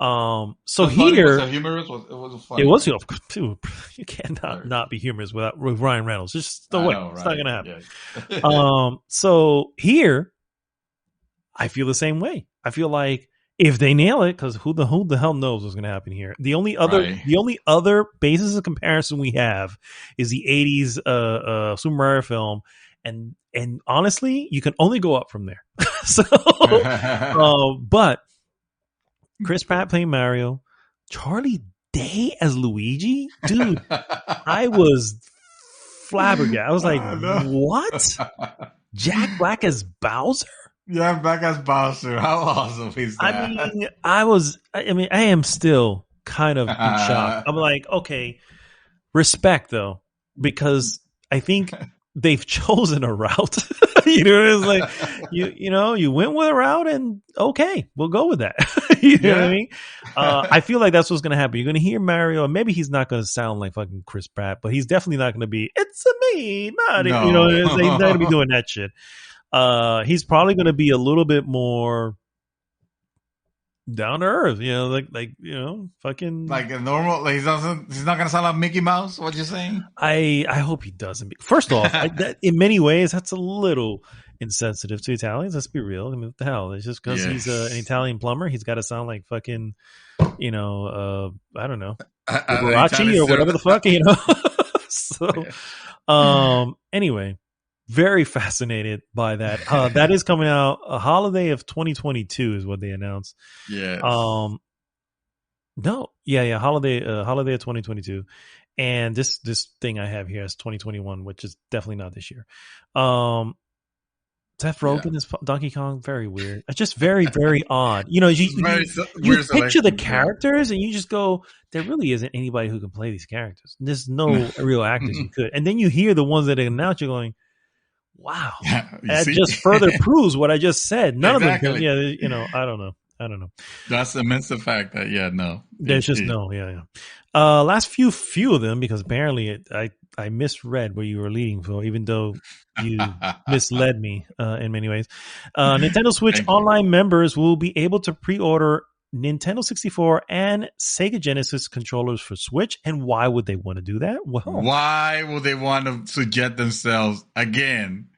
So here, was it humorous? It was funny. It was. Dude, you cannot not be humorous with Ryan Reynolds. It's just the way. It's not going to happen. Yeah. So here, I feel the same way. I feel like if they nail it, because who the hell knows what's going to happen here? The only other basis of comparison we have is the '80s Super Mario film, and honestly, you can only go up from there. But Chris Pratt playing Mario, Charlie Day as Luigi, dude, I was flabbergasted. I was like, what? Jack Black as Bowser? Yeah, back as Bowser. How awesome is that? I am still kind of in shock. I'm like, okay, respect though, because I think they've chosen a route. You know, it's like you went with a route, and okay, we'll go with that. You know what I mean? I feel like that's what's going to happen. You're going to hear Mario, and maybe he's not going to sound like fucking Chris Pratt, but he's definitely not going to be "It's a me, Mario." No. You know, he's not going to be doing that shit. He's probably going to be a little bit more down to earth, fucking Like a normal, like he's not gonna sound like Mickey Mouse. What you saying? I hope he doesn't. First off, that, in many ways, that's a little insensitive to Italians. Let's be real. I mean, what the hell? It's just because he's an Italian plumber, he's got to sound like fucking, I don't know, Liberace or whatever the fuck, So, anyway, very fascinated by that. That is coming out a holiday of 2022 is what they announced. Yeah. No, yeah, holiday of 2022, and this thing I have here is 2021, which is definitely not this year. Seth Rogen is Donkey Kong, very weird. It's just very, very odd. You picture the characters and you just go, there really isn't anybody who can play these characters. There's no real actors who could. And then you hear the ones that announced, you're going, wow, that just further proves what I just said. None of them can, I don't know. That's the immense fact that there's just no. Last few of them, because apparently I misread where you were leading for, even though you misled me in many ways. Nintendo Switch Online members will be able to pre-order Nintendo 64 and Sega Genesis controllers for Switch. And why would they want to do that? Well, why would they want to subject themselves again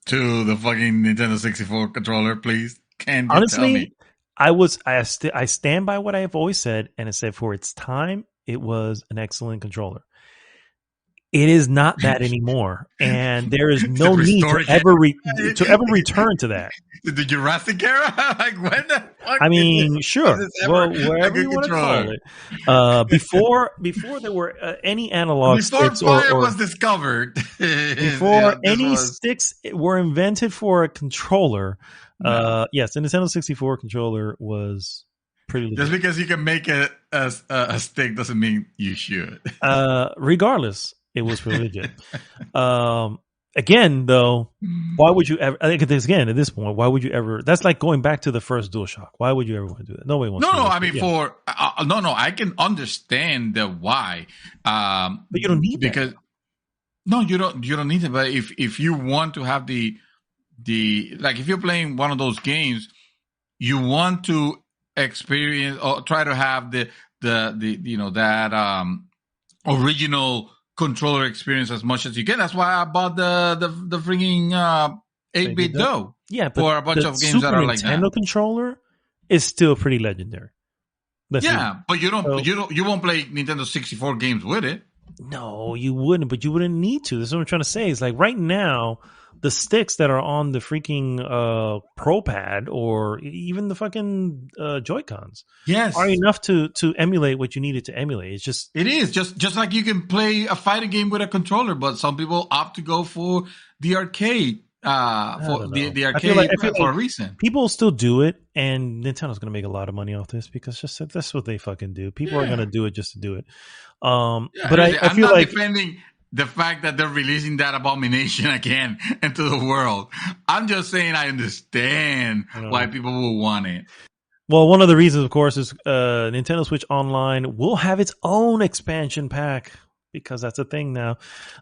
to the fucking Nintendo 64 controller? Please, honestly, tell me. I stand by what I have always said, and it said for its time, it was an excellent controller. It is not that anymore, and there is no need to ever return to that. The Jurassic era, like when the fuck? I mean, sure. Well, wherever you want to call it. Before there were any analog sticks, before fire was discovered, before any sticks were invented for a controller. Yes, the Nintendo 64 controller was pretty legit. Just because you can make a stick doesn't mean you should. Regardless, it was pretty legit. Again, though, why would you ever? I think again at this point, why would you ever? That's like going back to the first DualShock. Why would you ever want to do that? Nobody wants. No. I mean, I can understand the why. But you don't need because. That. No, you don't need it. But if you want to have the like, if you're playing one of those games, you want to experience or try to have the that original controller experience as much as you can. That's why I bought the freaking 8-bit Go. Yeah, but for a bunch of games Super that are like that. Nintendo controller is still pretty legendary. But you won't play Nintendo 64 games with it. No, you wouldn't, but you wouldn't need to. That's what I'm trying to say. Is like right now, the sticks that are on the freaking Pro Pad or even the fucking Joy-Cons, are enough to emulate what you needed to emulate. It's just just like you can play a fighting game with a controller, but some people opt to go for the arcade. The arcade for a reason. People still do it, and Nintendo's going to make a lot of money off this because that's what they fucking do. People are going to do it just to do it. But I'm not defending the fact that they're releasing that abomination again into the world. I'm just saying I understand why people will want it. Well, one of the reasons, of course, is Nintendo Switch Online will have its own expansion pack, because that's a thing now.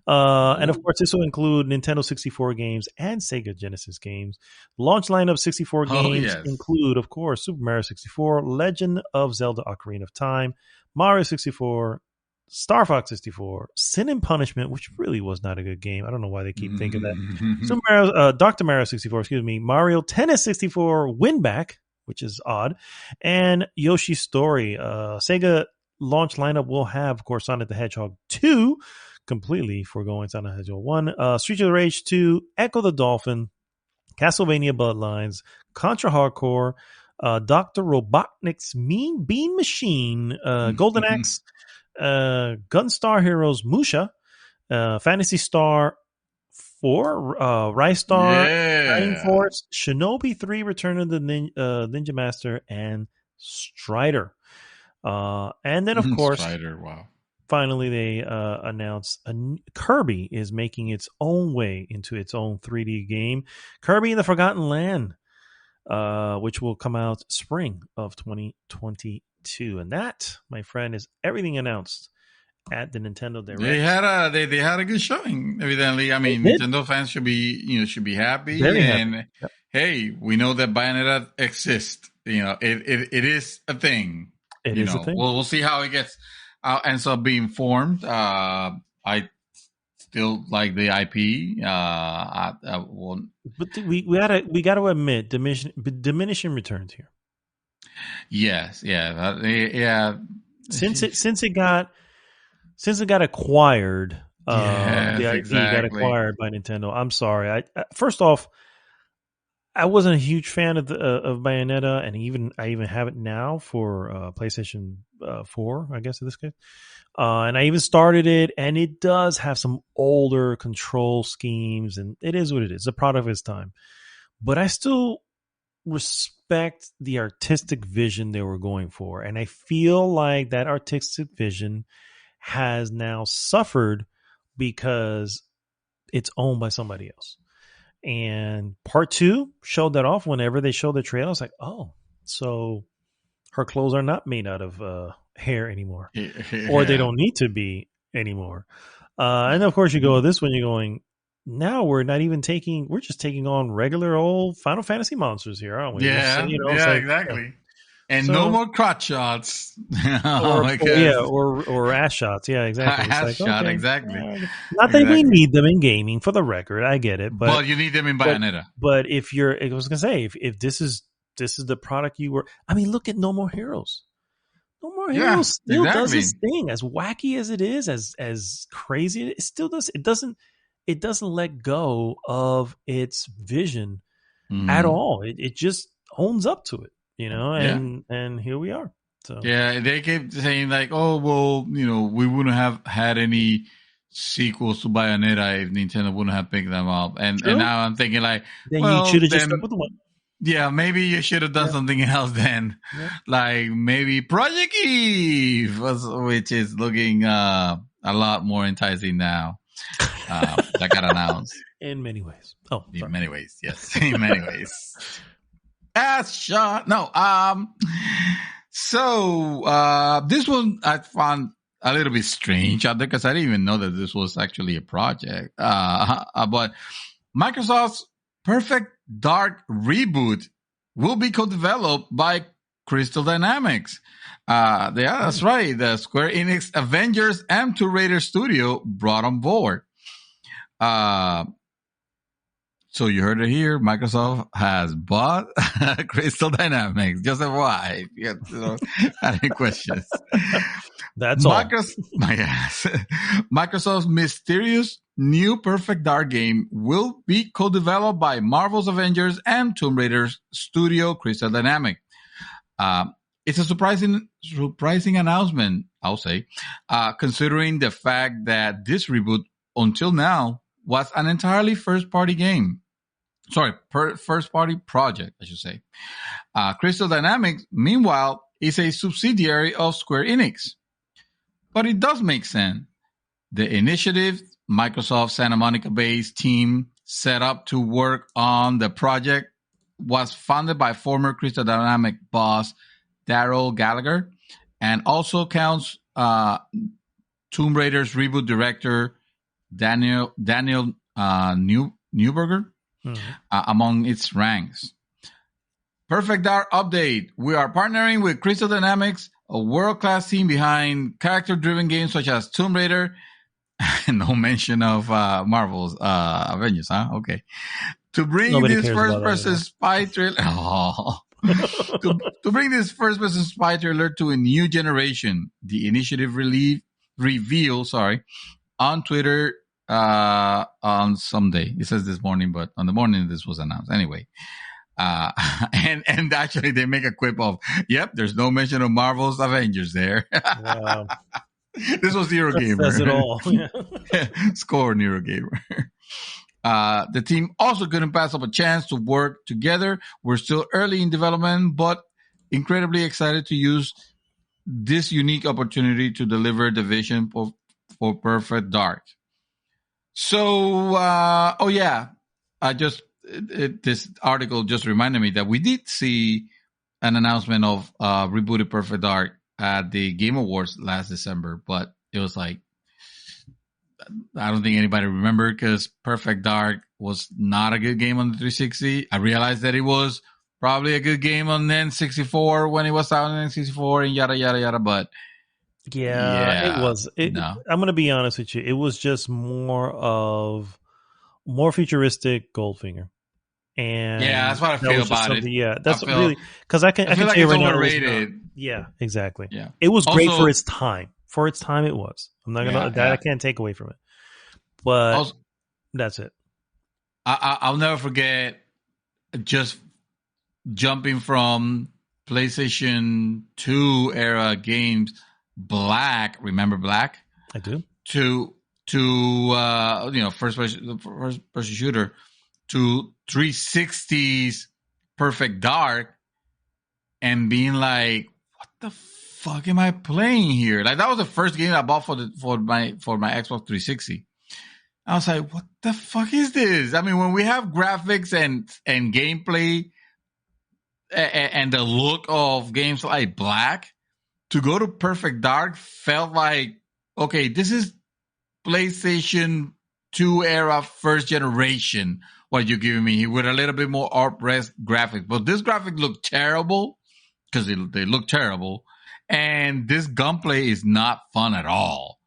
And of course, this will include Nintendo 64 games and Sega Genesis games. Launch lineup 64 games include, of course, Super Mario 64, Legend of Zelda Ocarina of Time, Mario 64, Star Fox 64, Sin and Punishment, which really was not a good game. I don't know why they keep thinking that. Super Mario, Dr. Mario 64, Mario Tennis 64, Winback, which is odd, and Yoshi's Story. Sega launch lineup will have, of course, Sonic the Hedgehog 2, completely foregoing Sonic the Hedgehog 1, Streets of Rage 2, Echo the Dolphin, Castlevania Bloodlines, Contra Hardcore, Dr. Robotnik's Mean Bean Machine, Golden Axe, Gunstar Heroes Musha, Fantasy Star 4, Rise Star, Shining Force, Shinobi 3, Return of the Ninja Master, and Strider. And then, of course, Strider, wow. finally they announced Kirby is making its own way into its own 3D game, Kirby in the Forgotten Land, which will come out spring of 2022. And that, my friend, is everything announced at the Nintendo Direct. They had a good showing, evidently. I mean, Nintendo fans should be happy. Very and happy. Yep. Hey, we know that Bayonetta exists. It is a thing. It is a thing. We'll see how it gets ends up being formed. I still like the IP. But we gotta admit diminishing returns here. Yes, yeah. Since it got acquired, the IP got acquired by Nintendo. I'm sorry. I first off, I wasn't a huge fan of Bayonetta, and I even have it now for PlayStation 4, I guess in this case. And I even started it, and it does have some older control schemes, and it is what it is. It's a product of its time. But I still respect the artistic vision they were going for, and I feel like that artistic vision has now suffered because it's owned by somebody else. And part 2 showed that off whenever they showed the trailer. I was like, oh, so her clothes are not made out of hair anymore, or they don't need to be anymore. And of course, you go this one, you're going, now we're just taking on regular old Final Fantasy monsters here, aren't we? Yeah, exactly. And no more crotch shots. or ass shots. Yeah, exactly. Ass shot, exactly. Not that we need them in gaming, for the record. I get it. But well, you need them in Bayonetta. But I was going to say, if this is the product you were, I mean, look at No More Heroes. No More Heroes still does its thing. As wacky as it is, as crazy, it still does. It doesn't let go of its vision at all. It just owns up to it. And here we are. So yeah, they kept saying like, oh well, we wouldn't have had any sequels to Bayonetta if Nintendo wouldn't have picked them up. And now I'm thinking like, then you should have just stuck with the one. Yeah, maybe you should have done something else then, like maybe Project Eve, which is looking a lot more enticing now. That got announced in many ways. In many ways, yes, in many ways. Ass shot. No. So this one I found a little bit strange out there because I didn't even know that this was actually a project. But Microsoft's Perfect Dark reboot will be co-developed by Crystal Dynamics. That's right. The Square Enix Avengers and Tomb Raider studio brought on board. So you heard it here. Microsoft has bought Crystal Dynamics. Just FYI, if you had any questions. That's all. Microsoft's mysterious new Perfect Dark game will be co-developed by Marvel's Avengers and Tomb Raider's studio, Crystal Dynamics. It's a surprising announcement, I'll say, considering the fact that this reboot, until now, was an entirely first-party game. Sorry, first-party project, I should say. Crystal Dynamics, meanwhile, is a subsidiary of Square Enix. But it does make sense. The initiative, Microsoft Santa Monica-based team set up to work on the project, was founded by former Crystal Dynamics boss Daryl Gallagher, and also counts Tomb Raider's reboot director Daniel Newberger among its ranks. Perfect Dark update. We are partnering with Crystal Dynamics, a world-class team behind character-driven games such as Tomb Raider. No mention of Marvel's Avengers, huh? Okay. To bring this first-person spy thriller... to bring this first-person spy thriller to a new generation, the initiative revealed on Twitter on Sunday. It says this morning, but on the morning this was announced. Anyway, and actually they make a quip of, yep, there's no mention of Marvel's Avengers there. Wow. This was Eurogamer. That says it all. Score Eurogamer. The team also couldn't pass up a chance to work together. We're still early in development, but incredibly excited to use this unique opportunity to deliver the vision for Perfect Dark. So, this article just reminded me that we did see an announcement of rebooted Perfect Dark at the Game Awards last December, but it was like, I don't think anybody remembered because Perfect Dark was not a good game on the 360. I realized that it was probably a good game on the N64 when it was out on the N64 and yada, yada, yada, but it was. No. I'm going to be honest with you. It was just more futuristic Goldfinger. And yeah, that's what I feel about it. Yeah, that's really because I can feel like say it's right overrated. Now, yeah, exactly. Yeah, it was great for its time. For its time, it was. I'm not gonna I can't take away from it. But also, that's it. I'll never forget just jumping from PlayStation 2 era games, Black. Remember Black? I do. To first person shooter, to 360's Perfect Dark, and being like, what the fuck am I playing here? Like, that was the first game I bought for my Xbox 360. I was like, what the fuck is this? I mean, when we have graphics and gameplay and the look of games like Black, to go to Perfect Dark felt like, okay, this is PlayStation 2 era first generation. What you're giving me with a little bit more art-res graphics. But this graphic looked terrible because they look terrible. And this gunplay is not fun at all.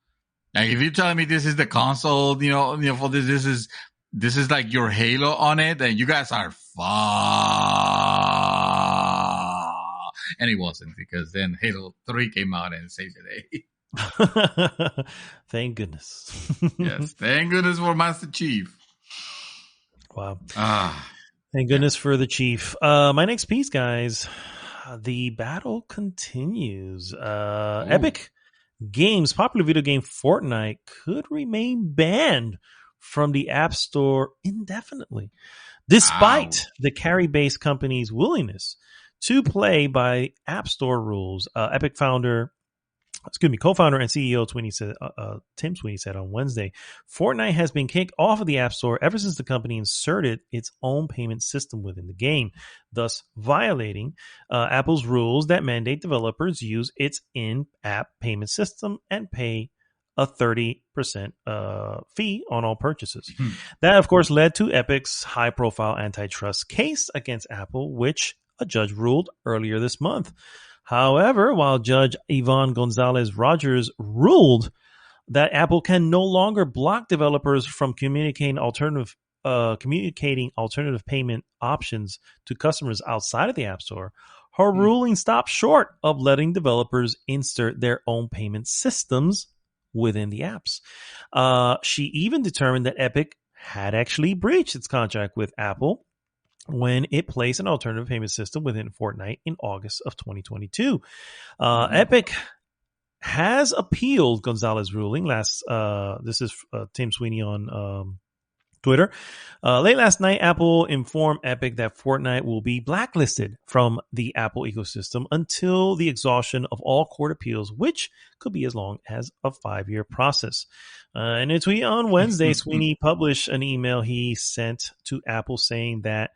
Like, if you're telling me this is the console, for this is like your Halo on it, then you guys are far. And it wasn't, because then Halo 3 came out and saved the day. Thank goodness. Yes, thank goodness for Master Chief. Wow. Thank goodness for the Chief. My next piece, guys. The battle continues. Epic Games' popular video game Fortnite could remain banned from the App Store indefinitely, despite the carry-based company's willingness to play by App Store rules. Epic co-founder and CEO Tim Sweeney said on Wednesday, Fortnite has been kicked off of the App Store ever since the company inserted its own payment system within the game, thus violating Apple's rules that mandate developers use its in-app payment system and pay a 30% fee on all purchases. That, of course, led to Epic's high-profile antitrust case against Apple, which a judge ruled earlier this month. However, while Judge Yvonne Gonzalez Rogers ruled that Apple can no longer block developers from communicating alternative payment options to customers outside of the App Store, her ruling stopped short of letting developers insert their own payment systems within the apps. She even determined that Epic had actually breached its contract with Apple when it placed an alternative payment system within Fortnite in August of 2022. Epic has appealed Gonzalez's ruling. This is Tim Sweeney on Twitter. Late last night, Apple informed Epic that Fortnite will be blacklisted from the Apple ecosystem until the exhaustion of all court appeals, which could be as long as a 5-year process. In a tweet on Wednesday, Sweeney published an email he sent to Apple saying that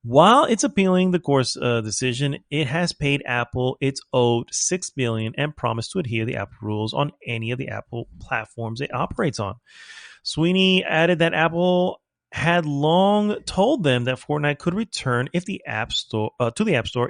while it's appealing the court's decision, it has paid Apple its owed $6 billion and promised to adhere to the Apple rules on any of the Apple platforms it operates on. Sweeney added that Apple had long told them that Fortnite could return to the App Store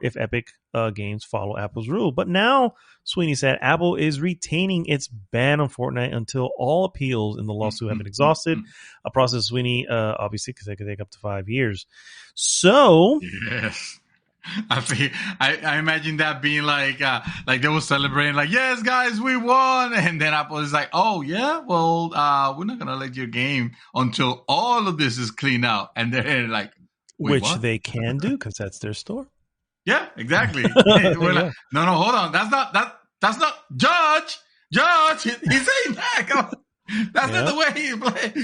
if Epic Games follow Apple's rule. But now, Sweeney said, Apple is retaining its ban on Fortnite until all appeals in the lawsuit have been exhausted. A process Sweeney obviously could take up to 5 years. So, yes. I imagine that being like they were celebrating, like, yes, guys, we won, and then Apple is like, oh yeah, well, we're not gonna let your game until all of this is cleaned out, and they're like, which what? They can do because that's their store. Yeah, exactly. We're like, no, hold on, that's not Judge. He's saying that. Come on. That's not the way you play.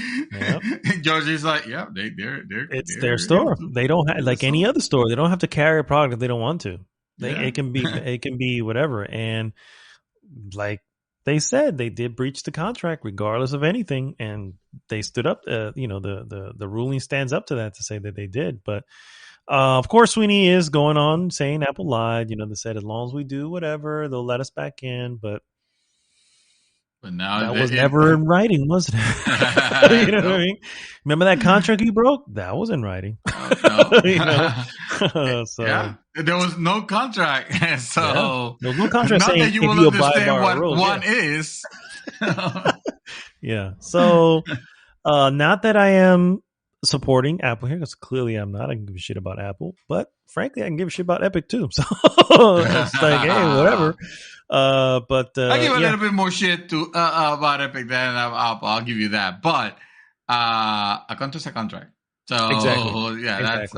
George is like, yeah, it's their store. They don't have like any other store. They don't have to carry a product if they don't want to. It can be whatever. And like they said, they did breach the contract regardless of anything, and they stood up. The ruling stands up to that to say that they did. But of course, Sweeney is going on saying Apple lied. They said as long as we do whatever, they'll let us back in. But now that was never in writing, wasn't it? You know what I mean? Remember that contract you broke? That was in writing. No. So yeah, there was no contract. So there was no contract saying that you if will you abide by understand our what rules. one is. Yeah. So not that I am supporting Apple here, because clearly I'm not. I can give a shit about Apple, but frankly, I can give a shit about Epic too. So it's like, hey, whatever. But I give a little bit more shit to about Epic than Apple. I'll give you that. But a contract's a contract. So exactly. That's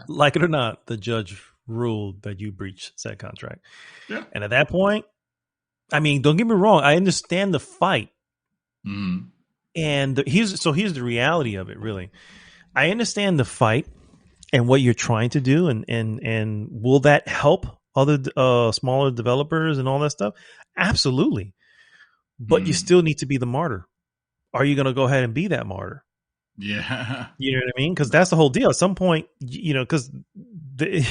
like it or not, the judge ruled that you breached said contract. Yeah. And at that point, I mean, don't get me wrong, I understand the fight. Mm-hmm. And here's the reality of it, really. I understand the fight and what you're trying to do, and will that help other smaller developers and all that stuff? Absolutely. But you still need to be the martyr. Are you going to go ahead and be that martyr? Yeah. You know what I mean? Because that's the whole deal. At some point, because the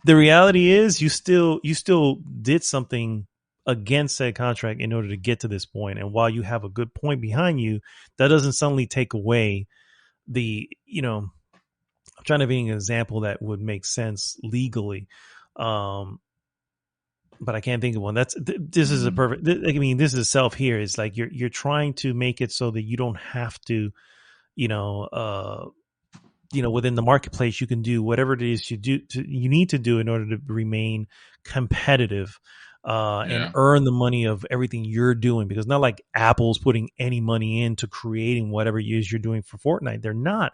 reality is you still did something against said contract in order to get to this point. And while you have a good point behind you, that doesn't suddenly take away the, I'm trying to be an example that would make sense legally. But I can't think of one. This is a perfect, this is self here. It's like you're trying to make it so that you don't have to, within the marketplace, you can do whatever it is you need to do in order to remain competitive. And earn the money of everything you're doing, because not like Apple's putting any money into creating whatever it is you're doing for Fortnite. They're not,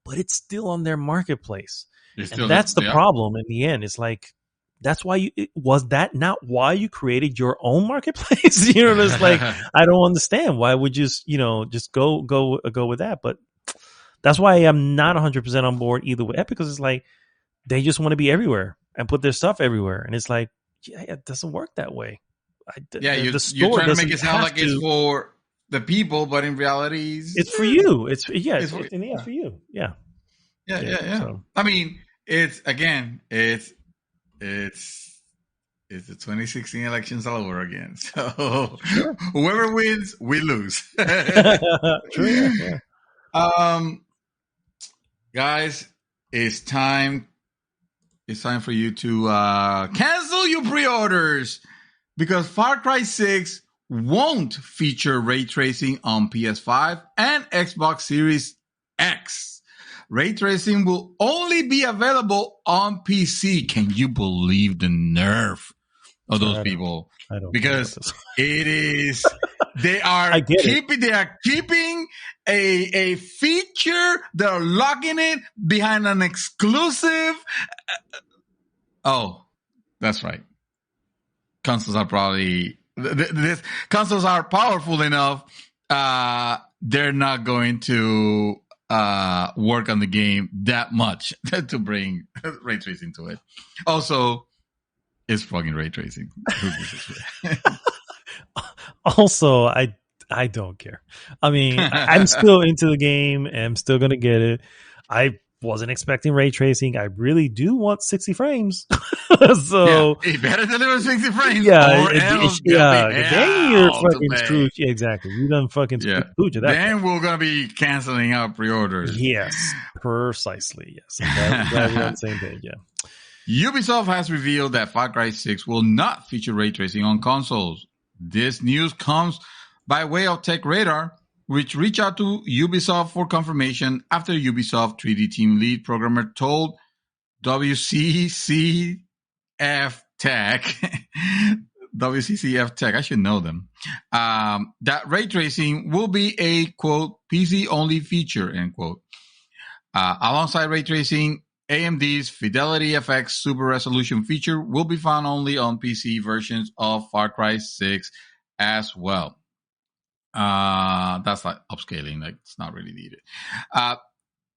but it's still on their marketplace. And that's the problem in the end. It's like, that's why was that not why you created your own marketplace? It's like, I don't understand. Why would you just go with that? But that's why I'm not 100% on board either with Epic, because it's like, they just want to be everywhere and put their stuff everywhere. And it's like, yeah, it doesn't work that way. You're trying to make it sound like it's for the people, but in reality, it's for you. It's for you. Yeah. So. I mean, it's the 2016 elections all over again. So whoever wins, we lose. True. Yeah. Guys, it's time. It's time for you to cancel your pre-orders, because Far Cry 6 won't feature ray tracing on PS5 and Xbox Series X. Ray tracing will only be available on PC. Can you believe the nerve of those people? I don't, because it is. They are keeping a feature. They're locking it behind an exclusive. Oh, that's right. Consoles are probably consoles are powerful enough. They're not going to work on the game that much to bring ray tracing to it. Also, it's fucking ray tracing. Also, I don't care. I mean, I'm still into the game and I'm still going to get it. I wasn't expecting ray tracing. I really do want 60 frames. So you better deliver 60 frames. Yeah, or else then you're fucking screwed. Yeah, exactly. You done fucking screwed you. Then we're gonna be canceling our pre-orders. Yes, precisely. Yes, I'm glad we're on the same page. Yeah. Ubisoft has revealed that Far Cry 6 will not feature ray tracing on consoles. This news comes by way of Tech Radar, which reached out to Ubisoft for confirmation after Ubisoft 3D team lead programmer told WCCF Tech, WCCF Tech, I should know them, that ray tracing will be a, quote, PC-only feature, end quote. Alongside ray tracing, AMD's Fidelity FX Super Resolution feature will be found only on PC versions of Far Cry 6 as well. That's like upscaling, like it's not really needed.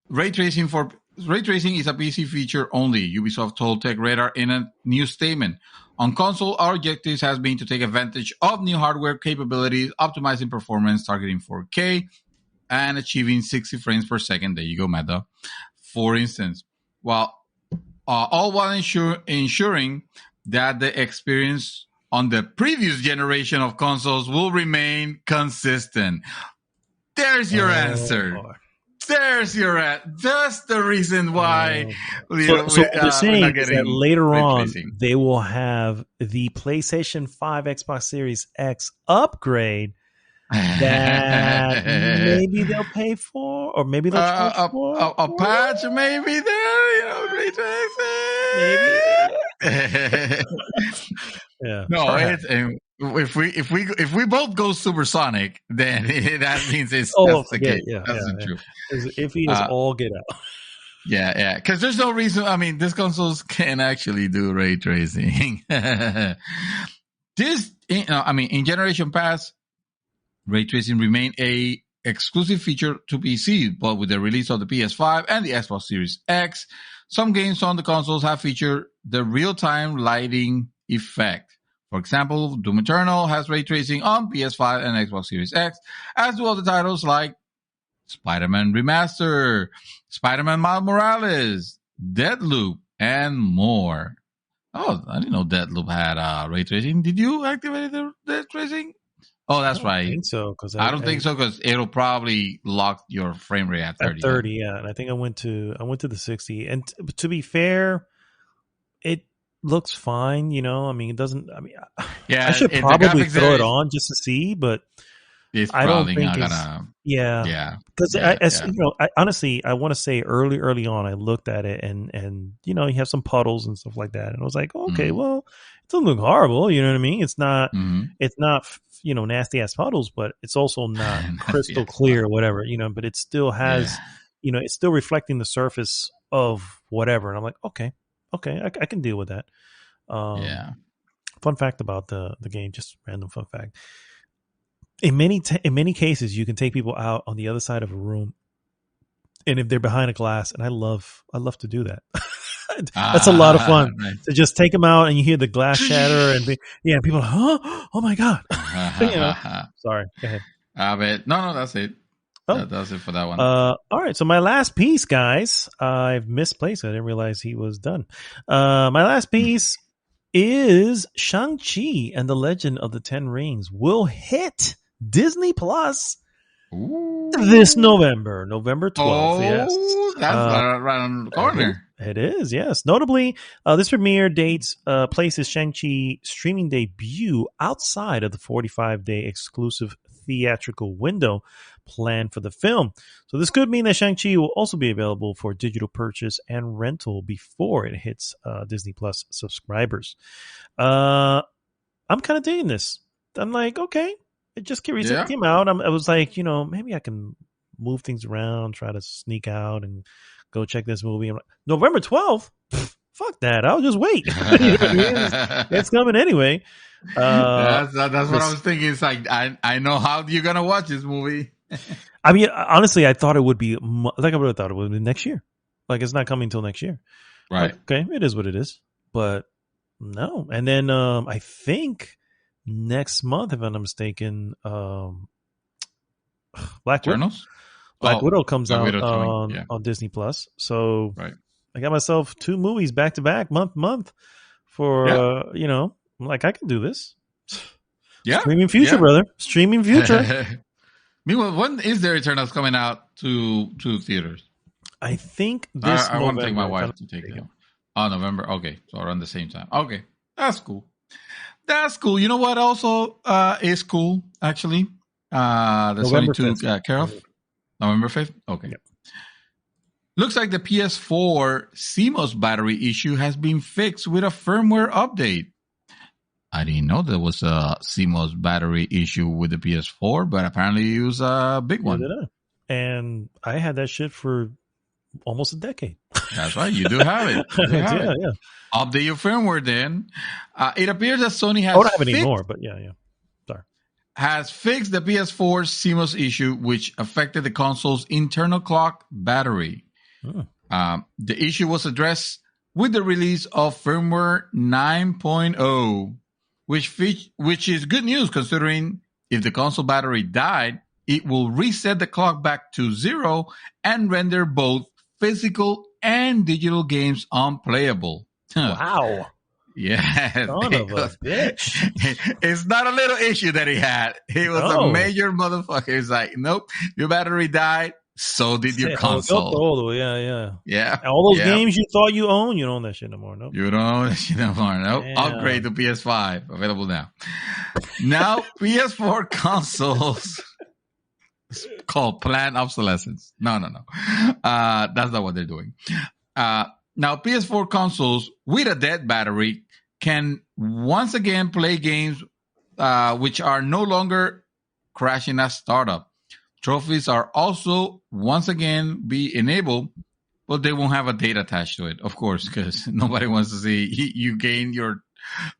Ray tracing is a PC feature only, Ubisoft told Tech Radar in a new statement. On console, our objectives has been to take advantage of new hardware capabilities, optimizing performance, targeting 4K, and achieving 60 frames per second. There you go, Meta. For instance, all while ensuring that the experience on the previous generation of consoles will remain consistent. There's your answer. Boy. There's your answer. That's the reason why. So what they're saying is that later on, tracing. they will have the PlayStation 5 Xbox Series X upgrade that maybe they'll pay for, or maybe they'll charge for. A patch, maybe there, ray tracing. Maybe. Yeah. No, if we both go supersonic, then that means that's the case. Yeah, that's true. If he is all get out. Yeah. Because there's no reason. I mean, these consoles can actually do ray tracing. In Generation Pass, ray tracing remained a exclusive feature to PC, but with the release of the PS5 and the Xbox Series X, some games on the consoles have featured the real-time lighting effect. For example, Doom Eternal has ray tracing on PS5 and Xbox Series X, as do other titles like Spider-Man Remaster, Spider-Man Miles Morales, Deathloop, and more. Oh, I didn't know Deathloop had ray tracing. Did you activate the ray tracing? Oh, that's right. I don't think so, because I don't think so, because it'll probably lock your frame rate at 30. At 30, yeah. And I think I went to the 60. And to be fair, it looks fine. You know, I mean, it doesn't. I mean, yeah, I should probably throw it on just to see, but I don't think it's gonna. Yeah. Because you know, honestly, I want to say early on, I looked at it and you know, you have some puddles and stuff like that, and I was like, okay, well, it doesn't look horrible. You know what I mean? It's not. It's not. You know, nasty ass puddles, but it's also not crystal clear or whatever, you know, but it still has, you know, it's still reflecting the surface of whatever. And I'm like, okay, I can deal with that. Fun fact about the game, just random fun fact. In many cases, you can take people out on the other side of a room, and if they're behind a glass, and I love to do that. That's a lot of fun to just take them out and you hear the glass shatter and people are, huh? Oh my God. You know, sorry. Go ahead. No, that's it. Oh. That's it for that one. All right. So my last piece, guys, I've misplaced. I didn't realize he was done. My last piece is Shang-Chi and the Legend of the Ten Rings will hit Disney Plus this November 12th. Oh, yes. That's right around the corner. It is, yes. Notably, this premiere dates places Shang-Chi streaming debut outside of the 45-day exclusive theatrical window planned for the film. So this could mean that Shang-Chi will also be available for digital purchase and rental before it hits Disney Plus subscribers. I'm kind of digging this. I'm like, okay. It just came out. I was like, you know, maybe I can move things around, try to sneak out and go check this movie. I'm like, November 12th? Fuck that. I'll just wait. You know what I mean? It's coming anyway. That's what I was thinking. It's like, I know how you're going to watch this movie. I mean, honestly, I thought it would be, like I would have thought it would be next year. Like, it's not coming until next year. Right. Like, okay, it is what it is. But no. And then I think next month, if I'm not mistaken, Black Widow comes out on Disney Plus. So I got myself 2 movies back to back, month for you know, I'm like, I can do this. Yeah, streaming future, brother. Streaming future. Meanwhile, when is the Eternals coming out to theaters? I think this. I want to take my wife to take them. Oh, November. Okay, so around the same time. Okay, that's cool. That's cool. You know what? Also, is cool actually. The November 22 care of November 5th. Okay. Yep. Looks like the PS4 CMOS battery issue has been fixed with a firmware update. I didn't know there was a CMOS battery issue with the PS4, but apparently it was a big one. And I had that shit for almost a decade. That's right. You do have it. Yeah. Update your firmware then. It appears that Sony has. I don't have it anymore, but yeah. Sorry. Has fixed the PS4 CMOS issue, which affected the console's internal clock battery. The issue was addressed with the release of firmware 9.0, which is good news considering if the console battery died, it will reset the clock back to 0 and render both physical and digital games unplayable. Wow. Yeah. Son of a bitch. It's not a little issue that he had. He was a major motherfucker. He's like, nope, your battery died. So did your console. Yeah. All those games you thought you owned, you don't own that shit no more. Nope. You don't own that shit no more. Nope. Upgrade to PS5. Available now. Now, PS4 consoles called planned obsolescence. No. That's not what they're doing. Now, PS4 consoles with a dead battery can once again play games which are no longer crashing at startup. Trophies are also once again be enabled, but they won't have a date attached to it, of course, because nobody wants to see you gain your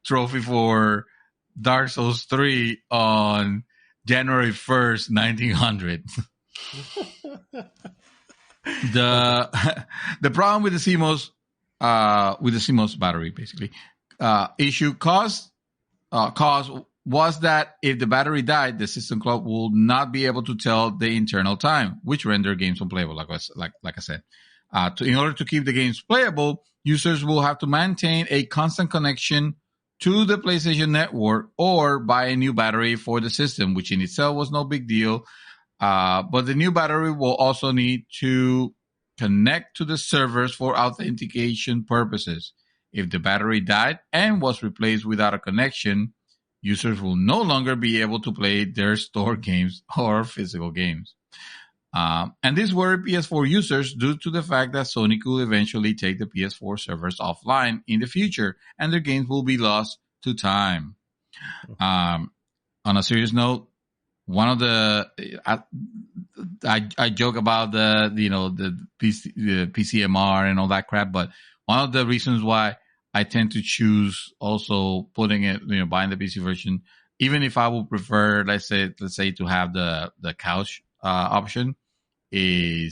trophy for Dark Souls 3 on January 1st, 1900. The problem with the CMOS battery basically issue caused was that if the battery died, the system clock will not be able to tell the internal time, which render games unplayable. Like I said, in order to keep the games playable, users will have to maintain a constant connection to the PlayStation Network or buy a new battery for the system, which in itself was no big deal. But the new battery will also need to connect to the servers for authentication purposes. If the battery died and was replaced without a connection, users will no longer be able to play their stored games or physical games. And this worried PS4 users due to the fact that Sony could eventually take the PS4 servers offline in the future and their games will be lost to time. On a serious note, one of the I joke about the PCMR and all that crap, but one of the reasons why I tend to choose also putting it, buying the PC version, even if I would prefer, let's say to have the couch option, when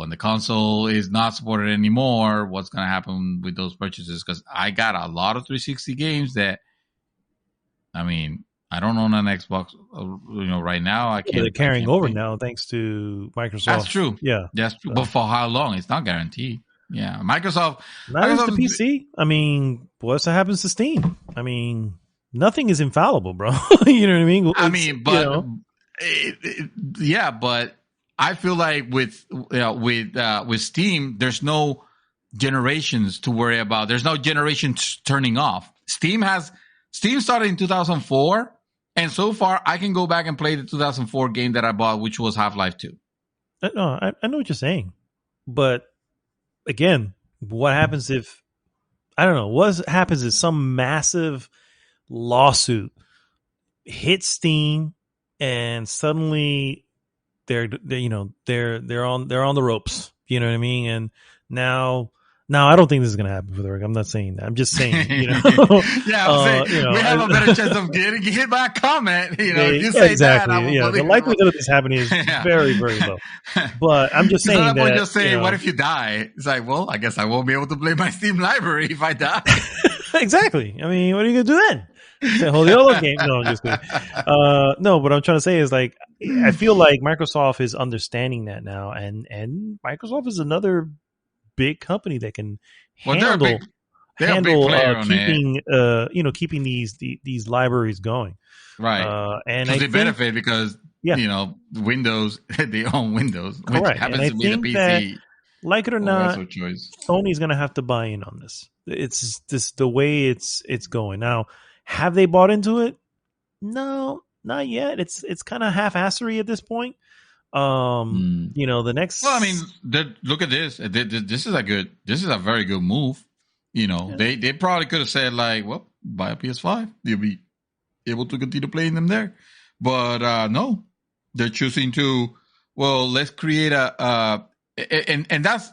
the console is not supported anymore, what's going to happen with those purchases? Because I got a lot of 360 games that, I don't own an Xbox, right now. I can't. They're carrying over now thanks to Microsoft. That's true. Yeah. That's true. But for how long? It's not guaranteed. Yeah. Microsoft. Not as the PC. What's that happens to Steam? Nothing is infallible, bro. You know what I mean? But I feel like with Steam, there's no generations to worry about. There's no generations turning off. Steam started in 2004, and so far I can go back and play the 2004 game that I bought, which was Half-Life 2. No, I know what you're saying, but again, what happens if what happens if some massive lawsuit hits Steam and suddenly they're on the ropes, you know what I mean? And now I don't think this is going to happen for the record. I'm not saying that. I'm just saying, we have a better chance of getting hit by a comment. You say exactly. That, the likelihood of this happening is very, very low. But I'm just saying that. Just saying, what if you die? It's like, well, I guess I won't be able to play my Steam library if I die. Exactly. What are you going to do then? Say, hold the other game. No, I'm just kidding. No, what I'm trying to say is I feel like Microsoft is understanding that now, and Microsoft is another big company that can handle keeping these libraries going, right? And they benefit because Windows, they own Windows, which happens to be the PC. Like it or not, Sony's going to have to buy in on this. It's just the way it's going now. Have they bought into it? No, not yet. It's kind of half-assery at this point. The next. Well, look at this. This is a very good move. They probably could have said buy a PS5. You'll be able to continue playing them there. But no, they're choosing to. Well, let's create and that's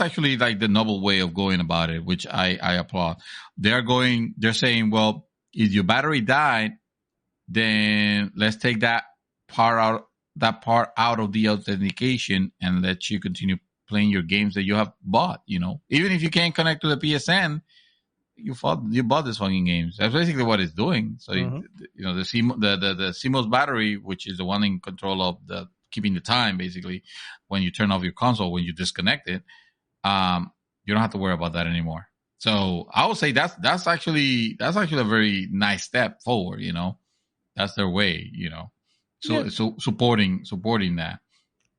actually the noble way of going about it, which I applaud. They're saying, well, if your battery died, then let's take that part out of the authentication and let you continue playing your games that you have bought. Even if you can't connect to the PSN, you bought this fucking games. That's basically what it's doing. So the CMOS battery, which is the one in control of the keeping the time, basically, when you turn off your console, when you disconnect it, you don't have to worry about that anymore. So I would say that's actually a very nice step forward. That's their way. So supporting that.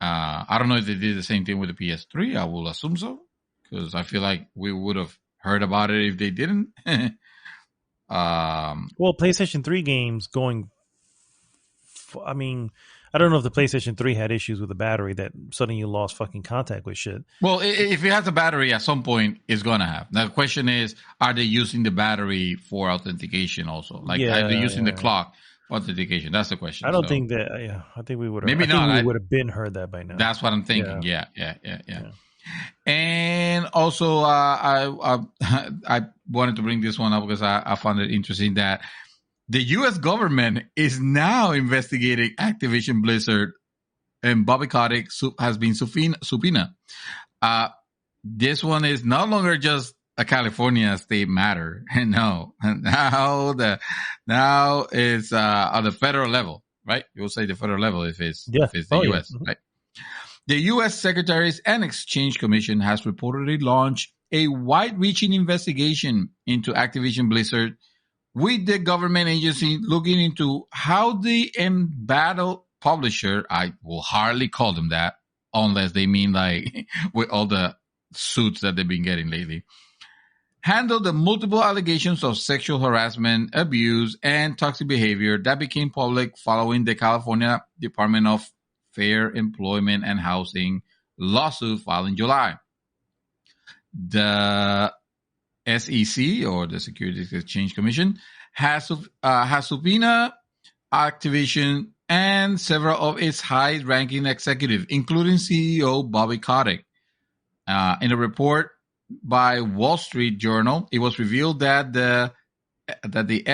I don't know if they did the same thing with the PS3. I will assume so, because I feel like we would have heard about it if they didn't. Well, PlayStation 3 games going. I mean, I don't know if the PlayStation 3 had issues with the battery that suddenly you lost fucking contact with shit. Well, if it has a battery, at some point, it's going to have. Now, the question is, are they using the battery for authentication also? Like, are they using the clock for authentication? That's the question. I don't think that, I think we would have. Maybe not. I think we would have been heard that by now. That's what I'm thinking. Yeah. And also, I wanted to bring this one up because I found it interesting that the U.S. government is now investigating Activision Blizzard, and Bobby Kotick has been subpoenaed. This one is no longer just a California state matter. No, now it's on the federal level, right? You'll say the federal level if it's the U.S., right? The U.S. Securities and Exchange Commission has reportedly launched a wide-reaching investigation into Activision Blizzard, with the government agency looking into how the embattled publisher, I will hardly call them that unless they mean like with all the suits that they've been getting lately, handled the multiple allegations of sexual harassment, abuse, and toxic behavior that became public following the California Department of Fair Employment and Housing lawsuit filed in July. The SEC, or the Securities Exchange Commission, has subpoenaed Activision and several of its high-ranking executives, including CEO Bobby Kotick. In a report by Wall Street Journal, it was revealed that the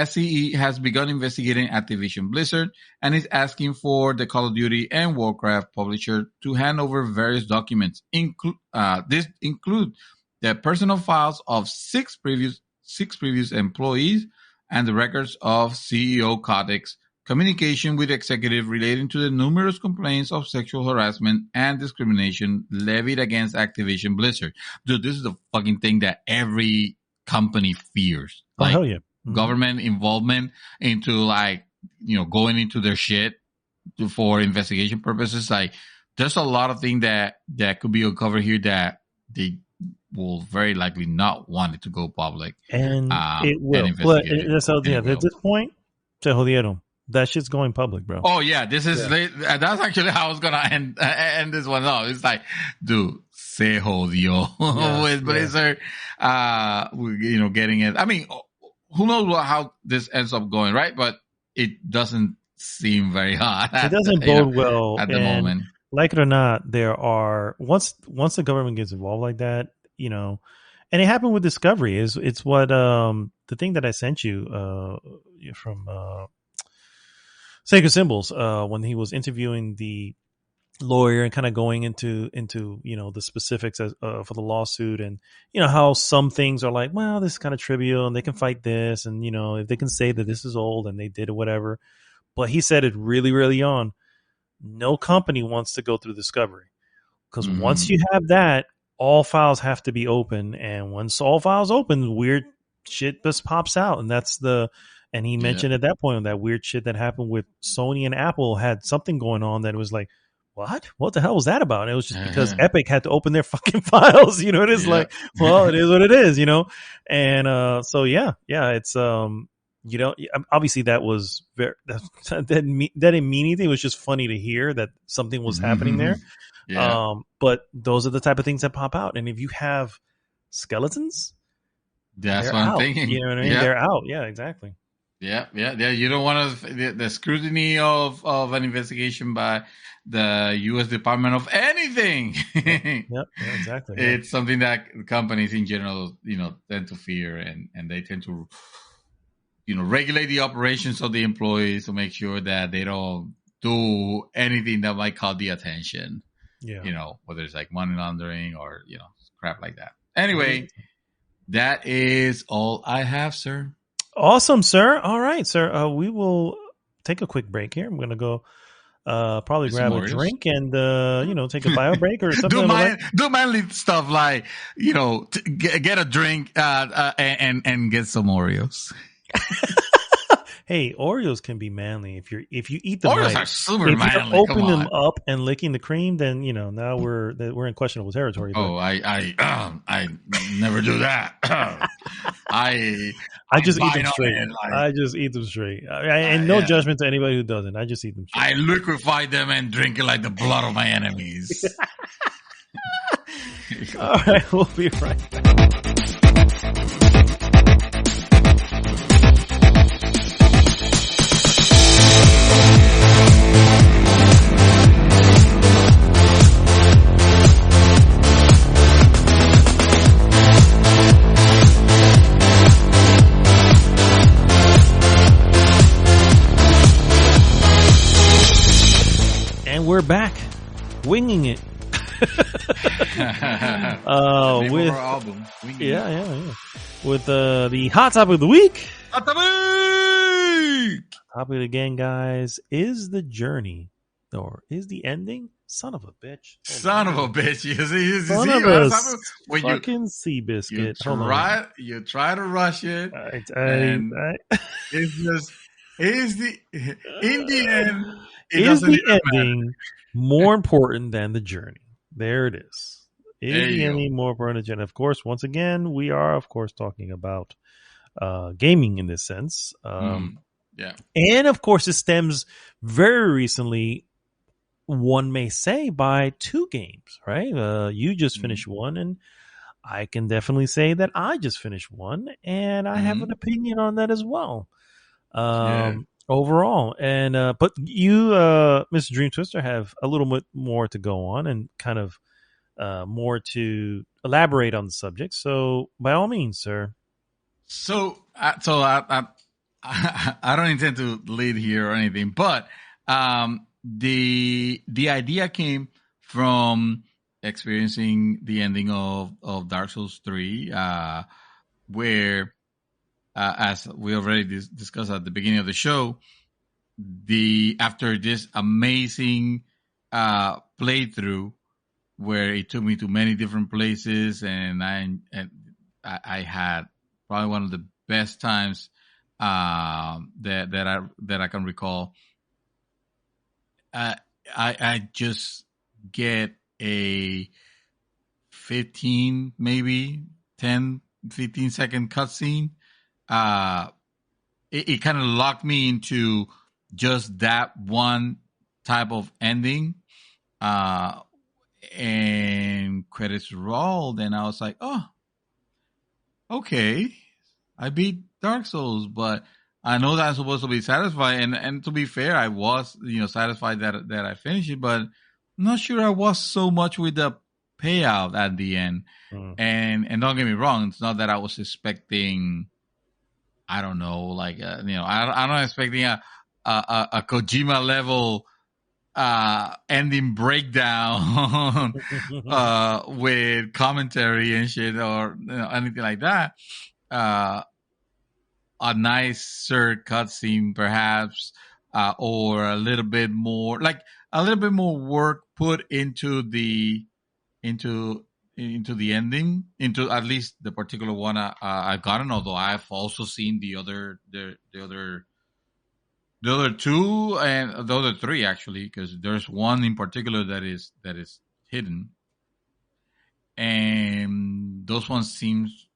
SEC has begun investigating Activision Blizzard and is asking for the Call of Duty and Warcraft publisher to hand over various documents. This include the personal files of six previous employees and the records of CEO Kotick's communication with executive relating to the numerous complaints of sexual harassment and discrimination levied against Activision Blizzard. Dude, this is the fucking thing that every company fears. Oh, hell yeah. Mm-hmm. Government involvement into going into their shit for investigation purposes. Like, there's a lot of things that could be uncovered here that they will very likely not want it to go public. And it will. But at this point, se jodieron. That shit's going public, bro. Oh yeah, this is that's actually how I was gonna end this one off. It's like, dude, se jodió with Blizzard. Getting it. I mean, who knows how this ends up going, right? But it doesn't seem very hot. It doesn't bode well at the moment. Like it or not, there are once the government gets involved like that, and it happened with Discovery. It's what the thing that I sent you from Sacred Symbols when he was interviewing the lawyer and kind of going into the specifics for the lawsuit, and how some things are like, well, this is kind of trivial and they can fight this, and if they can say that this is old and they did or whatever. But he said it really, really on. No company wants to go through Discovery, because once you have that, all files have to be open, and once all files open, weird shit just pops out, and he mentioned at that point that weird shit that happened with Sony and Apple had something going on that was like, what the hell was that about? And it was just because Epic had to open their fucking files. It is like, well, it is what it is, and so it's obviously that was very that didn't mean anything. It was just funny to hear that something was happening there. But those are the type of things that pop out, and if you have skeletons, that's what I'm thinking. You know what I mean? They're out. Yeah, exactly. Yeah. You don't want the scrutiny of an investigation by the U.S. Department of anything. Yep, exactly. It's something that companies in general, tend to fear, and they tend to, regulate the operations of the employees to make sure that they don't do anything that might call the attention. Yeah. whether it's like money laundering or crap like that. Anyway, that is all I have, sir. Awesome, sir. All right, sir. We will take a quick break here. I'm going to go probably Get some grab a Oreos. drink and take a bio break or something. do manly stuff like get a drink and get some Oreos. Hey, Oreos can be manly if you eat them Oreos right. are super if manly. you're opening them up and licking the cream, then now we're in questionable territory. Oh, I never do that. I just eat them straight. I just eat them straight. And no judgment to anybody who doesn't. I just eat them straight. I liquefy them and drink it like the blood of my enemies. All right, we'll be right back. We're back, winging it. With our album, with the hot topic of the week. Hot topic again, guys, is the journey or is the ending? Son of a bitch! Son of a bitch! You see, son of a fucking sea biscuit. You try to rush it, it's just in the end. Is the ending more important than the journey? There it is. Is the ending more important than the journey? Of course, once again, we are, of course, talking about gaming in this sense. And, of course, it stems very recently, one may say, by two games, right? You just finished one, and I can definitely say that I just finished one, and I have an opinion on that as well. Overall, and but you, Mr. Dream Twister, have a little bit more to go on and kind of more to elaborate on the subject. So, by all means, sir. So I don't intend to lead here or anything, but the idea came from experiencing the ending of Dark Souls 3, where. As we already discussed at the beginning of the show, after this amazing playthrough where it took me to many different places, and I had probably one of the best times that I can recall. I just get a 15, maybe 10, 15 second cutscene. It kind of locked me into just that one type of ending, and credits rolled, and I was like, oh, okay, I beat Dark Souls, but I know that I'm supposed to be satisfied, and to be fair, I was satisfied that I finished it, but I'm not sure I was so much with the payout at the end. And don't get me wrong, it's not that I was expecting, I don't know, like I'm not expecting a Kojima level ending breakdown with commentary and shit or anything like that. A nicer cutscene, perhaps, or a little bit more work put into the ending, into at least the particular one I've gotten. Although I've also seen the other two and the other three, actually, because there's one in particular that is hidden, and those ones seems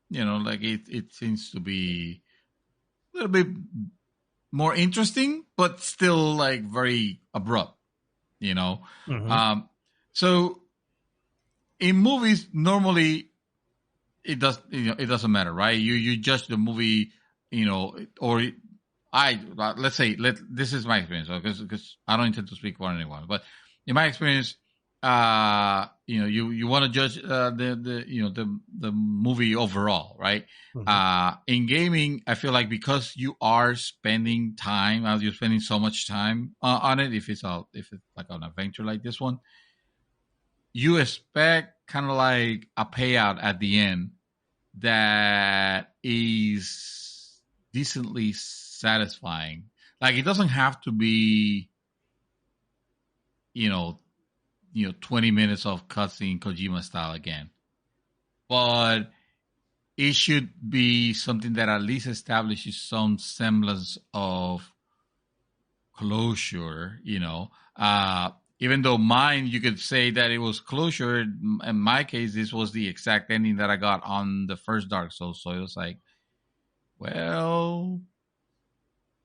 like it seems to be a little bit more interesting, but still like very abrupt, So in movies, normally it doesn't matter, right? You judge the movie, or this is my experience, because I don't intend to speak for anyone, but in my experience, you want to judge the movie overall, right? In gaming, I feel like because you are spending time, you're spending so much time on it. If it's like an adventure like this one, you expect kind of like a payout at the end that is decently satisfying. Like it doesn't have to be, you know, 20 minutes of cutscene Kojima style again, but it should be something that at least establishes some semblance of closure. Even though mine, you could say that it was closure. In my case, this was the exact ending that I got on the first Dark Souls. So it was like, well,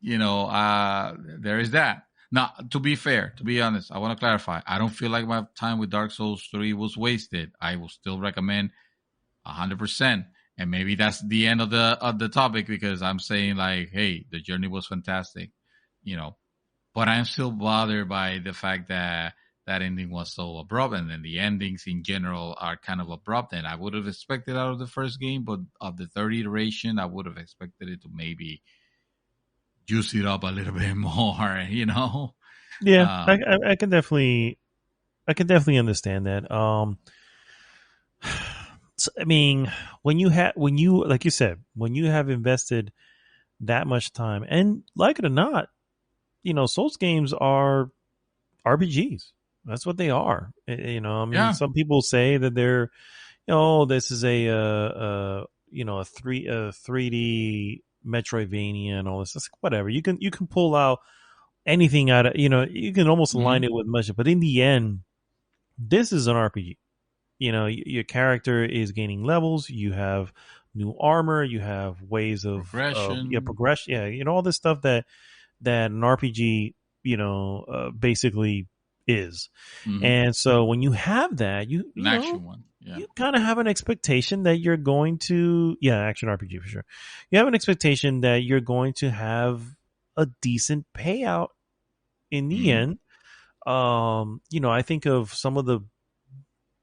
there is that. Now, to be fair, to be honest, I want to clarify. I don't feel like my time with Dark Souls 3 was wasted. I will still recommend 100%. And maybe that's the end of the topic because I'm saying like, hey, the journey was fantastic, you know. But I'm still bothered by the fact that that ending was so abrupt, and then the endings in general are kind of abrupt. And I would have expected out of the first game, but of the third iteration, I would have expected it to maybe juice it up a little bit more. Yeah, Um, I can definitely understand that. I mean, when you like you said, when you have invested that much time, and like it or not, Souls games are RPGs. That's what they are. I mean, yeah. some people say that they're, this is a 3D Metroidvania and all this. It's like, whatever. You can pull out anything out of, you can almost align Hmm. it with much, but in the end, this is an RPG. Your character is gaining levels. You have new armor. You have ways of yeah, Progression. progression. Yeah, all this stuff that an RPG, basically is. Hmm. And so when you have that, you An you know action one. Yeah. you kind of have an expectation that you're going to, yeah, action RPG for sure. You have an expectation that you're going to have a decent payout in the Hmm. end. I think of some of the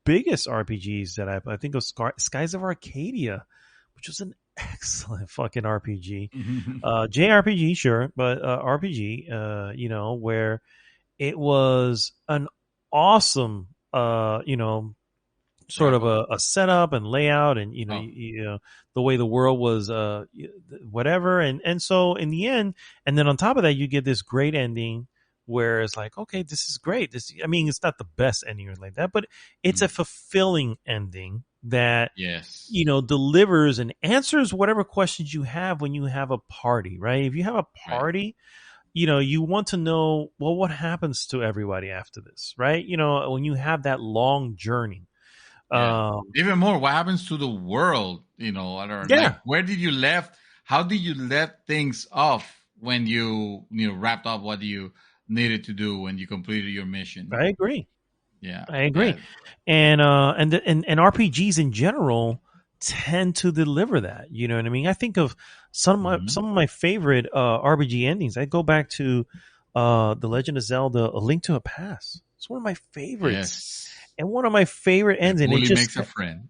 biggest RPGs that I think of Skies of Arcadia, which was an excellent fucking RPG. JRPG, sure, but RPG, where it was an awesome, sort Wrap of up. a setup and layout, and Oh. the way the world was, whatever, and so in the end, and then on top of that, you get this great ending where it's like, okay, this is great. I mean, it's not the best ending or like that, but it's a Mm. fulfilling ending that Yes. delivers and answers whatever questions you have when you have a party, right? If you have a Right. party, you want to know, well, what happens to everybody after this, right? When you have that long journey. Yeah. Um, Even more, what happens to the world? I don't like. yeah, Where did you left? How did you let things off when you wrapped up what you needed to do when you completed your mission? I agree. Yeah. I agree. That. And RPGs in general tend to deliver that. You know what I mean? I think of Hmm. some of my favorite RPG endings. I go back to The Legend of Zelda: A Link to a Past. It's one of my favorites, Yes. and one of my favorite A ends. And it bully just makes a friend.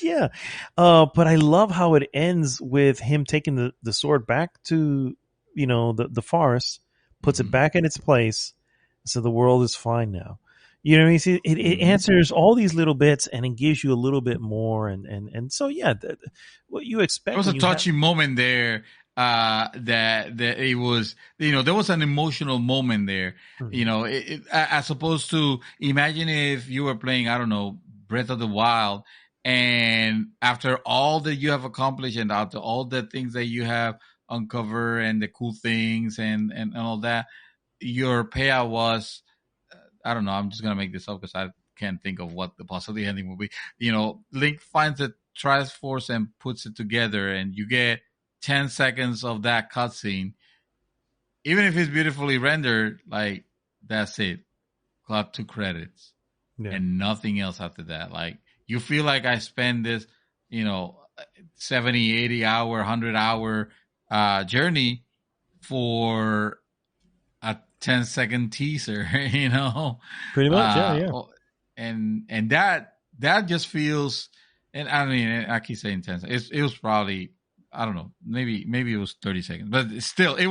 yeah. But I love how it ends with him taking the sword back to, the forest, puts it Hmm. back in its place. So the world is fine now. You know what I mean? See, it Hmm. answers all these little bits and it gives you a little bit more. And so, yeah, what you There expect was a when you have. touching moment there. That it was, there was an emotional moment there. Mhm. As opposed to imagine if you were playing, I don't know, Breath of the Wild, and after all that you have accomplished and after all the things that you have uncovered and the cool things and all that, your payout was, I don't know. I'm just gonna make this up because I can't think of what the possible ending will be. Link finds the Triforce and puts it together, and you get 10 seconds of that cutscene. Even if it's beautifully rendered, like that's it. Got two credits Yeah, and nothing else after that. Like you feel like I spend this, you know, 70, 80 hour, 100 hour journey for a 10-second teaser, pretty much. Yeah, uh, yeah. oh, and that just feels, and I mean, I keep saying 10 seconds. It was probably, I don't know, maybe it was 30 seconds, but still, it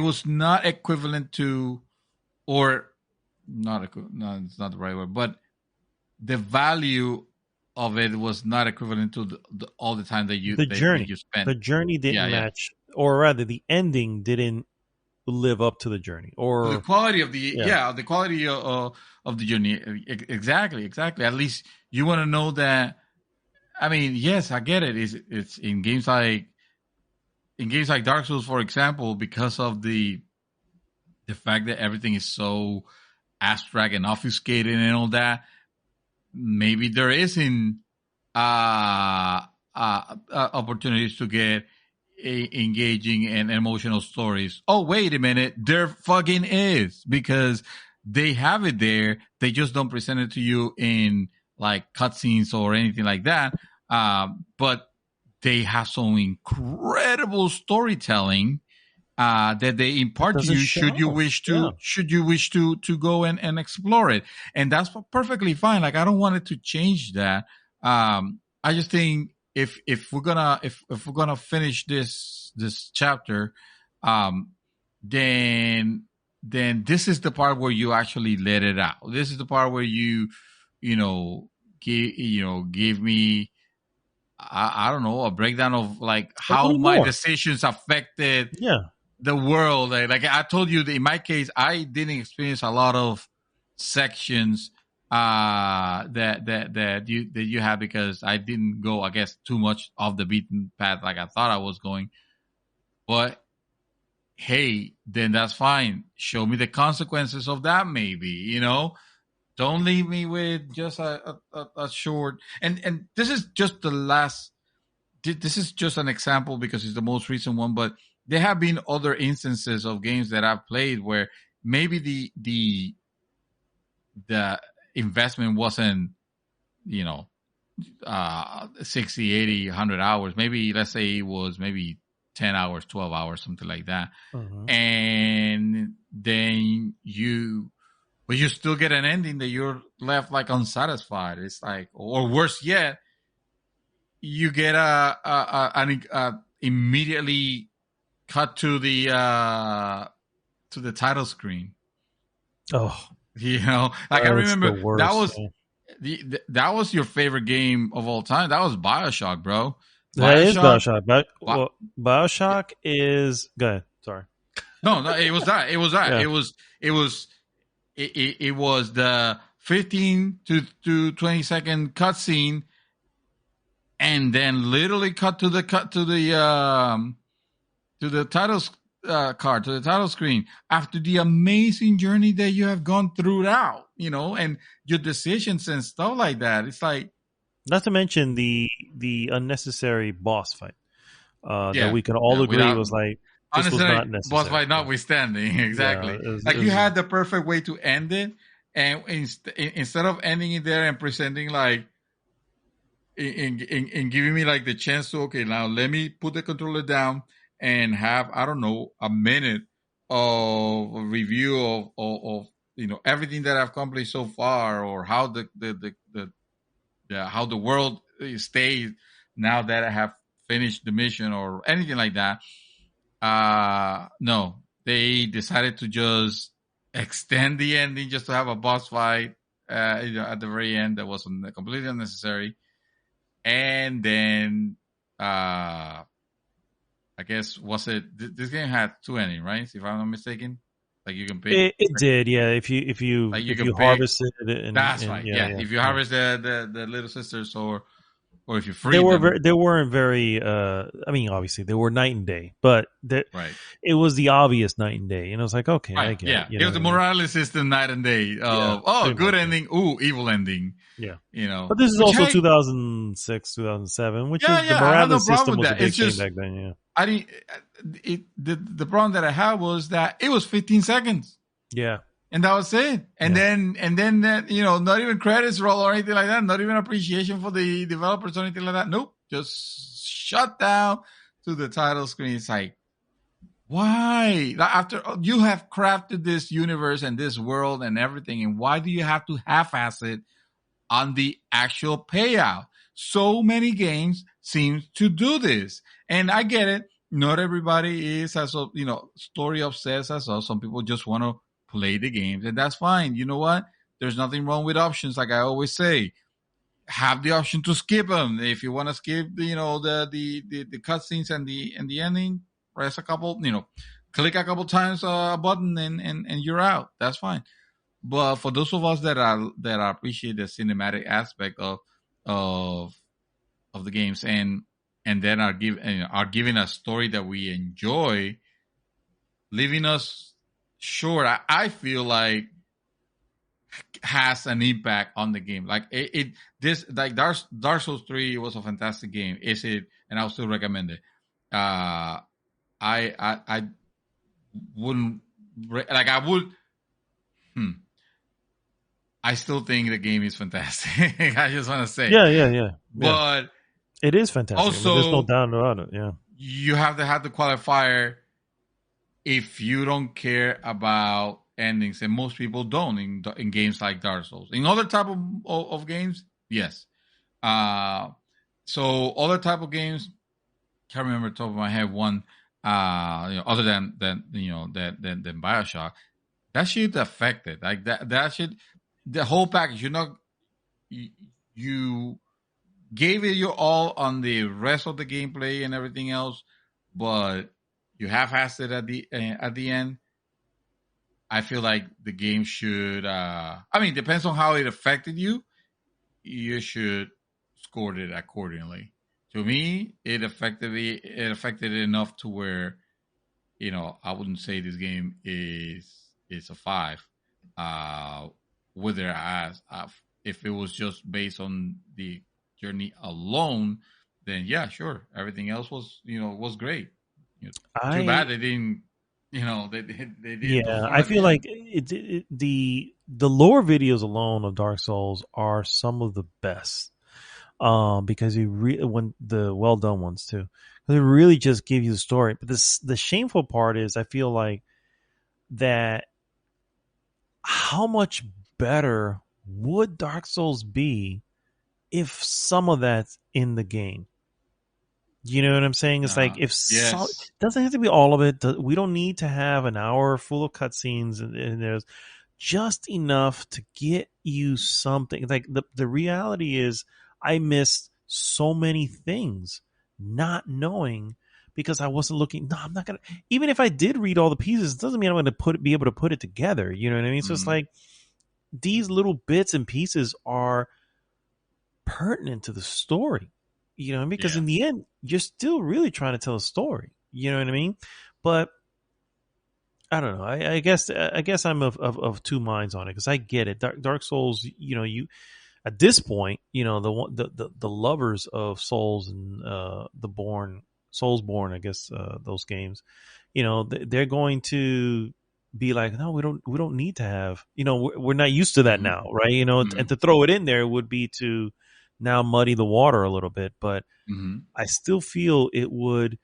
was not equivalent to, or no, it's not the right word, but the value of it was not equivalent to all the time that you spent. The journey Yeah, didn't yeah. match, or rather, the ending didn't live up to the journey. To the Or quality of yeah, the quality of the journey. Exactly, exactly. At least you want to know that. I mean, yes, I get it. It's in games like Dark Souls, for example, because of the fact that everything is so abstract and obfuscated and all that. Maybe there isn't opportunities to get engaging and emotional stories. Oh, wait a minute, there fucking is, because they have it there. They just don't present it to you in like cutscenes or anything like that. But they have some incredible storytelling that they it impart to doesn't you should you show. wish Yeah, to go and explore it, and that's perfectly fine. Like, I don't want it to change that. I just think if we're gonna if we're gonna finish this chapter, um then this is the part where you actually let it out. This is the part where you know give me, I don't know, a breakdown of like I how wanted my more. decisions affected Yeah, the world. Like I told you, in my case, I didn't experience a lot of sections that you had, because I didn't go, I guess, too much off the beaten path like I thought I was going. But hey, then that's fine. Show me the consequences of that, maybe, don't leave me with just a short. And this is just the last. This is just an example because it's the most recent one, but there have been other instances of games that I've played where maybe the investment wasn't, you know 60, 80, 100 hours. Maybe, let's say, it was maybe 10 hours, 12 hours, something like that. hmm And then but you still get an ending that you're left like unsatisfied. It's like, or worse yet, you get an immediately cut to the title screen. oh, Like, I it's the remember that worst. was that was your favorite game of all time. That was BioShock, bro. That is BioShock. Bioshock. Bioshock is good. Sorry. No, no, it was that. It was that. Yeah. It was the 15 to 20-second cutscene, and then literally cut to the title card, to the title screen, after the amazing journey that you have gone throughout, and your decisions and stuff like that. It's like, Not to mention the unnecessary boss fight that yeah, we can yeah, all agree without was like, this was honestly, not boss necessary. fight notwithstanding. Yeah, Exactly. it Like, you was had the perfect way to end it, and instead of ending it there and presenting like in giving me like the chance to, okay, now let me put the controller down and have, I don't know, a minute of a review of everything that I've accomplished so far, or how how the world stays now that I have finished the mission, or anything like that. No, they decided to just extend the ending just to have a boss fight at the very end that was completely unnecessary. And then I guess, was it this game had two endings, right? If I'm not mistaken, like you can pick, it did, yeah. If you like you if can you pick. harvested it That's and right. yeah, Yeah, yeah, if you yeah. harvest the little sisters, or if you They free were them, they weren't very I mean, obviously they were night and day, but right? it was the obvious night and day, and I was like, okay, I Right. get it, Yeah, it was the Morales system, night and day. yeah, Oh, pretty good much, yeah. ending. Ooh, evil ending. Yeah. But this is Which, also hey, 2006, 2007, which yeah, is the yeah, I have no Morales problem system with was a that. It's big thing just back then, yeah. I didn't. The problem that I had was that it was 15 seconds. Yeah. And that was it. And Yeah. then that, not even credits roll or anything like that. Not even appreciation for the developers or anything like that. Nope. Just shut down to the title screen. It's like, why? Like, after you have crafted this universe and this world and everything, and why do you have to half-ass it on the actual payout? So many games seem to do this. And I get it. Not everybody is as story obsessed as us. Some people just want to play the games, and that's fine. You know what? There's nothing wrong with options. Like I always say, have the option to skip them if you want to skip the cutscenes and the ending. Press a couple, click a couple times a button and you're out. That's fine. But for those of us that appreciate the cinematic aspect of of the games and then are giving a story that we enjoy, leaving us short, I feel like has an impact on the game. Like this like Dark Souls 3 was a fantastic game. Is it? And I'll still recommend it. I wouldn't like I would. I still think the game is fantastic. I just want to say, yeah. But it is fantastic. Also, there's no doubt about it. Yeah, you have to have the qualifier if you don't care about endings, and most people don't in games like Dark Souls. In other type of games, yes. So other type of games, can't remember the top of my head one. Other than than BioShock, that shit affected like that shit. The whole package, you gave it your all on the rest of the gameplay and everything else, but you half-assed it at the end. I feel like the game should. Depends on how it affected you. You should score it accordingly. To me, it affected it enough to where, I wouldn't say this game is a 5. Whereas if it was just based on the journey alone, then yeah, sure, everything else was was great. Too bad they didn't. They didn't. Yeah, I feel like the lore videos alone of Dark Souls are some of the best. Because when the well done ones too, they really just give you the story. But the shameful part is, I feel like that how much better would Dark Souls be if some of that's in the game? You know what I'm saying? It's like if yes. doesn't have to be all of it. We don't need to have an hour full of cutscenes, and there's just enough to get you something. Like the reality is, I missed so many things not knowing because I wasn't looking. No, I'm not gonna. Even if I did read all the pieces, it doesn't mean I'm going to be able to put it together. You know what I mean? So it's like these little bits and pieces are pertinent to the story. Because in the end, you're still really trying to tell a story. You know what I mean? But I don't know. I guess I'm of two minds on it because I get it. Dark Souls. You at this point, the lovers of Souls and Soulsborne, I guess those games, they're going to be like, no, we don't need to have. We're not used to that now, right? And to throw it in there would be to now muddy the water a little bit, but I still feel it would.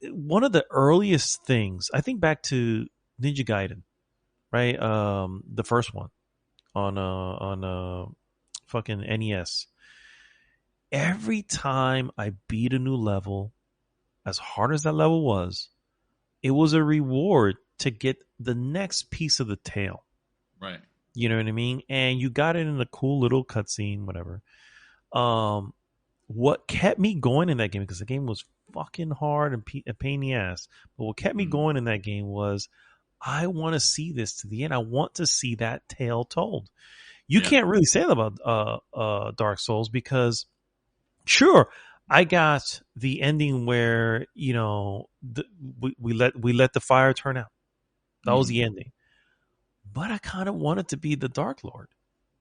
One of the earliest things, I think back to Ninja Gaiden, right? The first one on fucking NES. Every time I beat a new level, as hard as that level was, it was a reward to get the next piece of the tail. Right. You know what I mean? And you got it in a cool little cutscene, whatever. What kept me going in that game, because the game was fucking hard and a pain in the ass, but what kept me going in that game was, I want to see this to the end. I want to see that tale told. You can't really say that about Dark Souls because, sure, I got the ending where we let the fire turn out. That was the ending. But I kind of wanted to be the Dark Lord.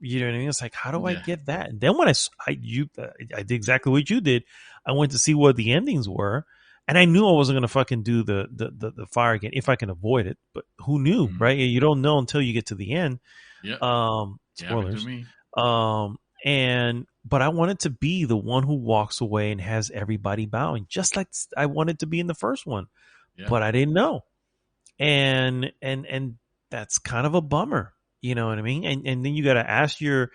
You know what I mean? It's like, how do I get that? And then when I did exactly what you did. I went to see what the endings were, and I knew I wasn't going to fucking do the fire again if I can avoid it. But who knew, right? You don't know until you get to the end. Yeah. Spoilers. But I wanted to be the one who walks away and has everybody bowing, just like I wanted to be in the first one. Yeah. But I didn't know, and that's kind of a bummer. You know what I mean? And then you got to ask your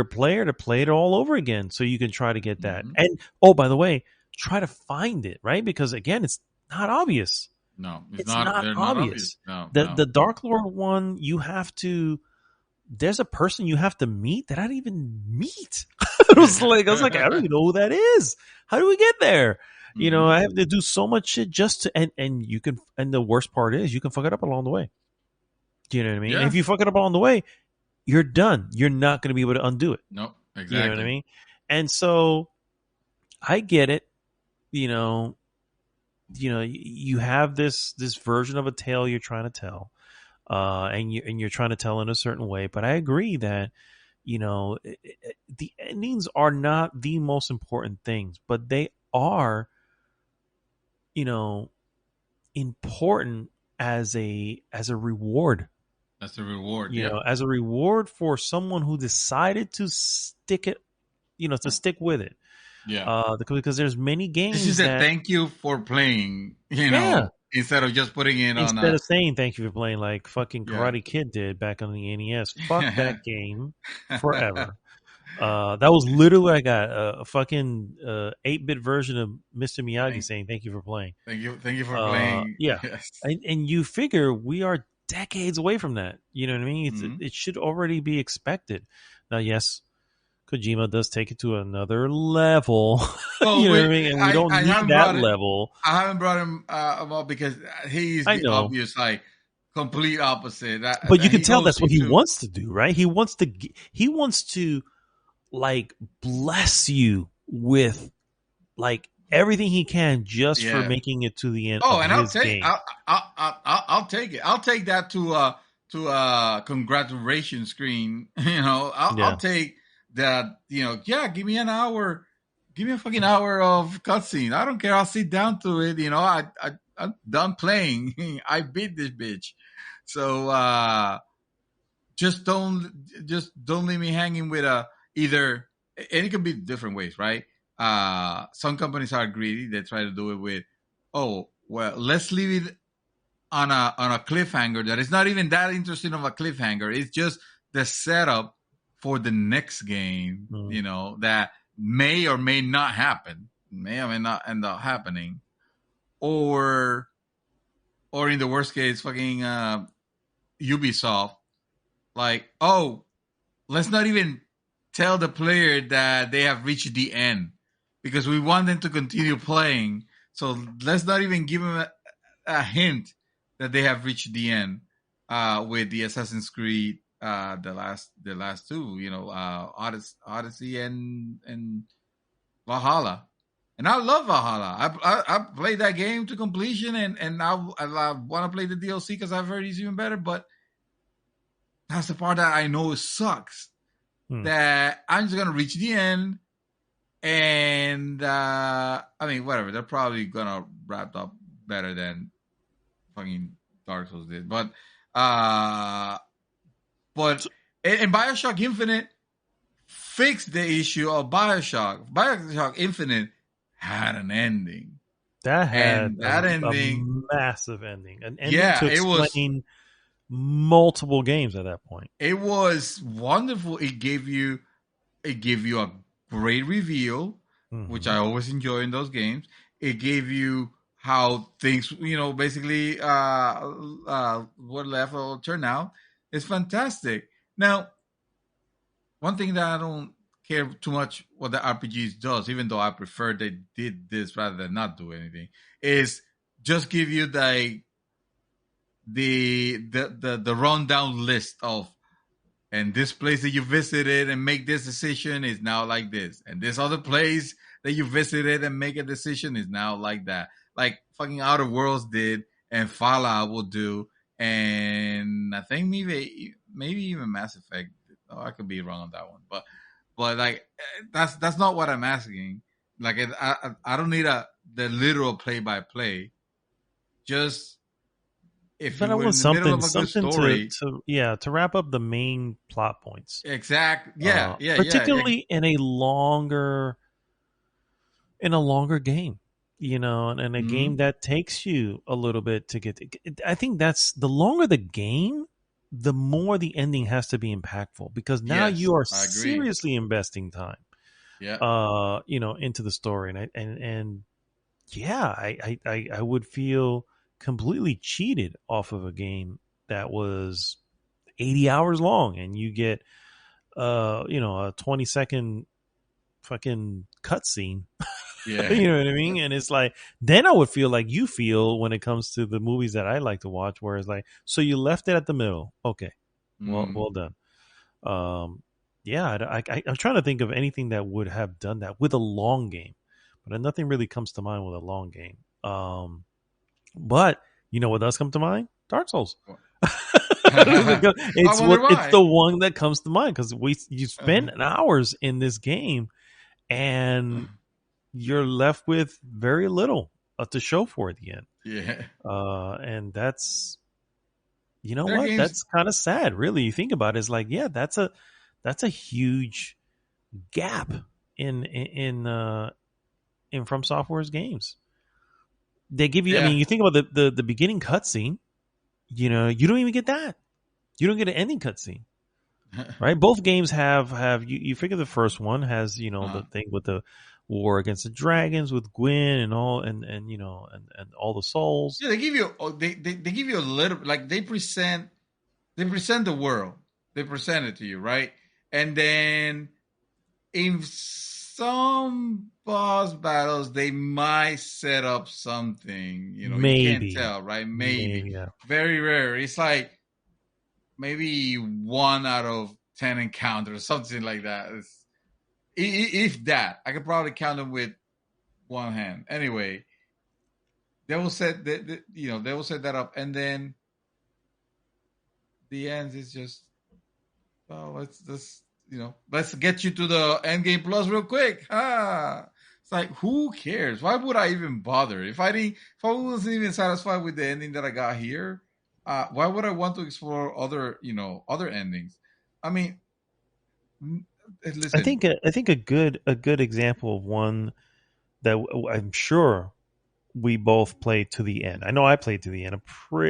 player to play it all over again so you can try to get that. And by the way, try to find it, right? Because again, it's not obvious. No, it's It's not. not They're not obvious. obvious. No, The no. Dark Lord one, you have to. There's a person you have to meet that I didn't even meet. I was like, I don't even know who that is. How do we get there? Hmm. I have to do so much shit just to, and you can, and the worst part is you can fuck it up along the way. Do you know what I mean? And if Yeah. you fuck it up along the way, you're done. You're not going to be able to undo it. No, You know what I exactly. mean? And so I get it. You know, you have this version of a tale you're trying to tell, and you're trying to tell in a certain way. But I agree that the endings are not the most important things, but they are you know important as a reward. That's the reward. Yep. As a reward for someone who decided to stick it, to stick with it. Yeah. Because there's many This is games a that, thank you for playing, yeah, instead of just putting it on instead a, of saying thank you for playing like fucking yeah. Karate Kid did back on the NES. Fuck that game forever. That was literally I got a fucking 8-bit version of Mr. Miyagi thank, saying thank you for playing. thank you for playing. Yeah, Yes. and you figure we are decades away from that. You know what I mean? Hmm. It should already be expected. Now, yes, Kojima does take it to another level. Well, You know what I mean? And we don't I need haven't that brought it. level. I haven't brought him about because he's I the know, obvious, like, complete opposite. but you That can he tell goes that's what he into. wants to do, right? He wants to like bless you with like everything he can just for Yeah. making it to the end Oh, of and his game. I'll take it. I'll take that to congratulations screen. I'll Yeah, take that. Yeah, give me an hour. Give me a fucking hour of cutscene. I don't care. I'll sit down to it. I'm done playing. I beat this bitch. So just don't leave me hanging with a either. And it can be different ways, right? Some companies are greedy. They try to do it with, oh well, let's leave it on a cliffhanger that is not even that interesting of a cliffhanger. It's just the setup for the next game. mm. That may or may not happen, may or may not end up happening, or in the worst case, fucking Ubisoft, like, oh, let's not even tell the player that they have reached the end because we want them to continue playing. So let's not even give them a hint that they have reached the end with the Assassin's Creed, the last two, Odyssey and Valhalla. And I love Valhalla. I played that game to completion, and I want to play the DLC because I've heard it's even better. But that's the part that I know sucks. Hmm. That I'm just gonna reach the end, and I mean, whatever. They're probably gonna wrap up better than fucking Dark Souls did, uh, but So and Bioshock Infinite fixed the issue of Bioshock. Bioshock Infinite had an ending, that had and that a ending, massive ending, an ending yeah, to it was explain multiple games at that point. it was wonderful. It gave you a great reveal, which Hmm. I always enjoy in those games. It gave you how things, basically, what left will turn out. It's fantastic. Now, one thing that I don't care too much what the RPGs does, even though I prefer they did this rather than not do anything, is just give you the rundown list of, and this place that you visited and make this decision is now like this, and this other place that you visited and make a decision is now like that, like fucking Outer Worlds did, and Fallout will do, and I think maybe even Mass Effect. Oh, I could be wrong on that one, but like, that's not what I'm asking. Like, I don't need the literal play by play. Just if But you I were want in the middle of a good something to story. to wrap up the main plot points, Exact. Yeah. Yeah. Yeah. particularly in a longer game, and a game Mhm. that takes you a little bit to get. I think that's the longer the game, the more the ending has to be impactful because now Yes, you are I agree. seriously investing time, Yeah. into the story, and yeah, I would feel completely cheated off of a game that was 80 hours long, and you get a 20-second fucking cutscene. Yeah. You know what I mean? And it's like, then I would feel like you feel when it comes to the movies that I like to watch, where it's like, so you left it at the middle. Okay. Mm. Well done. Um, yeah, I'm trying to think of anything that would have done that with a long game, but nothing really comes to mind with a long game. But you know what does come to mind? Dark Souls. I wonder It's why. the one that comes to mind because you spend hours in this game and you're left with very little to show for at the end. Yeah. And that's, you know There are what? games. That's kind of sad, really. You think about it, it's like, yeah, that's a huge gap in From Software's games. They give you, I Yeah. mean, you think about the beginning cutscene. You don't even get that. You don't get an ending cutscene, right? Both games have you figure the first one has uh, the thing with the war against the dragons with Gwyn and all and all the souls. yeah, they give you they give you a little, like they present the world. They present it to you, right? And then in some boss battles, they might set up something. You can't Maybe, tell, right? Maybe. maybe, yeah. Very rare. It's like maybe 1 out of 10 encounters, something like that. If that, I could probably count them with one hand. Anyway, they will set that up, and then the end is just, well, let's get you to the end game plus real quick. It's like, who cares? Why would I even bother if I wasn't even satisfied with the ending that I got here? Why would I want to explore other endings? I mean, I listen. think a good example of one that I'm sure we both played to the end. I know I played to the end.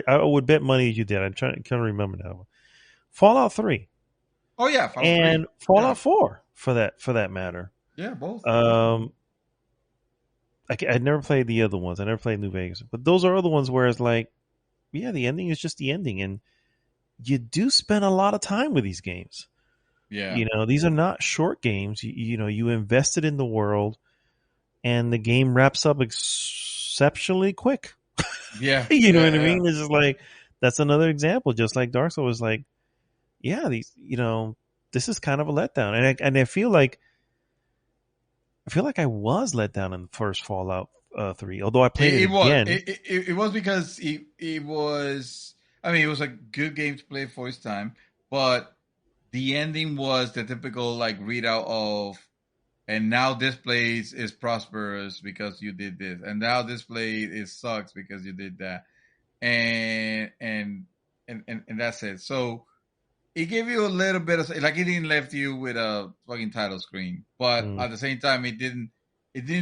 I would bet money you did. I'm trying to remember now. Fallout 3 Oh yeah, Fallout 3. and Yeah, Fallout 4 for that matter. yeah, both. Um, I never played the other ones. I never played New Vegas, but those are other ones where it's like, yeah, the ending is just the ending, and you do spend a lot of time with these games. Yeah, These are not short games. You invested in the world, and the game wraps up exceptionally quick. yeah, You know what I yeah, mean? It's just like that's another example. Just like Dark Souls was like, yeah, this is kind of a letdown, and I feel like I was let down in the first Fallout 3. Although I played it It was. again. It was because it was. I mean, it was a good game to play for its time, but the ending was the typical like readout of, and now this place is prosperous because you did this, and now this place is sucks because you did that, and that's it. So it gave you a little bit of, like, it didn't left you with a fucking title screen, but Mm, at the same time it didn't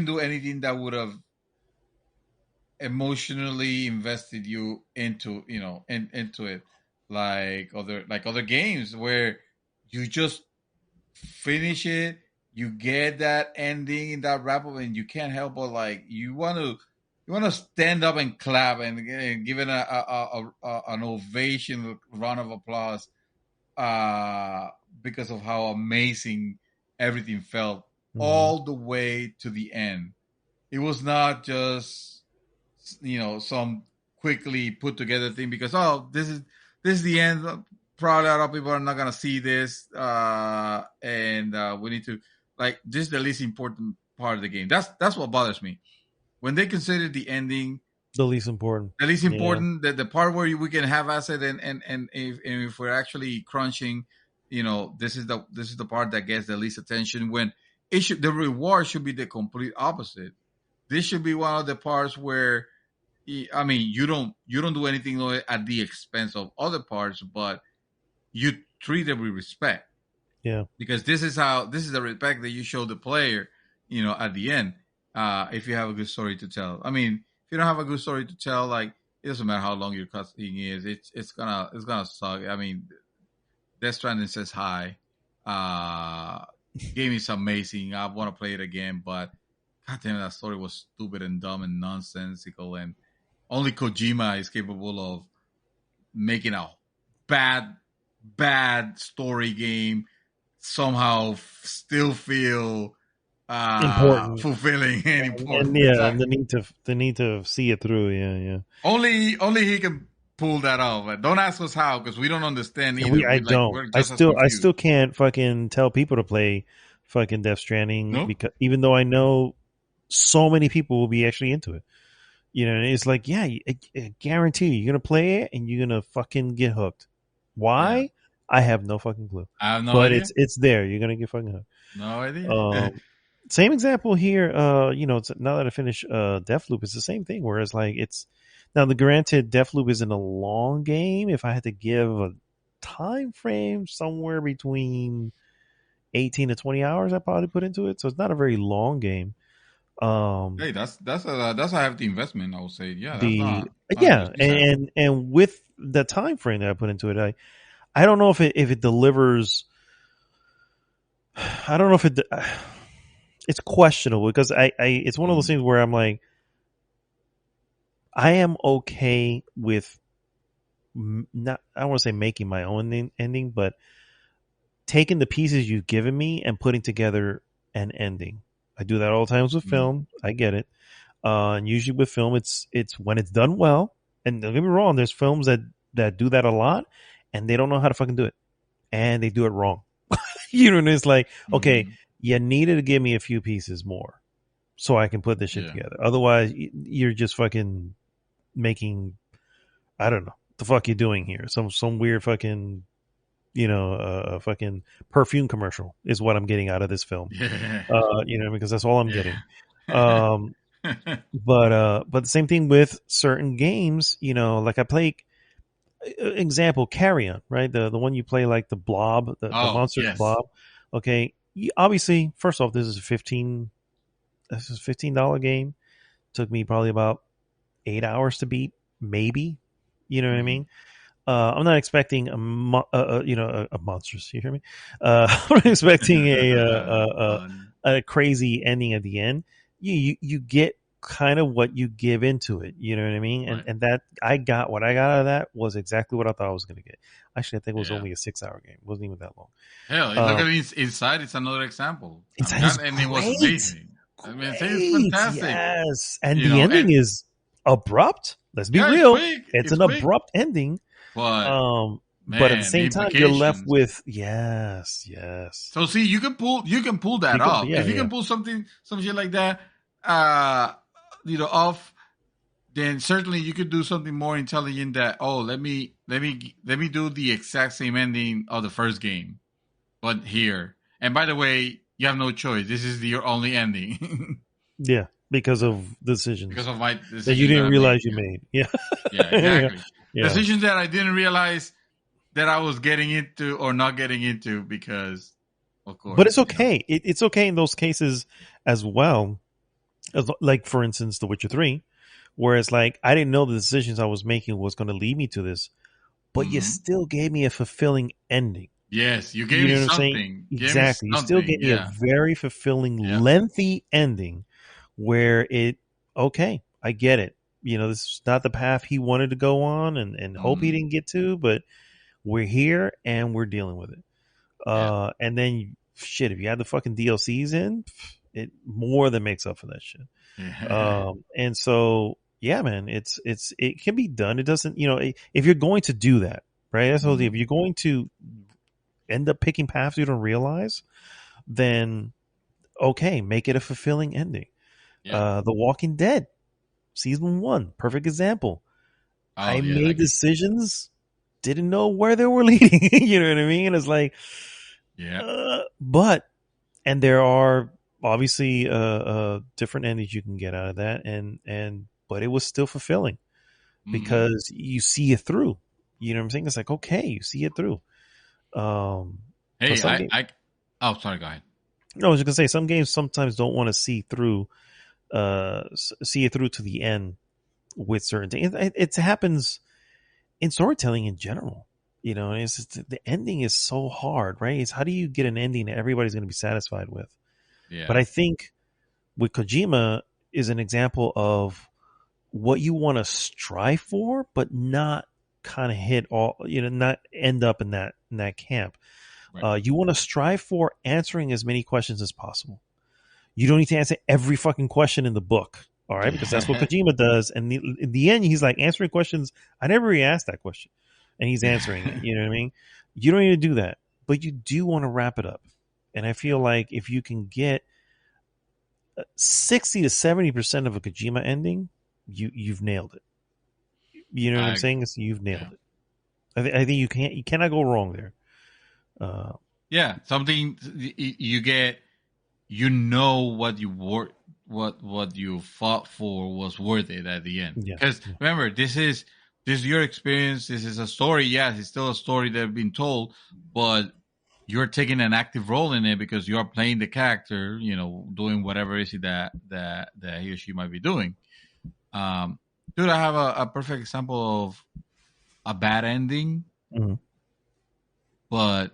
do anything that would have emotionally invested you into it, like other games where you just finish it, you get that ending in that wrap up, and you can't help but, like, you want to stand up and clap and give it an ovation, round of applause, uh, because of how amazing everything felt mhm. all the way to the end. It was not just some quickly put together thing because, oh, this is the end. Probably a lot of people are not gonna see this, and we need to, like, this is the least important part of the game. That's what bothers me when they consider the ending The least important. the least Yeah. important, the part where we can have asset, and if we're actually crunching, this is the part that gets the least attention, when the reward should be the complete opposite. This should be one of the parts where, I mean, you don't do anything at the expense of other parts, but you treat them with respect, Yeah. because this is the respect that you show the player, at the end. If you have a good story to tell, I mean, if you don't have a good story to tell, like, it doesn't matter how long your cutscene is. It's gonna suck. I mean, Death Stranding says hi. Uh, Game is amazing. I want to play it again, but god damn it, that story was stupid and dumb and nonsensical, and only Kojima is capable of making a bad story game somehow still feel Important. fulfilling and And important. yeah, and Exactly. the need to see it through. Yeah, yeah. Only he can pull that off. But don't ask us how, because we don't understand And either. I don't. We're just as I confused. still can't fucking tell people to play fucking Death Stranding, Nope. because even though I know so many people will be actually into it. You know, and it's like, yeah, I guarantee you, you're gonna play it and you're gonna fucking get hooked. Yeah. Why? I have no fucking clue. I have no But idea. it's there. You're gonna get fucking hooked. No idea. Same example here. Now that I finish Deathloop, it's the same thing. Whereas like it's now the granted Deathloop isn't a long game. If I had to give a time frame, somewhere between 18 to 20 hours, I probably put into it. So it's not a very long game. Um, Hey, that's a hefty investment. I would say, yeah, that's the not to be yeah, sneezed at. and with the time frame that I put into it, I don't know if it delivers. I don't know if it. It's questionable because I it's one of those Mm, things where I'm like, I am okay with not, I don't want to say making my own ending, but taking the pieces you've given me and putting together an ending. I do that all the times with mm, film. I get it. And usually with film, it's when it's done well. And don't get me wrong, there's films that do that a lot, and they don't know how to fucking do it, and they do it wrong. You know, and it's like, okay, mm, you needed to give me a few pieces more so I can put this shit yeah. together. Otherwise, you're just fucking making, I don't know the fuck you doing here. Some weird fucking, fucking perfume commercial is what I'm getting out of this film. Yeah. Because that's all I'm getting. Yeah. Um, but the same thing with certain games, like I play, example, Carrion, right? The one you play like the blob, the Oh, monster yes. blob. Okay. Obviously, first off, this is $15 game. Took me probably about 8 hours to beat, maybe. You know what I Mm, mean? I'm not expecting a monstrous. You hear me? I'm not expecting fun. a crazy ending at the end. You get kind of what you give into it. You know what I mean? And Right. and that I got what I got out of that was exactly what I thought I was going to get. Actually, I think it was Yeah. only a 6 hour game. It wasn't even that long. Hell, look Um, at inside. It's another example. I mean, Inside is that ending was great, amazing. I mean, it's great. fantastic. Yes, and You the know, ending and is abrupt. Let's be yeah, it's real. quick. It's It's an quick, abrupt ending. but But at the man, the same time, you're left implications. with yes, yes. So see, you can pull that off. Yeah, If you yeah, can pull some shit like that, uh, off, then certainly you could do something more intelligent. That let me do the exact same ending of the first game, but here. And by the way, you have no choice. This is your only ending yeah. Because of decisions because of my that you decisions that didn't I made. realize you Yeah, made. Yeah, yeah, yeah, exactly. yeah. Decisions that I didn't realize that I was getting into or not getting into because, of But course, it's okay. It's okay in those cases as well. Like for instance, The Witcher 3, where it's like I didn't know the decisions I was making was going to lead me to this, but you Mm-hmm. still gave me a fulfilling ending. Yes, you gave You me know what I'm saying? something. Give me Exactly. You still something. gave me a Yeah. very fulfilling, Yeah. lengthy ending where okay, I get it. This is not the path he wanted to go on and hope he Mm, didn't get to, but we're here and we're dealing with it. yeah. And then shit, if you add the fucking DLCs in, it more than makes up for that shit. Yeah. And so, yeah, man, it can be done. It doesn't, if you're going to do that, right? That's the whole thing. If Mm, you're going to end up picking paths you don't realize, then okay, make it a fulfilling ending. yeah. The Walking Dead season 1, perfect example. Oh I yeah, that made game. decisions, didn't know where they were leading. You know what I mean? It's like, Yeah. but and there are obviously different endings you can get out of that, and but it was still fulfilling Mm-hmm. because you see it through. You know what I'm saying? It's like, okay, you see it through. Um, but Hey, some I, games, I. Oh, sorry. Go ahead. no, I was just gonna say some games sometimes don't want to see through, see it through to the end with certain things. It happens in storytelling in general. It's just, the ending is so hard, right? It's how do you get an ending that everybody's going to be satisfied with? But Yeah. I think with Kojima is an example of what you want to strive for, but not kind of hit all, not end up in that camp. Right. You want to strive for answering as many questions as possible. You don't need to answer every fucking question in the book, all right? Because that's what Kojima does. And in the end, he's like answering questions. I never really asked that question, and he's answering it. You know what I mean? You don't need to do that, but you do want to wrap it up. And I feel like if you can get 60 to 70% of a Kojima ending, you've nailed it. You know what I'm saying? You've nailed it. I think you cannot go wrong there. Something you get, what you fought for was worth it at the end. Because remember, this is your experience. This is a story. Yes, it's still a story that's been told, but you're taking an active role in it because you are playing the character, doing whatever it is that he or she might be doing. Dude, I have a perfect example of a bad ending, but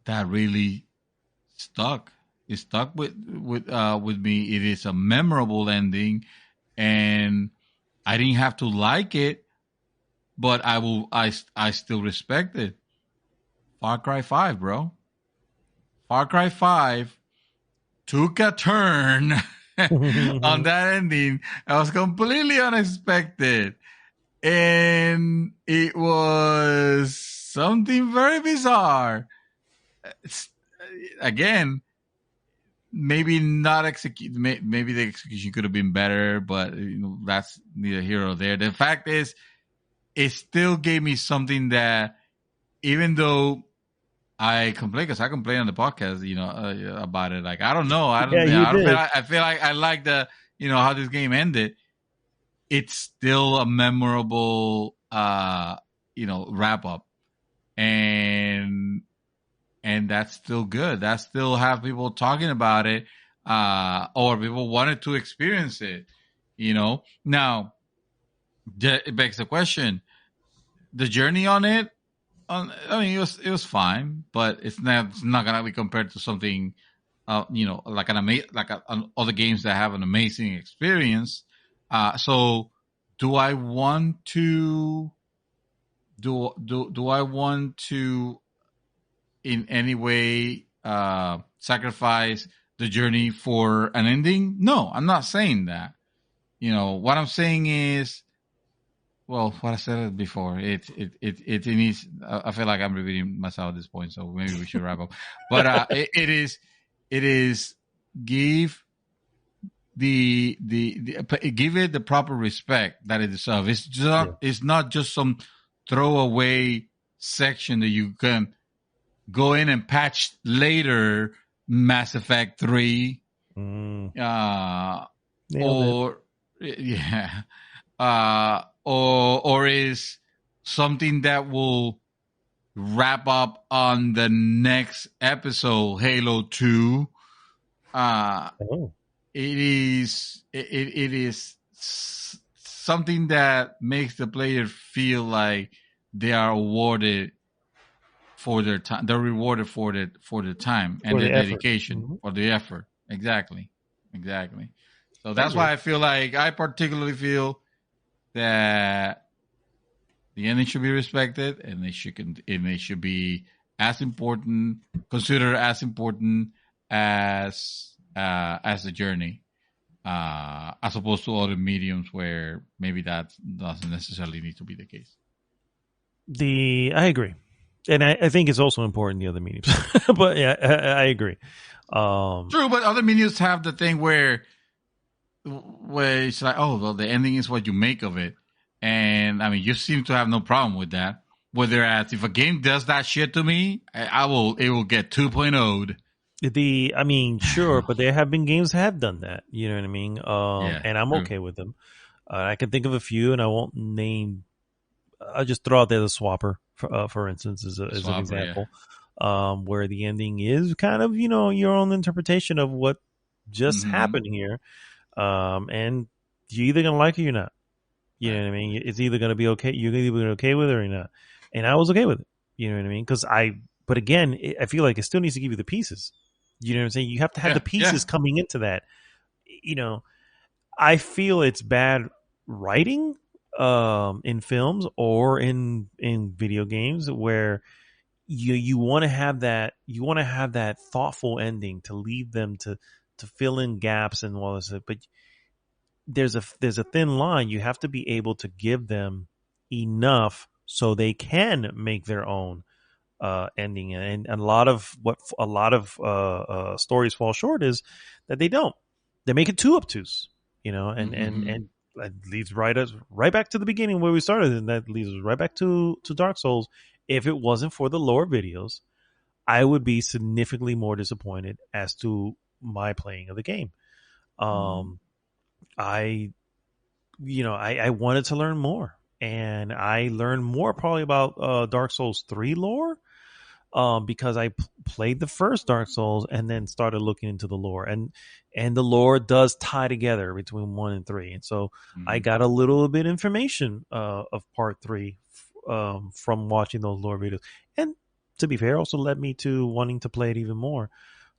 that really stuck. It stuck with me. It is a memorable ending, and I didn't have to like it, but I still respect it. Far Cry 5, bro. Far Cry 5 took a turn on that ending. It was completely unexpected. And it was something very bizarre. Again, maybe not execute. Maybe the execution could have been better, but that's neither here or there. The fact is, it still gave me something that, even though I complain, because I complain on the podcast, about it. Like, I don't know. I feel like I like how this game ended. It's still a memorable, wrap up, and that's still good. That still have people talking about it, or people wanted to experience it. Now it begs the question: the journey on it. It was fine, but it's not gonna be compared to something, like other games that have an amazing experience. So, do I want to in any way sacrifice the journey for an ending? No, I'm not saying that. What I'm saying is, well, what I said before, it needs. I feel like I'm repeating myself at this point, so maybe we should wrap up. But it is give give it the proper respect that it deserves. It's not just some throwaway section that you can go in and patch later. Mass Effect 3, or is something that will wrap up on the next episode, Halo 2. It is something that makes the player feel like they are awarded for their time. They're rewarded for their time and their dedication, for the effort. Exactly. So that's why I feel like I particularly feel that the ending should be respected, and they should be as important, considered as important as the journey, as opposed to other mediums where maybe that doesn't necessarily need to be the case. I agree, and I think it's also important the other mediums, but yeah, I agree. True, but other mediums have the thing where it's like, oh, well, the ending is what you make of it. And you seem to have no problem with that. Whereas if a game does that shit to me, it will get 2.0'd. Sure, but there have been games that have done that. You know what I mean? And I'm okay with them. I can think of a few, and I won't name. I'll just throw out there the Swapper, for instance, as an example, where the ending is kind of your own interpretation of what just happened here. And you're either gonna like it or you're not. You know what I mean? It's either gonna be okay. You're either gonna be okay with it or you're not. And I was okay with it. You know what I mean? But again, I feel like it still needs to give you the pieces. You know what I'm saying? You have to have the pieces coming into that. I feel it's bad writing in films or in video games where you want to have that thoughtful ending to leave them to fill in gaps and all this, but there's a thin line. You have to be able to give them enough so they can make their own ending, and a lot of stories fall short is that they don't. They make it too obtuse, and that leads right back to the beginning where we started, and that leads us right back to Dark Souls. If it wasn't for the lore videos, I would be significantly more disappointed as to my playing of the game. I wanted to learn more, and I learned more probably about Dark Souls 3 lore because I played the first Dark Souls and then started looking into the lore, and the lore does tie together between 1 and 3, and so I got a little bit information of part 3 from watching those lore videos, and to be fair, also led me to wanting to play it even more.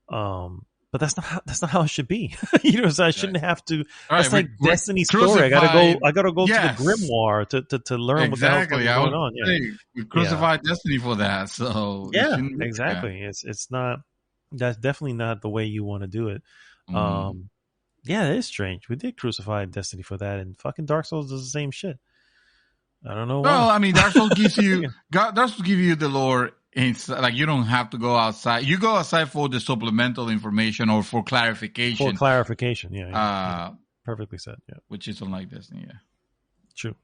But that's not how it should be. So I shouldn't have to. That's like Destiny story. I gotta go to the grimoire to learn what the hell's going on. We crucified Destiny for that. So yeah, exactly. It's not. That's definitely not the way you want to do it. Yeah, it is strange. We did crucify Destiny for that, and fucking Dark Souls does the same shit. I don't know why. Well, I mean, Dark Souls gives you the lore. It's like you don't have to go outside. You go outside for the supplemental information or for clarification. Yeah. Perfectly said. Yeah. Which is unlike Destiny. Yeah. True.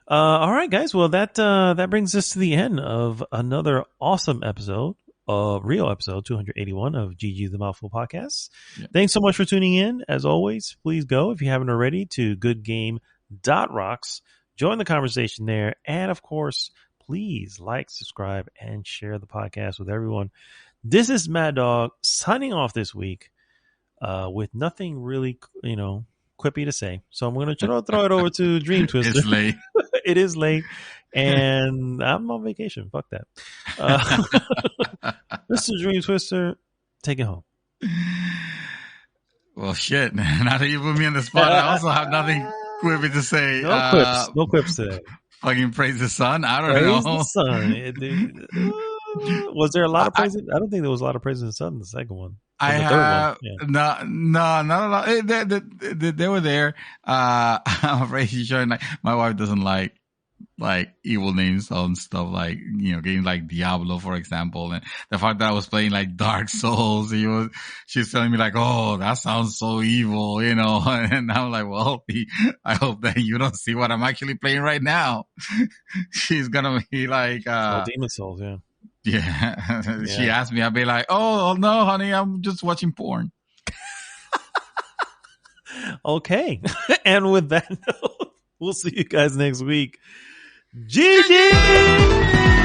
All right, guys. Well, that brings us to the end of another awesome episode, real episode 281 of GG the Mouthful podcast. Yeah. Thanks so much for tuning in. As always, please go, if you haven't already, to goodgame.rocks. Join the conversation there, and of course, please like, subscribe, and share the podcast with everyone. This is Mad Dog signing off this week with nothing really, quippy to say. So I'm going to throw it over to Dream Twister. It's late. It is late, and I'm on vacation. Fuck that. Mr. Dream Twister, take it home. Well, shit. Now that you put me on the spot, I also have nothing quippy to say. No quips today. Fucking praise the sun. I don't know. Praise the sun. Was there a lot of praise? I don't think there was a lot of praise in the sun in the second one. I have not a lot. They were there. I'm afraid he's showing like my wife doesn't like evil names on stuff like games like Diablo, for example, and the fact that I was playing like Dark Souls, she's telling me like, oh, that sounds so evil, and I'm like, well, I hope that you don't see what I'm actually playing right now. She's gonna be like, Demon Souls, yeah. Yeah. She asked me, I'd be like, oh no, honey, I'm just watching porn. Okay, and with that note, we'll see you guys next week. GG!